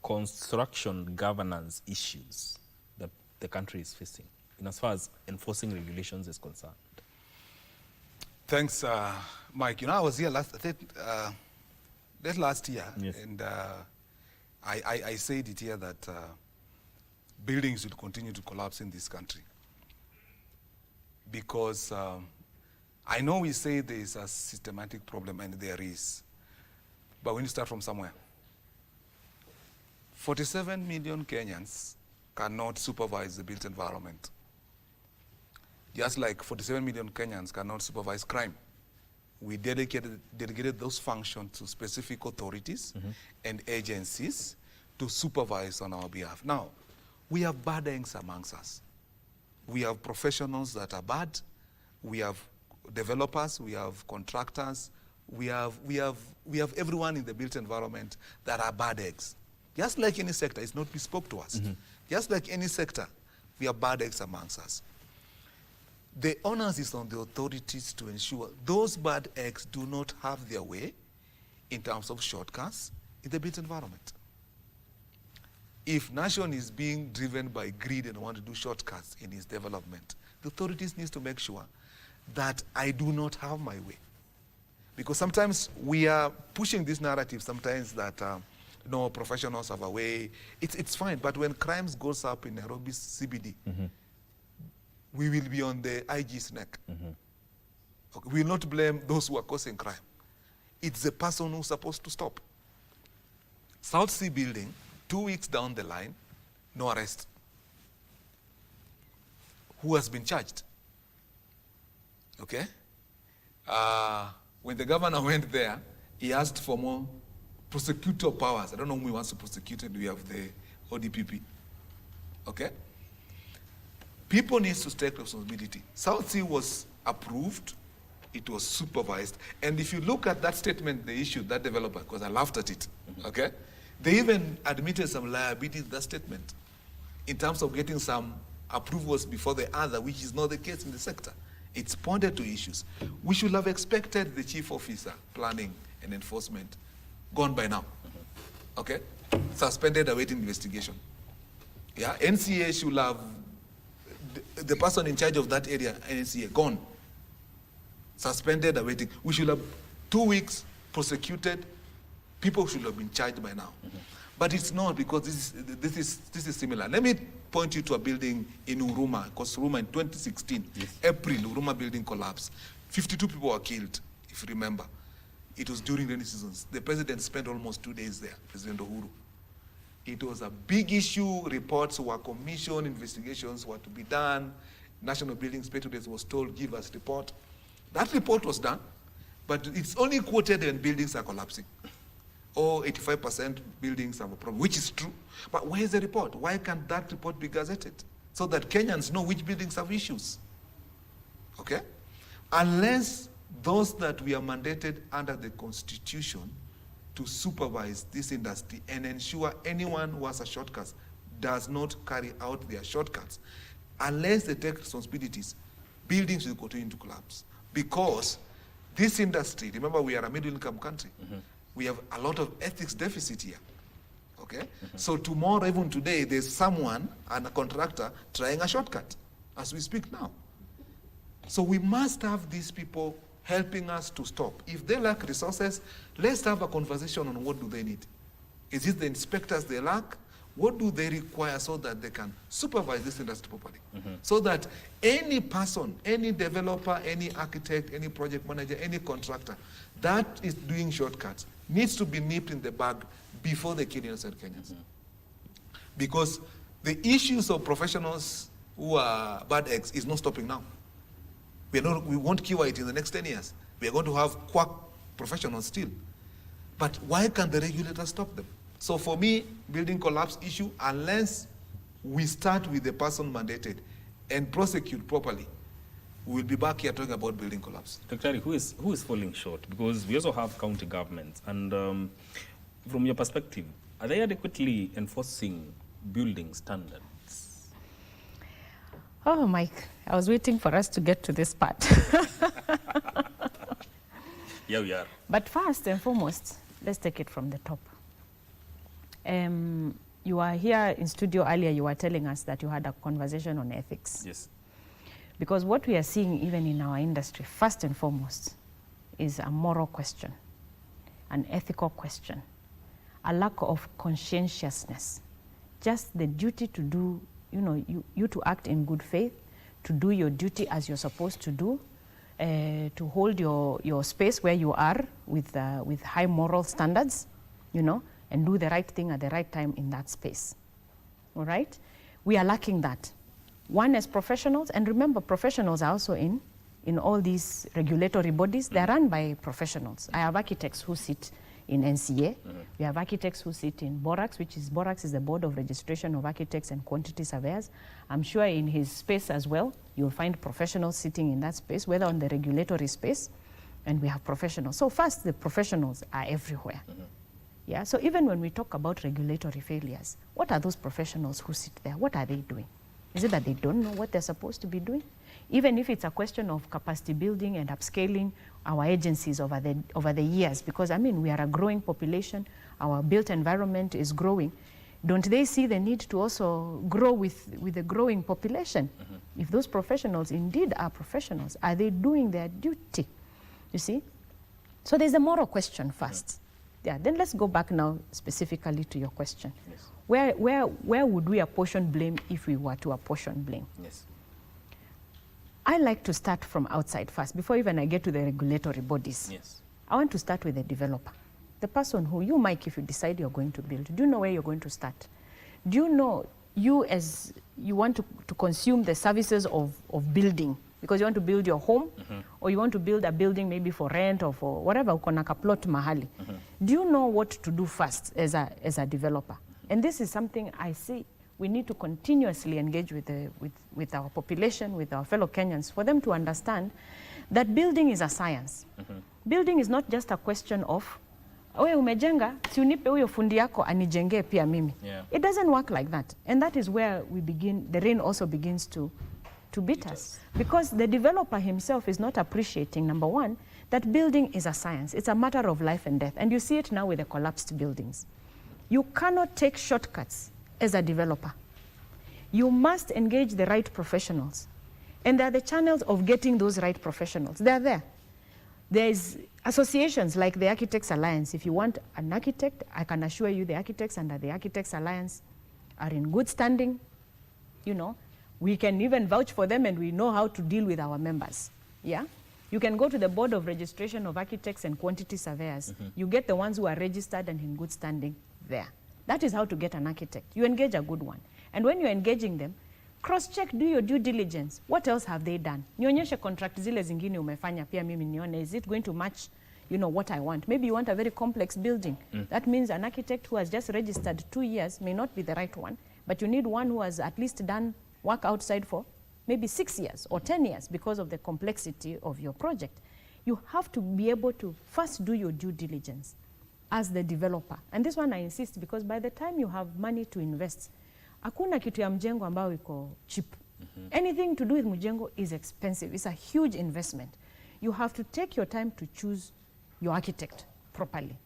construction governance issues that the country is facing in as far as enforcing regulations is concerned? Thanks, Mike. I was here last year, and I said it here that buildings will continue to collapse in this country because I know we say there is a systematic problem, and there is, but we need to start from somewhere. 47 million Kenyans cannot supervise the built environment. Just like 47 million Kenyans cannot supervise crime. We delegated those functions to specific authorities and agencies to supervise on our behalf. Now, we have bad eggs amongst us. We have professionals that are bad. We have developers. We have contractors. We have everyone in the built environment that are bad eggs. Just like any sector, it's not bespoke to us. Just like any sector, we have bad eggs amongst us. The onus is on the authorities to ensure those bad eggs do not have their way in terms of shortcuts in the built environment. If Nation is being driven by greed and want to do shortcuts in its development, the authorities need to make sure that I do not have my way. Because sometimes we are pushing this narrative sometimes that no, professionals have a way. It's fine, but when crimes goes up in Nairobi CBD, we will be on the IG's neck. Okay, we will not blame those who are causing crime. It's the person who's supposed to stop. South Sea building, 2 weeks down the line, no arrest. Who has been charged? Okay? When the governor went there, he asked for more prosecutor powers. I don't know who wants to prosecute it. We have the ODPP. Okay? People need to take responsibility. South Sea was approved. It was supervised. And if you look at that statement they issued, that developer, because I laughed at it, okay? They even admitted some liability in that statement in terms of getting some approvals before the other, which is not the case in the sector. It's pointed to issues. We should have expected the chief officer, planning and enforcement, gone by now, okay? Suspended awaiting investigation. Yeah, NCA should have the person in charge of that area, NCA, gone. Suspended, awaiting. We should have 2 weeks prosecuted. People should have been charged by now. But it's not, because this is similar. Let me point you to a building in Huruma, because Huruma in 2016, April, Huruma building collapsed. 52 people were killed, if you remember. It was during rainy seasons. The president spent almost 2 days there, President Uhuru. It was a big issue. Reports were commissioned, investigations were to be done. National Building Inspector was told, give us report. That report was done, but it's only quoted when buildings are collapsing. Or 85% buildings have a problem, which is true. But where is the report? Why can't that report be gazetted? So that Kenyans know which buildings have issues. Okay? Unless those that we are mandated under the Constitution to supervise this industry and ensure anyone who has a shortcut does not carry out their shortcuts, unless they take responsibilities, buildings will continue to collapse. Because this industry, remember, we are a middle-income country. We have a lot of ethics deficit here. Okay? So tomorrow, even today, there's someone and a contractor trying a shortcut as we speak now. So we must have these people helping us to stop. If they lack resources, let's have a conversation on what do they need. Is it the inspectors they lack? What do they require so that they can supervise this industry properly? So that any person, any developer, any architect, any project manager, any contractor that is doing shortcuts needs to be nipped in the bud before they kill innocent Kenyans. Because the issues of professionals who are bad eggs is not stopping now. We won't cure it in the next 10 years. We are going to have quack professionals still. But why can't the regulator stop them? So for me, building collapse issue, unless we start with the person mandated and prosecute properly, we'll be back here talking about building collapse. Dr. who is falling short? Because we also have county governments, and from your perspective, are they adequately enforcing building standards? Oh, Mike, I was waiting for us to get to this part. Yeah, we are. But first and foremost, let's take it from the top. You were here in studio earlier, you were telling us that you had a conversation on ethics. Yes. Because what we are seeing even in our industry, first and foremost, is a moral question, an ethical question, a lack of conscientiousness, just the duty to do, you to act in good faith, to do your duty as you're supposed to do, to hold your space where you are with high moral standards, and do the right thing at the right time in that space. All right? We are lacking that. One, as professionals, and remember, professionals are also in all these regulatory bodies. They're run by professionals. I have architects who sit in NCA. We have architects who sit in BORAX, BORAX is the Board of Registration of Architects and Quantity Surveyors. I'm sure in his space as well, you'll find professionals sitting in that space, whether on the regulatory space, and we have professionals. So first, the professionals are everywhere. Yeah, so even when we talk about regulatory failures, what are those professionals who sit there? What are they doing? Is it that they don't know what they're supposed to be doing? Even if it's a question of capacity building and upscaling our agencies over the years, because we are a growing population, our built environment is growing. Don't they see the need to also grow with the growing population? If those professionals indeed are professionals, are they doing their duty? You see? So there's a moral question first. Yeah, then let's go back now specifically to your question. Yes. Where would we apportion blame if we were to apportion blame? Yes. I like to start from outside first, before even I get to the regulatory bodies. Yes. I want to start with the developer. The person who, you, Mike, if you decide you're going to build, do you know where you're going to start? Do you know, you want to consume the services of building, because you want to build your home, or you want to build a building maybe for rent or for whatever, uko ka plot mahali. Do you know what to do first as a developer? And this is something I see we need to continuously engage with our population, with our fellow Kenyans, for them to understand that building is a science. Building is not just a question of, wewe umejenga, si unipe huyo fundi yako anijengee pia mimi. It doesn't work like that. And that is where the rain also begins to beat us. Because the developer himself is not appreciating, number one, that building is a science. It's a matter of life and death. And you see it now with the collapsed buildings. You cannot take shortcuts as a developer. You must engage the right professionals And there are the channels of getting those right professionals. They are there. There's associations like the Architects Alliance. If you want an architect, I can assure you the architects under the Architects Alliance are in good standing. You know, we can even vouch for them and we know how to deal with our members. Yeah? You can go to the Board of Registration of Architects and Quantity Surveyors. You get the ones who are registered and in good standing there. That is how to get an architect. You engage a good one. And when you're engaging them, cross-check, do your due diligence. What else have they done? Nionyeshe contract zile zingine umefanya pia mimi nione. Is it going to match, you know, what I want? Maybe you want a very complex building. That means an architect who has just registered 2 years may not be the right one, but you need one who has at least done work outside for maybe 6 years or 10 years because of the complexity of your project. You have to be able to first do your due diligence as the developer. And this one I insist because by the time you have money to invest, hakuna kitu ya mjengo ambao iko cheap. Anything to do with mjengo is expensive. It's a huge investment. You have to take your time to choose your architect properly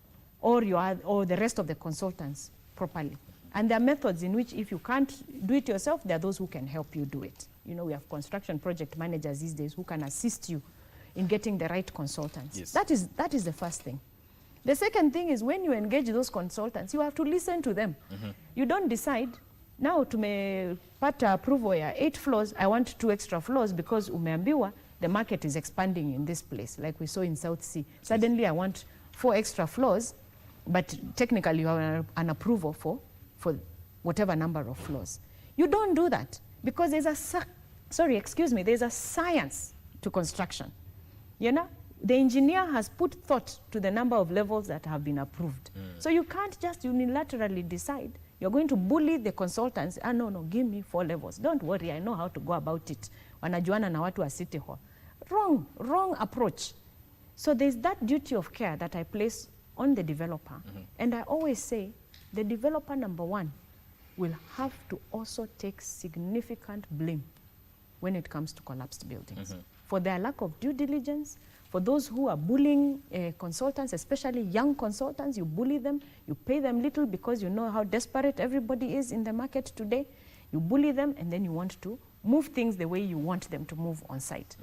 or the rest of the consultants properly. And there are methods in which if you can't do it yourself, there are those who can help you do it. You know, we have construction project managers these days who can assist you in getting the right consultants. Yes. That is the first thing. The second thing is when you engage those consultants, you have to listen to them. You don't decide, now tumepata approval ya 8 floors, I want 2 extra floors because umeambiwa the market is expanding in this place, like we saw in South Sea. Suddenly I want 4 extra floors, but technically you have an approval for whatever number of floors. You don't do that because there's a science to construction. You know, the engineer has put thought to the number of levels that have been approved. So you can't just unilaterally decide you're going to bully the consultants. No, give me 4 levels. Don't worry, I know how to go about it. Wanajuana na watu wa City Hall. Wrong approach. So there's that duty of care that I place on the developer. And I always say, the developer, number 1, will have to also take significant blame when it comes to collapsed buildings. For their lack of due diligence, for those who are bullying consultants, especially young consultants, you bully them, you pay them little because you know how desperate everybody is in the market today. You bully them and then you want to move things the way you want them to move on site.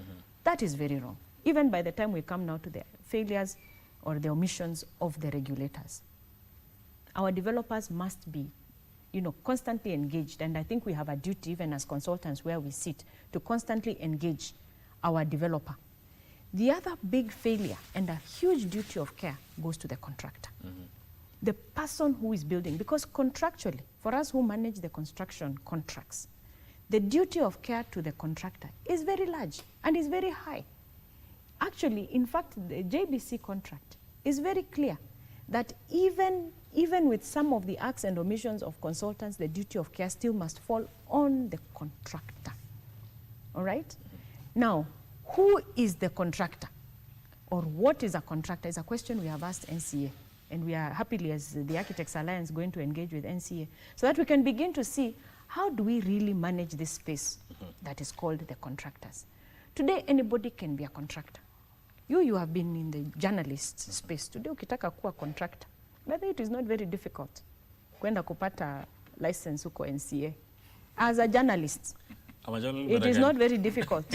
That is very wrong. Even by the time we come now to the failures or the omissions of the regulators. Our developers must be, you know, constantly engaged, and I think we have a duty, even as consultants where we sit, to constantly engage our developer. The other big failure and a huge duty of care goes to the contractor. The person who is building, because contractually, for us who manage the construction contracts, the duty of care to the contractor is very large and is very high. Actually, in fact, the JBC contract is very clear that even with some of the acts and omissions of consultants, the duty of care still must fall on the contractor. All right? Now, who is the contractor? Or what is a contractor is a question we have asked NCA. And we are happily, as the Architects Alliance, going to engage with NCA so that we can begin to see how do we really manage this space that is called the contractors. Today, anybody can be a contractor. You have been in the journalist space. Today, ukitaka kuwa contractor, whether it is not very difficult kwenda kupata license huko NCA. As a journalist, it is not very difficult.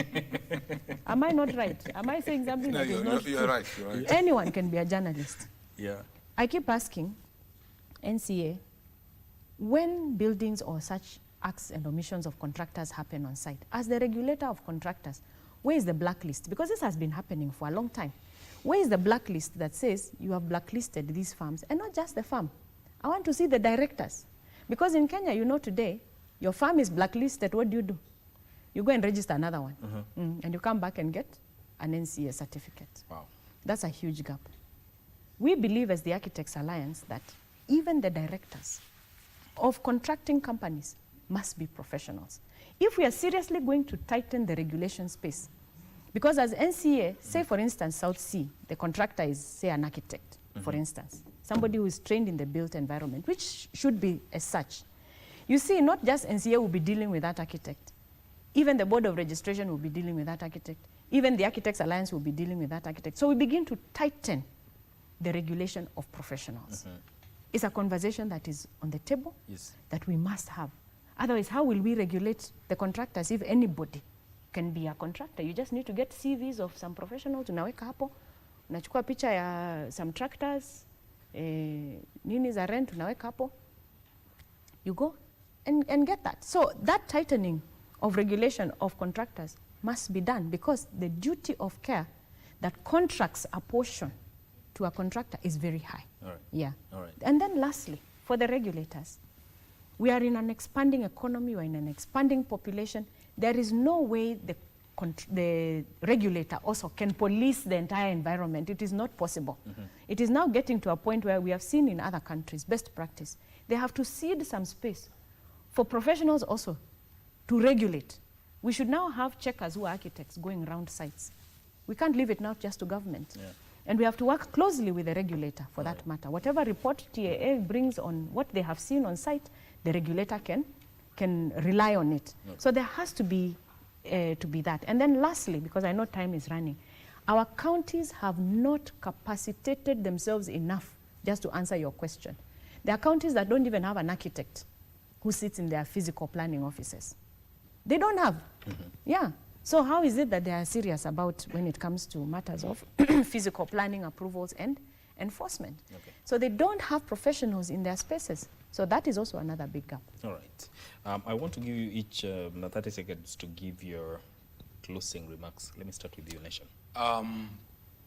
Am I not right? Am I saying something that is not true? You're right. Anyone can be a journalist. Yeah. I keep asking NCA, when buildings or such acts and omissions of contractors happen on site, as the regulator of contractors, where is the blacklist? Because this has been happening for a long time. Where is the blacklist that says you have blacklisted these firms? And not just the firm. I want to see the directors. Because in Kenya, you know today, your firm is blacklisted, what do? You go and register another one. And you come back and get an NCA certificate. Wow. That's a huge gap. We believe as the Architects Alliance that even the directors of contracting companies must be professionals. If we are seriously going to tighten the regulation space, because as NCA, say for instance, South Sea, the contractor is, say, an architect, for instance, somebody who is trained in the built environment, which should be as such. You see, not just NCA will be dealing with that architect. Even the Board of Registration will be dealing with that architect. Even the Architects Alliance will be dealing with that architect. So we begin to tighten the regulation of professionals. It's a conversation that is on the table, that we must have. Otherwise, how will we regulate the contractors if anybody can be a contractor. You just need to get CVs of some professionals, unaweka hapo, unachukua picha ya some tractors, nini za rent, unaweka hapo, you go and get that. So that tightening of regulation of contractors must be done, because the duty of care that contracts a portion to a contractor is very high. All right. Yeah. All right. And then lastly, for the regulators, we are in an expanding economy, we're in an expanding population. There is no way the regulator also can police the entire environment. It is not possible. It is now getting to a point where we have seen in other countries, best practice, they have to cede some space for professionals also to regulate. We should now have checkers who are architects going around sites. We can't leave it now just to government. Yeah. And we have to work closely with the regulator for that matter. Whatever report TAA brings on what they have seen on site, the regulator can rely on it. Okay. So there has to be that. And then lastly, because I know time is running, our counties have not capacitated themselves enough just to answer your question. There are counties that don't even have an architect who sits in their physical planning offices. They don't have. Yeah. So how is it that they are serious about when it comes to matters of physical planning approvals and enforcement? Okay. So they don't have professionals in their spaces. So that is also another big gap. All right. I want to give you each 30 seconds to give your closing remarks. Let me start with you, Nation.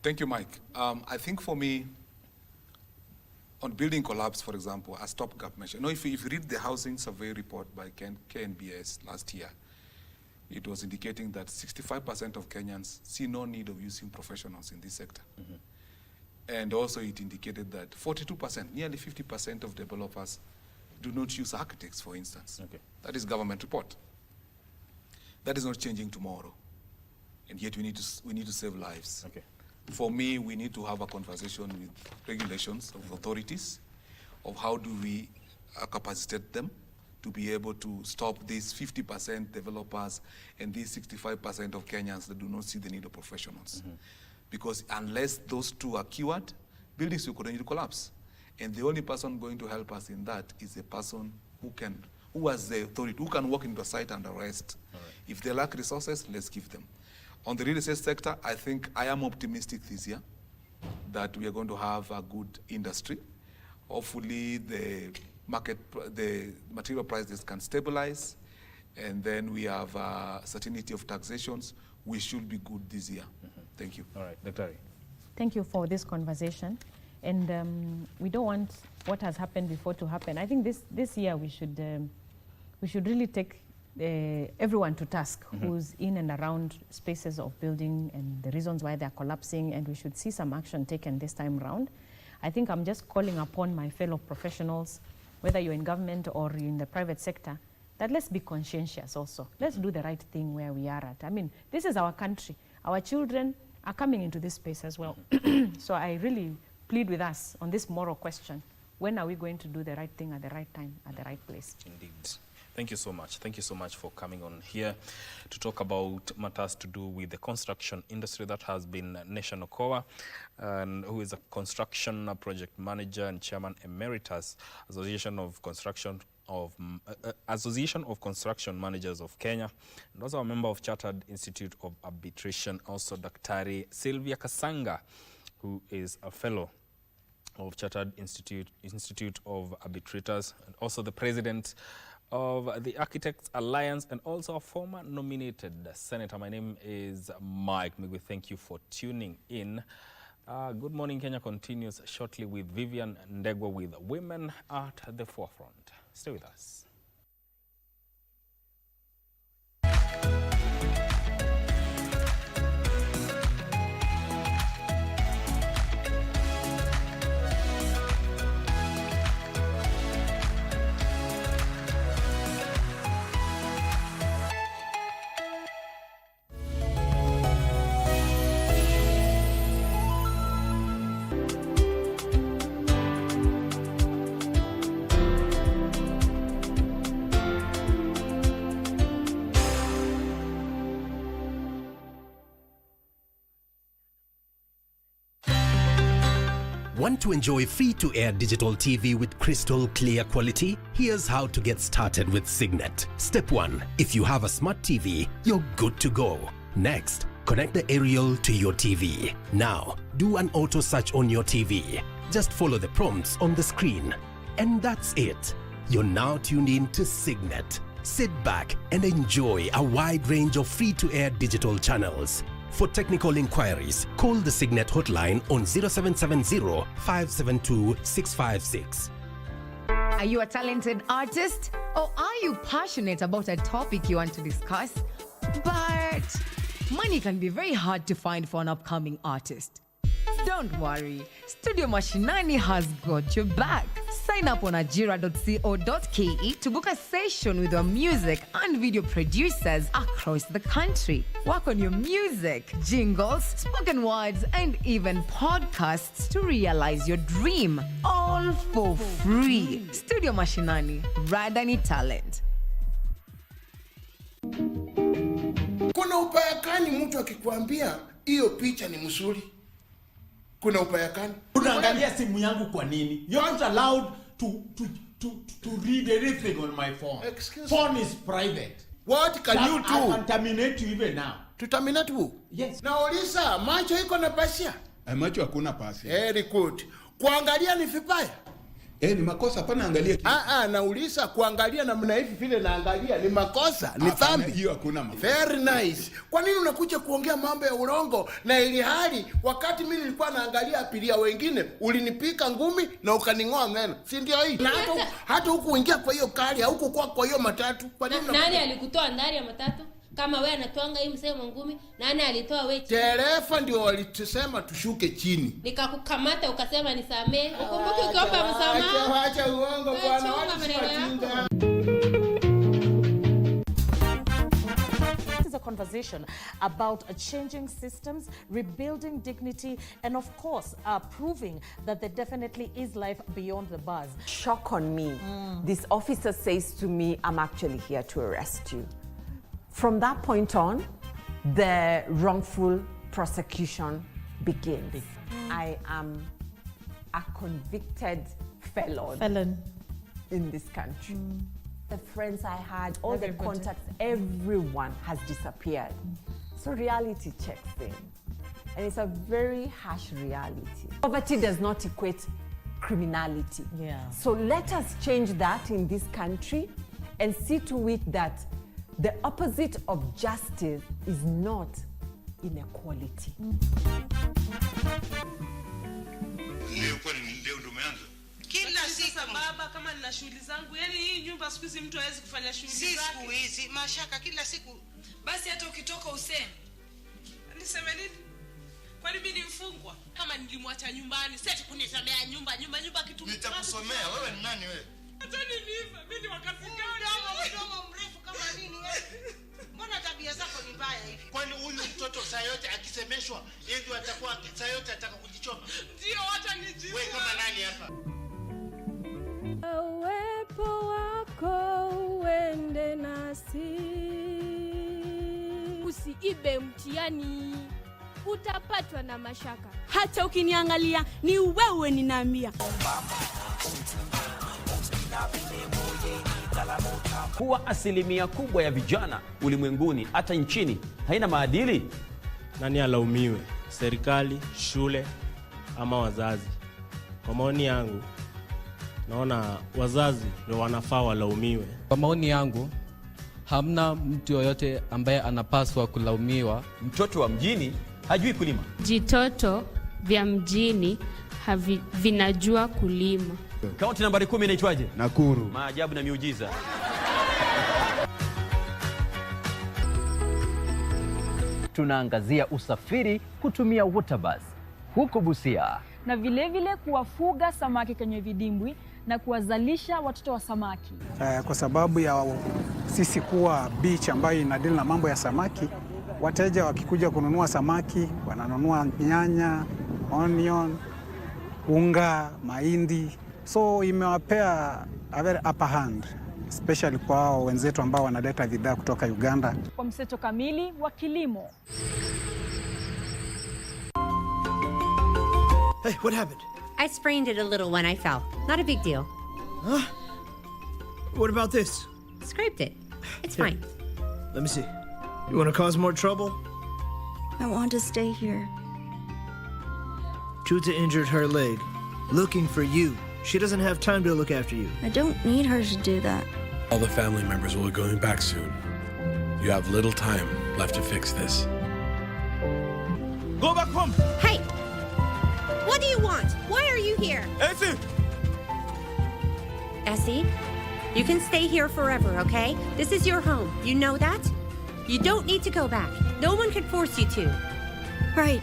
Thank you, Mike. I think for me, on building collapse, for example, a stopgap measure. You know, if you read the housing survey report by KNBS last year, it was indicating that 65% of Kenyans see no need of using professionals in this sector. And also it indicated that 42%, nearly 50% of developers do not use architects, for instance. Okay. That is government report. That is not changing tomorrow. And yet we need to save lives. Okay. For me, we need to have a conversation with regulations of authorities of how do we capacitate them to be able to stop these 50% developers and these 65% of Kenyans that do not see the need of professionals. Because unless those two are cured, buildings will continue to collapse. And the only person going to help us in that is a person who has the authority, who can walk into a site and arrest. If they lack resources, let's give them. On the real estate sector, I think I am optimistic this year that we are going to have a good industry. Hopefully the material prices can stabilize, and then we have certainty of taxations. We should be good this year. Thank you. All right, Dr. Thank you for this conversation. And we don't want what has happened before to happen. I think this year we should really take everyone to task who's in and around spaces of building and the reasons why they're collapsing, and we should see some action taken this time around. I think I'm just calling upon my fellow professionals, whether you're in government or in the private sector, that let's be conscientious also. Let's do the right thing where we are at. I mean, this is our country. Our children are coming into this space as well. So I really plead with us on this moral question. When are we going to do the right thing at the right time, at the right place? Indeed. Thank you so much. Thank you so much for coming on here to talk about matters to do with the construction industry. That has been Nation Okowa, who is a construction project manager and chairman emeritus, Association of Construction Managers of Kenya, and also a member of Chartered Institute of Arbitration. Also, Daktari Sylvia Kasanga, who is a fellow of Chartered Institute of Arbitrators, and also the president of the Architects Alliance, and also a former nominated senator. My name is Mike Migwi. Thank you for tuning in. Good Morning Kenya continues shortly with Vivian Ndegwa with Women at the Forefront. Stay with us. Want to enjoy free-to-air digital TV with crystal clear quality? Here's how to get started with Signet. Step 1. If you have a smart TV, you're good to go. Next, connect the aerial to your TV. Now, do an auto search on your TV. Just follow the prompts on the screen. And that's it. You're now tuned in to Signet. Sit back and enjoy a wide range of free-to-air digital channels. For technical inquiries, call the Signet hotline on 0770 572 656. Are you a talented artist? Or are you passionate about a topic you want to discuss? But money can be very hard to find for an upcoming artist. Don't worry, Studio Mashinani has got your back. Sign up on ajira.co.ke to book a session with your music and video producers across the country. Work on your music, jingles, spoken words, and even podcasts to realize your dream. All for free. Studio Mashinani, Radani Talent. Kuna upayakani mtu akikwambia hiyo picha ni mzuri? Kuna upayakani? Unaangalia simu yangu kwa nini? You're not allowed to read anything on my phone. Excuse phone me. is private. What can you do? I can terminate you even now. To terminate who? Yes. Nauliza, macho iko na pasia? Macho hakuna pasia. Very good. Kuangalia ni vibaya? Ni makosa, hapana angalia kitu. Nauliza kuangalia namna hivi vile naangalia ni makosa, ni dhambi. Hiyo hakuna makosa. Very nice. Kwa nini unakuja kuongea mambo ya urongo na ili hali wakati mimi nilikuwa naangalia apiria wengine ulinipika ngumi na ukaningoa meno? Si ndio hii? Na hata huku uingia kwa hiyo kali, huku kwa hiyo matatu. Kwa nini nani alikutoa ndani ya matatu? Kama wewe anatwanga hii msemo ngumi, nani alitoa wewe? Dereva ndio walitusema tushuke chini. Nikakukamata ukasema nisamee. Ukumbuke ukiomba msamaha. Acha uongo bwana, watu si wajinga. This is a conversation about changing systems, rebuilding dignity, and of course, proving that there definitely is life beyond the bars. Shock on me. This officer says to me, I'm actually here to arrest you. From that point on, the wrongful prosecution begins. I am a convicted felon in this country. The friends I had, all the contacts, everyone has disappeared. So reality checks in. And it's a very harsh reality. Poverty does not equate criminality. So let us change that in this country and see to it that the opposite of justice is not inequality. Kila siku baba kama nina shughuli zangu, yani hii nyumba siku hizi mtu hawezi kufanya shughuli zake. Siku hizi mashaka kila siku. Basi hata ukitoka useme. Niseme nini? Kwani mimi ni mfungwa? Kama nilimwacha nyumbani, sasa kunisamea nyumba kitu. Nitakusomea, wewe ni nani wewe? Hata niliva, mimi ni wakati gani? Mdomo mrefu kama nini wewe? Mbona tabia zako ni mbaya hivi? Kwani huyu mtoto saa yote akisemeshwa, yeye ndio atakuwa saa yote ataka kujichoma? Ndio, acha nijibu. Wewe kama nani hapa? Uwepo wako uende nasi. Usiibe mtihani, utapatwa na mashaka. Hata ukiniangalia ni wewe ninaambia. Kuwa asilimia kubwa ya vijana ulimwenguni hata nchini haina maadili. Nani alaumiwe? Serikali, shule ama wazazi? Kwa maoni yangu, naona wazazi ndio wanafaa walaumiwe. Kwa maoni yangu, hamna mtu yoyote ambaye anapaswa kulaumiwa. Mtoto wa mjini hajui kulima. Jitoto vya mjini vinajua kulima. Kaunti nambari 10 inaitwaje? Mukuru. Maajabu na miujiza. Tunaangazia usafiri kutumia waterbus huko Busia. Na vilevile kuwafuga samaki kwenye vidimbwi na kuwazalisha watoto wa samaki. Kwa sababu ya sisi kuwa beach ambayo inadili na mambo ya samaki, wateja wakikuja kununua samaki, wananunua nyanya, onion, unga, mahindi. So imewapea a very upper hand, especially kwa wenzetu ambao wanaleta bidhaa kutoka Uganda. Kwa mseto kamili wa kilimo. Hey, what happened? I sprained it a little when I fell. Not a big deal. Huh? What about this? Scraped it. It's Here. fine. Let me see. You want to cause more trouble? I want to stay here. Chuta injured her leg, looking for you. She doesn't have time to look after you. I don't need her to do that. All the family members will be going back soon. You have little time left to fix this. Go back home! Hey! What do you want? Why are you here? Essie! Essie, you can stay here forever, okay? This is your home. You know that? You don't need to go back. No one can force you to. Right.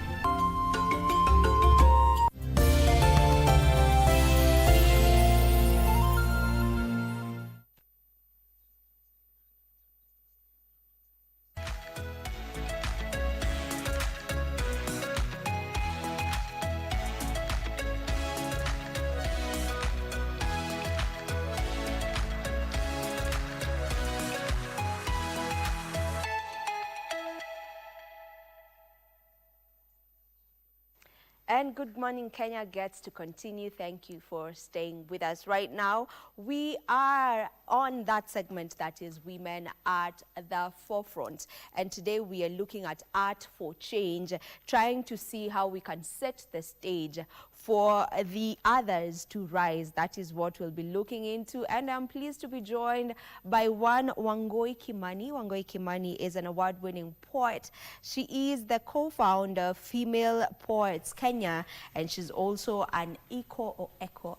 And Good Morning Kenya gets to continue. Thank you for staying with us. Right now, we are on that segment that is Women at the Forefront. And today we are looking at art for change, trying to see how we can set the stage for the others to rise. That is what we'll be looking into. And I'm pleased to be joined by one Wangoi Kimmani. Wangoi Kimmani is an award-winning poet. She is the co-founder of Female Poets Kenya, and she's also an eco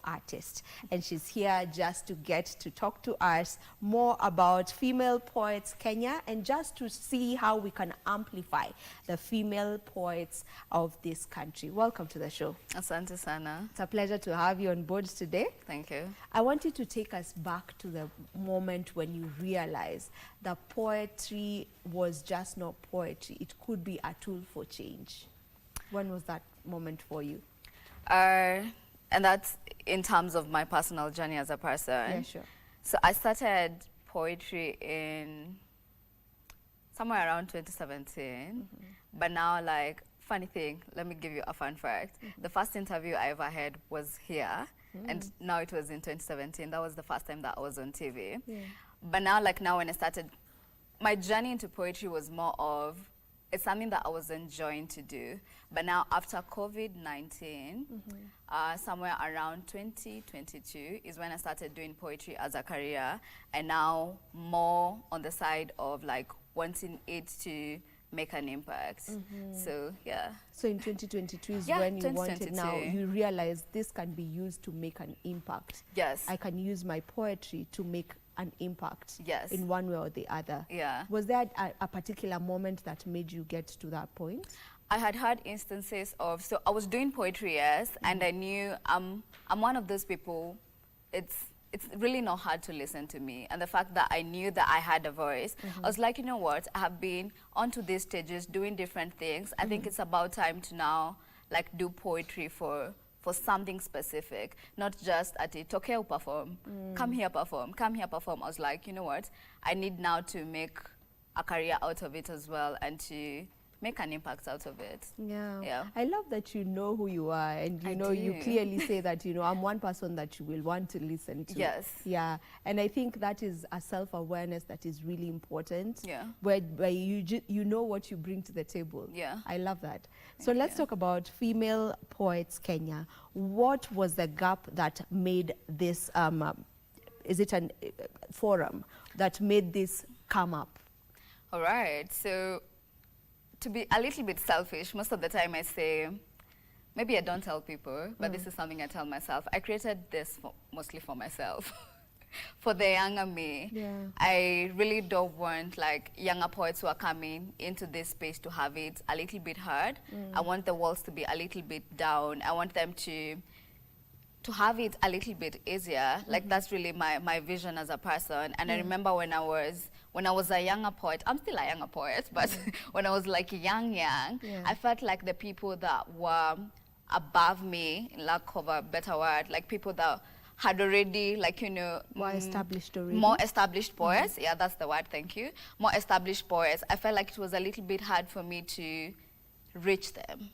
artist. And she's here just to get to talk to us more about Female Poets Kenya and just to see how we can amplify the female poets of this country. Welcome to the show. Asante sana. It's a pleasure to have you on board today. Thank you. I want you to take us back to the moment when you realized that poetry was just not poetry. It could be a tool for change. When was that moment for you? And that's in terms of my personal journey as a person. Yeah, sure. So I started poetry in somewhere around 2017. But now, like, funny thing, let me give you a fun fact. The first interview I ever had was here, and now it was in 2017. That was the first time that I was on TV. Yeah. But now, like now when I started, my journey into poetry was more of, it's something that I was enjoying to do. But now after COVID-19, somewhere around 2022 is when I started doing poetry as a career, and now more on the side of like wanting it to make an impact. So yeah. So in 2022 is Yeah, when you wanted, now 2022. you realize this can be used to make an impact. Yes. I can use my poetry to make an impact. Yes. In one way or the other. Yeah. Was there a particular moment that made you get to that point? I had had instances of, so I was doing poetry, yes, and I knew I'm one of those people, it's really not hard to listen to me. And the fact that I knew that I had a voice, I was like, you know what, I have been onto these stages doing different things. I think it's about time to now like do poetry for something specific, not just at it, okay, perform, come here, perform, come here, perform. I was like, you know what, I need now to make a career out of it as well and to make an impact out of it. Yeah. I love that you know who you are, and you know, you clearly say that, you know, I'm one person that you will want to listen to. Yes. Yeah. And I think that is a self-awareness that is really important. Yeah. Where you know what you bring to the table. Yeah. I love that. So let's talk about Female Poets Kenya. What was the gap that made this, is it a forum that made this come up? All right. So to be a little bit selfish, most of the time I say, maybe I don't tell people, but this is something I tell myself. I created this mostly for myself, for the younger me. Yeah. I really don't want like younger poets who are coming into this space to have it a little bit hard. I want the walls to be a little bit down. I want them to have it a little bit easier. Like that's really my vision as a person. And I remember when I was a younger poet, I'm still a younger poet, but when I was like young, I felt like the people that were above me, in lack of a better word, like people that had already, like, you know, more established already. More established poets, yeah, that's the word, thank you. More established poets. I felt like it was a little bit hard for me to reach them.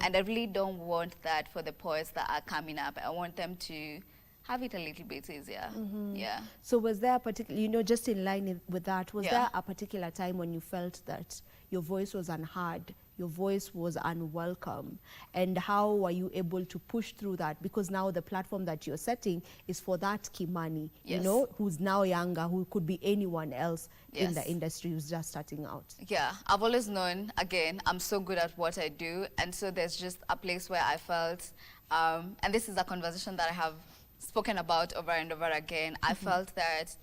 And I really don't want that for the poets that are coming up. I want them to have it a little bit easier. Yeah. So was there a particular, you know, just in line with that, was Yeah. there a particular time when you felt that your voice was unheard, your voice was unwelcome, and how were you able to push through that? Because now the platform that you're setting is for that Kimmani, you Yes. know, who's now younger, who could be anyone else in Yes. the industry who's just starting out. Yeah, I've always known, again, I'm so good at what I do. And so there's just a place where I felt, and this is a conversation that I have spoken about over and over again. I felt that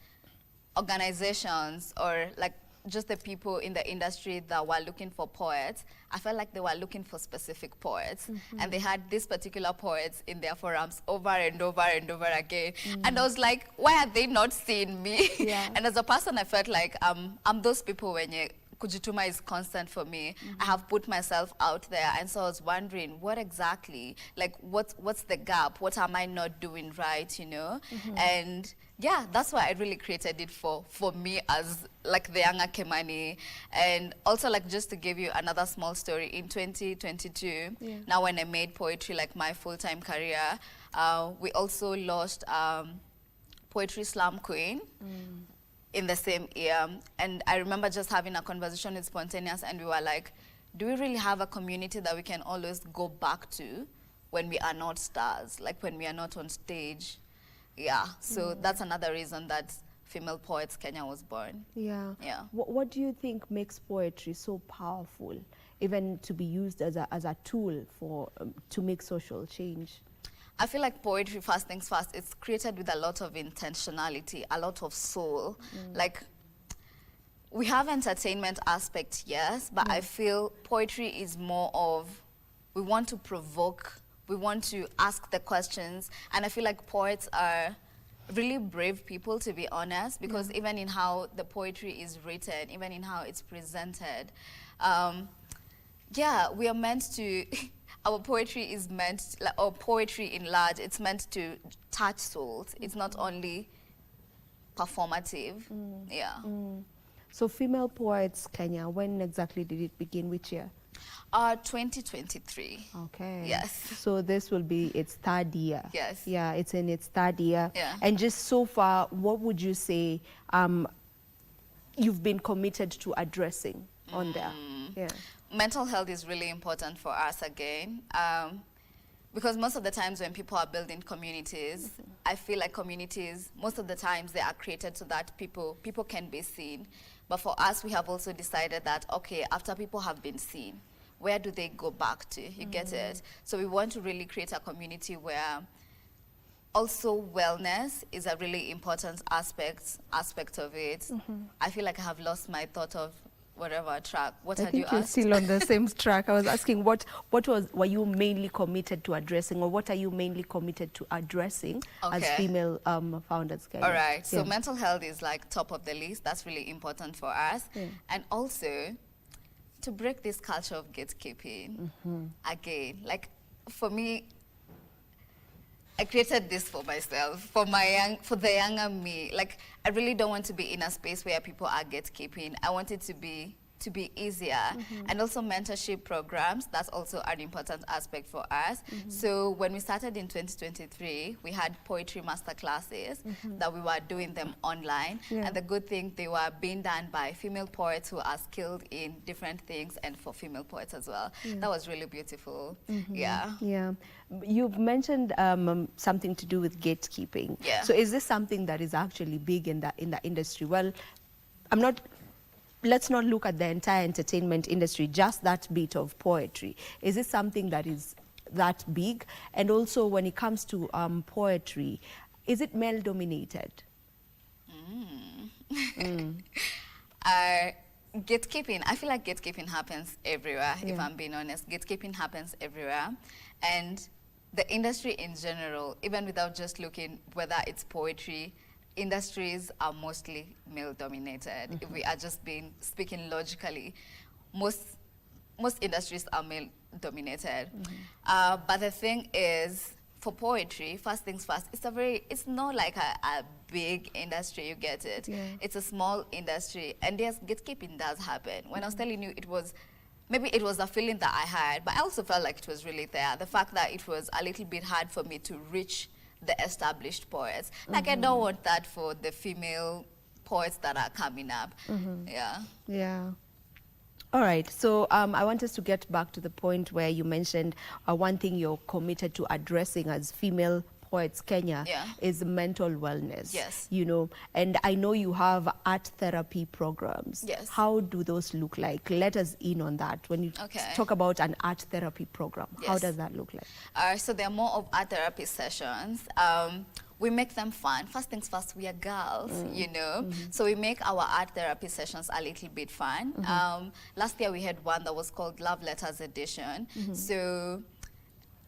organizations or like just the people in the industry that were looking for poets, I felt like they were looking for specific poets. And they had these particular poets in their forums over and over and over again. And I was like, why have they not seen me? Yeah. And as a person, I felt like I'm those people when you Kujituma is constant for me. I have put myself out there, and so I was wondering what exactly, like what's the gap? What am I not doing right, you know? And yeah, that's why I really created it for me as like the younger Kimmani. And also like just to give you another small story, in 2022, now when I made poetry like my full-time career, we also lost Poetry Slam Queen. In the same year. And I remember just having a conversation with Spontaneous, and we were like, do we really have a community that we can always go back to when we are not stars, like when we are not on stage? Yeah, so that's another reason that Female Poets Kenya was born. Yeah. Yeah. What do you think makes poetry so powerful, even to be used as a tool for to make social change? I feel like poetry, first things first, it's created with a lot of intentionality, a lot of soul. Like, we have entertainment aspect, yes, but I feel poetry is more of, we want to provoke, we want to ask the questions, and I feel like poets are really brave people, to be honest, because even in how the poetry is written, even in how it's presented, yeah, we are meant to, our poetry is meant, or poetry in large, it's meant to touch souls. It's not only performative. Yeah. So Female Poets Kenya, when exactly did it begin? Which year? 2023. Okay. Yes. So this will be its third year. Yes. Yeah, it's in its third year. Yeah. And just so far, what would you say you've been committed to addressing on there? Yeah. Mental health is really important for us again, because most of the times when people are building communities, I feel like communities, most of the times they are created so that people can be seen. But for us, we have also decided that, okay, after people have been seen, where do they go back to? You get it? So we want to really create a community where also wellness is a really important aspect of it. I feel like I have lost my thought of whatever track. What I had you think you're asked? still on the same track. I was asking were you mainly committed to addressing, or what are you mainly committed to addressing as Okay. female founders? Kenya? All right, so Yeah. mental health is like top of the list. That's really important for us. Yeah. And also to break this culture of gatekeeping. Again, like for me, I created this for myself, for the younger me. Like, I really don't want to be in a space where people are gatekeeping. I want it to be easier. And also mentorship programs, that's also an important aspect for us. So when we started in 2023, we had poetry master classes that we were doing them online. Yeah. And the good thing, they were being done by female poets who are skilled in different things, and for female poets as well. Yeah. That was really beautiful. Yeah. Yeah. You've mentioned something to do with gatekeeping. Yeah. So is this something that is actually big in the industry? Well, let's not look at the entire entertainment industry, just that bit of poetry. Is it something that is that big? And also when it comes to poetry, is it male dominated? Gatekeeping, I feel like gatekeeping happens everywhere, if I'm being honest. Gatekeeping happens everywhere. And the industry in general, even without just looking whether it's poetry, industries are mostly male dominated. If we are just speaking logically, most industries are male dominated. But the thing is, for poetry, first things first, it's not like a big industry, you get it? Yeah. It's a small industry, and yes, gatekeeping does happen. When I was telling you, it was maybe it was a feeling that I had, but I also felt like it was really there. The fact that it was a little bit hard for me to reach the established poets. Like, I don't want that for the female poets that are coming up. Yeah. All right, so I want us to get back to the point where you mentioned one thing you're committed to addressing as female poets Kenya is mental wellness. Yes. You know, and I know you have art therapy programs. Yes. How do those look like? Let us in on that. When you talk about an art therapy program, how does that look like? So they're more of art therapy sessions. We make them fun. First things first, we are girls, you know. So we make our art therapy sessions a little bit fun. Last year we had one that was called Love Letters Edition. So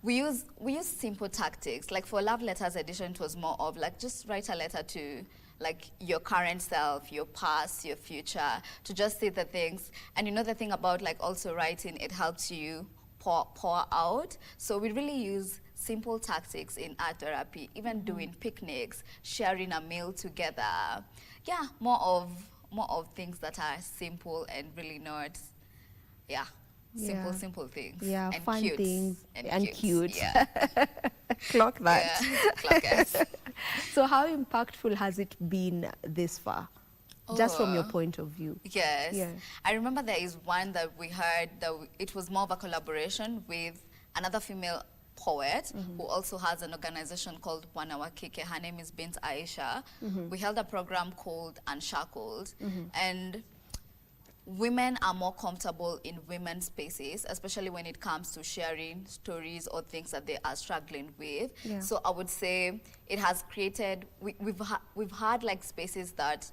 we use simple tactics. Like for Love Letters Edition, it was more of like just write a letter to like your current self, your past, your future, to just say the things. And you know the thing about like also writing, it helps you pour out. So we really use simple tactics in art therapy, even doing picnics, sharing a meal together. Yeah, more of things that are simple and really not, simple things. Yeah, and fun cute. things And cute. Yeah. Clock that. Yeah, clock it. So how impactful has it been this far? Just from your point of view. Yes. Yeah. I remember there is one that we heard that it was more of a collaboration with another female poet who also has an organization called Wangoi Kimmani. Her name is Bint Aisha. We held a program called Unshackled, and women are more comfortable in women's spaces, especially when it comes to sharing stories or things that they are struggling with. Yeah. So I would say it has created, we've had like spaces that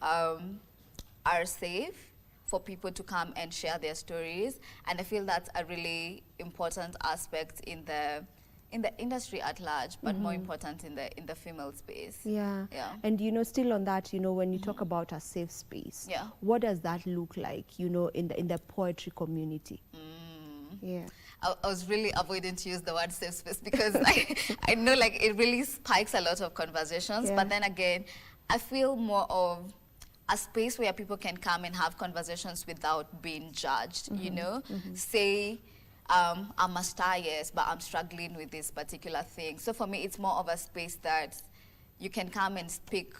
are safe for people to come and share their stories, and I feel that's a really important aspect in the industry at large, but more important in the female space. Yeah. Yeah. And you know, still on that, you know, when you talk about a safe space, what does that look like, you know, in the poetry community? Yeah. I was really avoiding to use the word safe space because I know like it really spikes a lot of conversations, but then again, I feel more of a space where people can come and have conversations without being judged, you know? Say, I'm a star, yes, but I'm struggling with this particular thing. So for me, it's more of a space that you can come and speak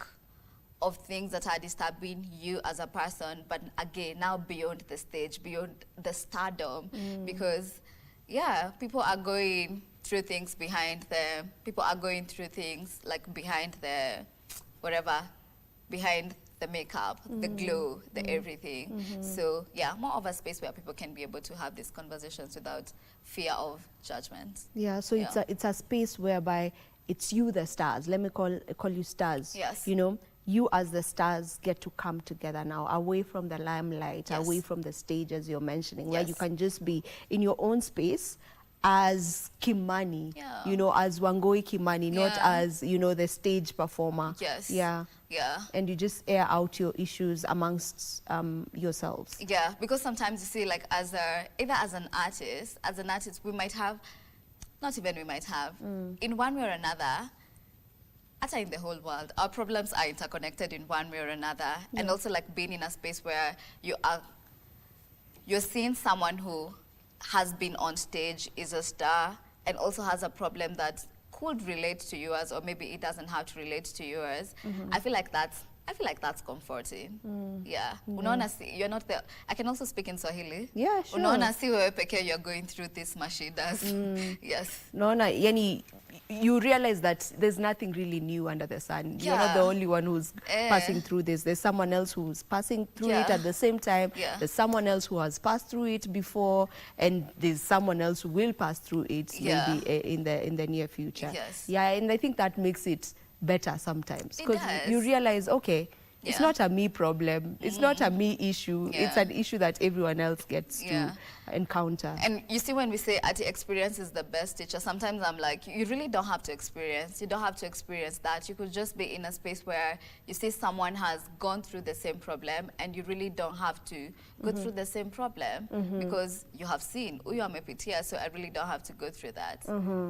of things that are disturbing you as a person, but again, now beyond the stage, beyond the stardom, because, yeah, people are going through things behind people are going through things like behind whatever, behind the makeup, the glow, the everything. So yeah, more of a space where people can be able to have these conversations without fear of judgment. Yeah, so it's a space whereby it's you, the stars. Let me call you stars. Yes. You know, you as the stars get to come together now, away from the limelight, away from the stage as you're mentioning, where you can just be in your own space as Kimmani, you know, as Wangoi Kimmani, not as, you know, the stage performer. Yes. Yeah. Yeah. And you just air out your issues amongst yourselves. Yeah, because sometimes you see, like, either as an artist, we might have, not even we might have, in one way or another, actually in the whole world, our problems are interconnected in one way or another. And also, like, being in a space where you're seeing someone who has been on stage, is a star, and also has a problem that could relate to yours, or maybe it doesn't have to relate to yours. I feel like that's comforting. Yeah. Unaona you're not there. I can also speak in Swahili. Yeah, sure. Unaona si wewe pekee you're going through this mashidas. Yes. Naona, yani, you realize that there's nothing really new under the sun. You're not the only one who's passing through this. There's someone else who's passing through it at the same time. There's someone else who has passed through it before, and there's someone else who will pass through it maybe in the near future. Yes. Yeah, and I think that makes it better sometimes, because does. you realize, okay, it's not a me problem, it's not a me issue, it's an issue that everyone else gets to encounter. And you see, when we say art experience is the best teacher, sometimes I'm like, you really don't have to experience. You don't have to experience that. You could just be in a space where you see someone has gone through the same problem, and you really don't have to go through the same problem because you have seen, uyu amepitia, so I really don't have to go through that.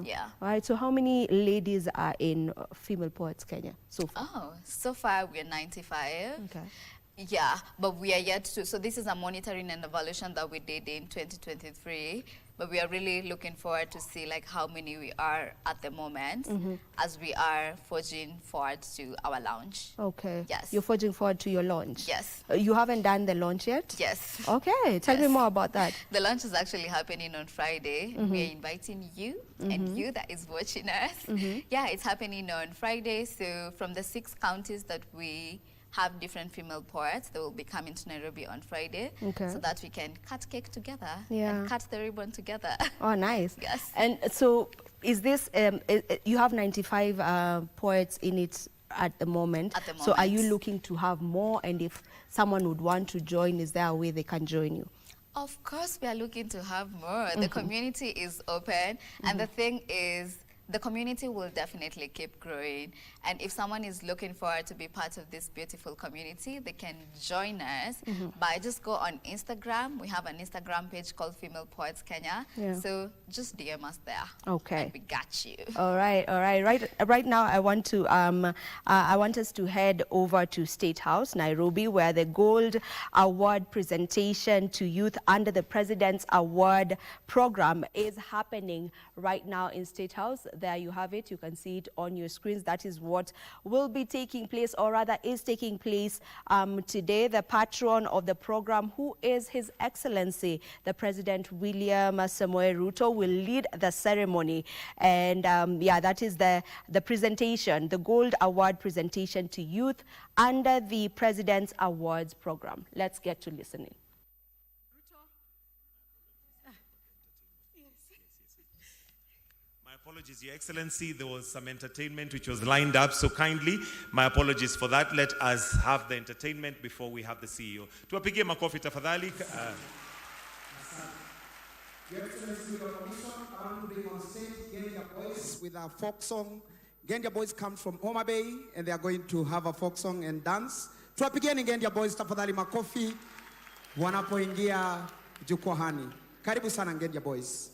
Yeah. All right, so how many ladies are in Female Poets Kenya so far? Oh, so far we're 95. Okay. Yeah, but we are yet to. So this is a monitoring and evaluation that we did in 2023. But we are really looking forward to see like how many we are at the moment as we are forging forward to our launch. Okay. Yes. You're forging forward to your launch. Yes. You haven't done the launch yet? Yes. Okay. Tell me more about that. The launch is actually happening on Friday. We are inviting you and you that is watching us. Yeah, it's happening on Friday. So from the 6 counties that we have different female poets, they will be coming to Nairobi on Friday, so that we can cut cake together and cut the ribbon together. Oh, nice. Yes. And so is this, you have 95 poets in it at the moment. At the moment. So are you looking to have more? And if someone would want to join, is there a way they can join you? Of course, we are looking to have more. The community is open, and the thing is, the community will definitely keep growing. And if someone is looking forward to be part of this beautiful community, they can join us by just go on Instagram. We have an Instagram page called Female Poets Kenya. So just DM us there. Okay. And we got you. All right, all right. Right now, I want to I want us to head over to State House, Nairobi, where the Gold Award presentation to youth under the President's Award program is happening right now in State House. There you have it. You can see it on your screens. That is what will be taking place, or rather is taking place today. The patron of the program, who is His Excellency, the President William Samoei Ruto, will lead the ceremony. And yeah, that is the presentation, the Gold Award presentation to youth under the President's Awards program. Let's get to listening. Apologies, Your Excellency. There was some entertainment which was lined up, so kindly, my apologies for that. Let us have the entertainment before we have the CEO. Tuwapigie makofi tafadhali. Your Excellency, with your permission, I want to bring on stage Gendia Boys with a folk song. Gendia Boys come from Homa Bay, and they are going to have a folk song and dance. Tuwapigieni Gendia Boys tafadhali makofi wanapoingia jukwani. Karibu sana Gendia Boys.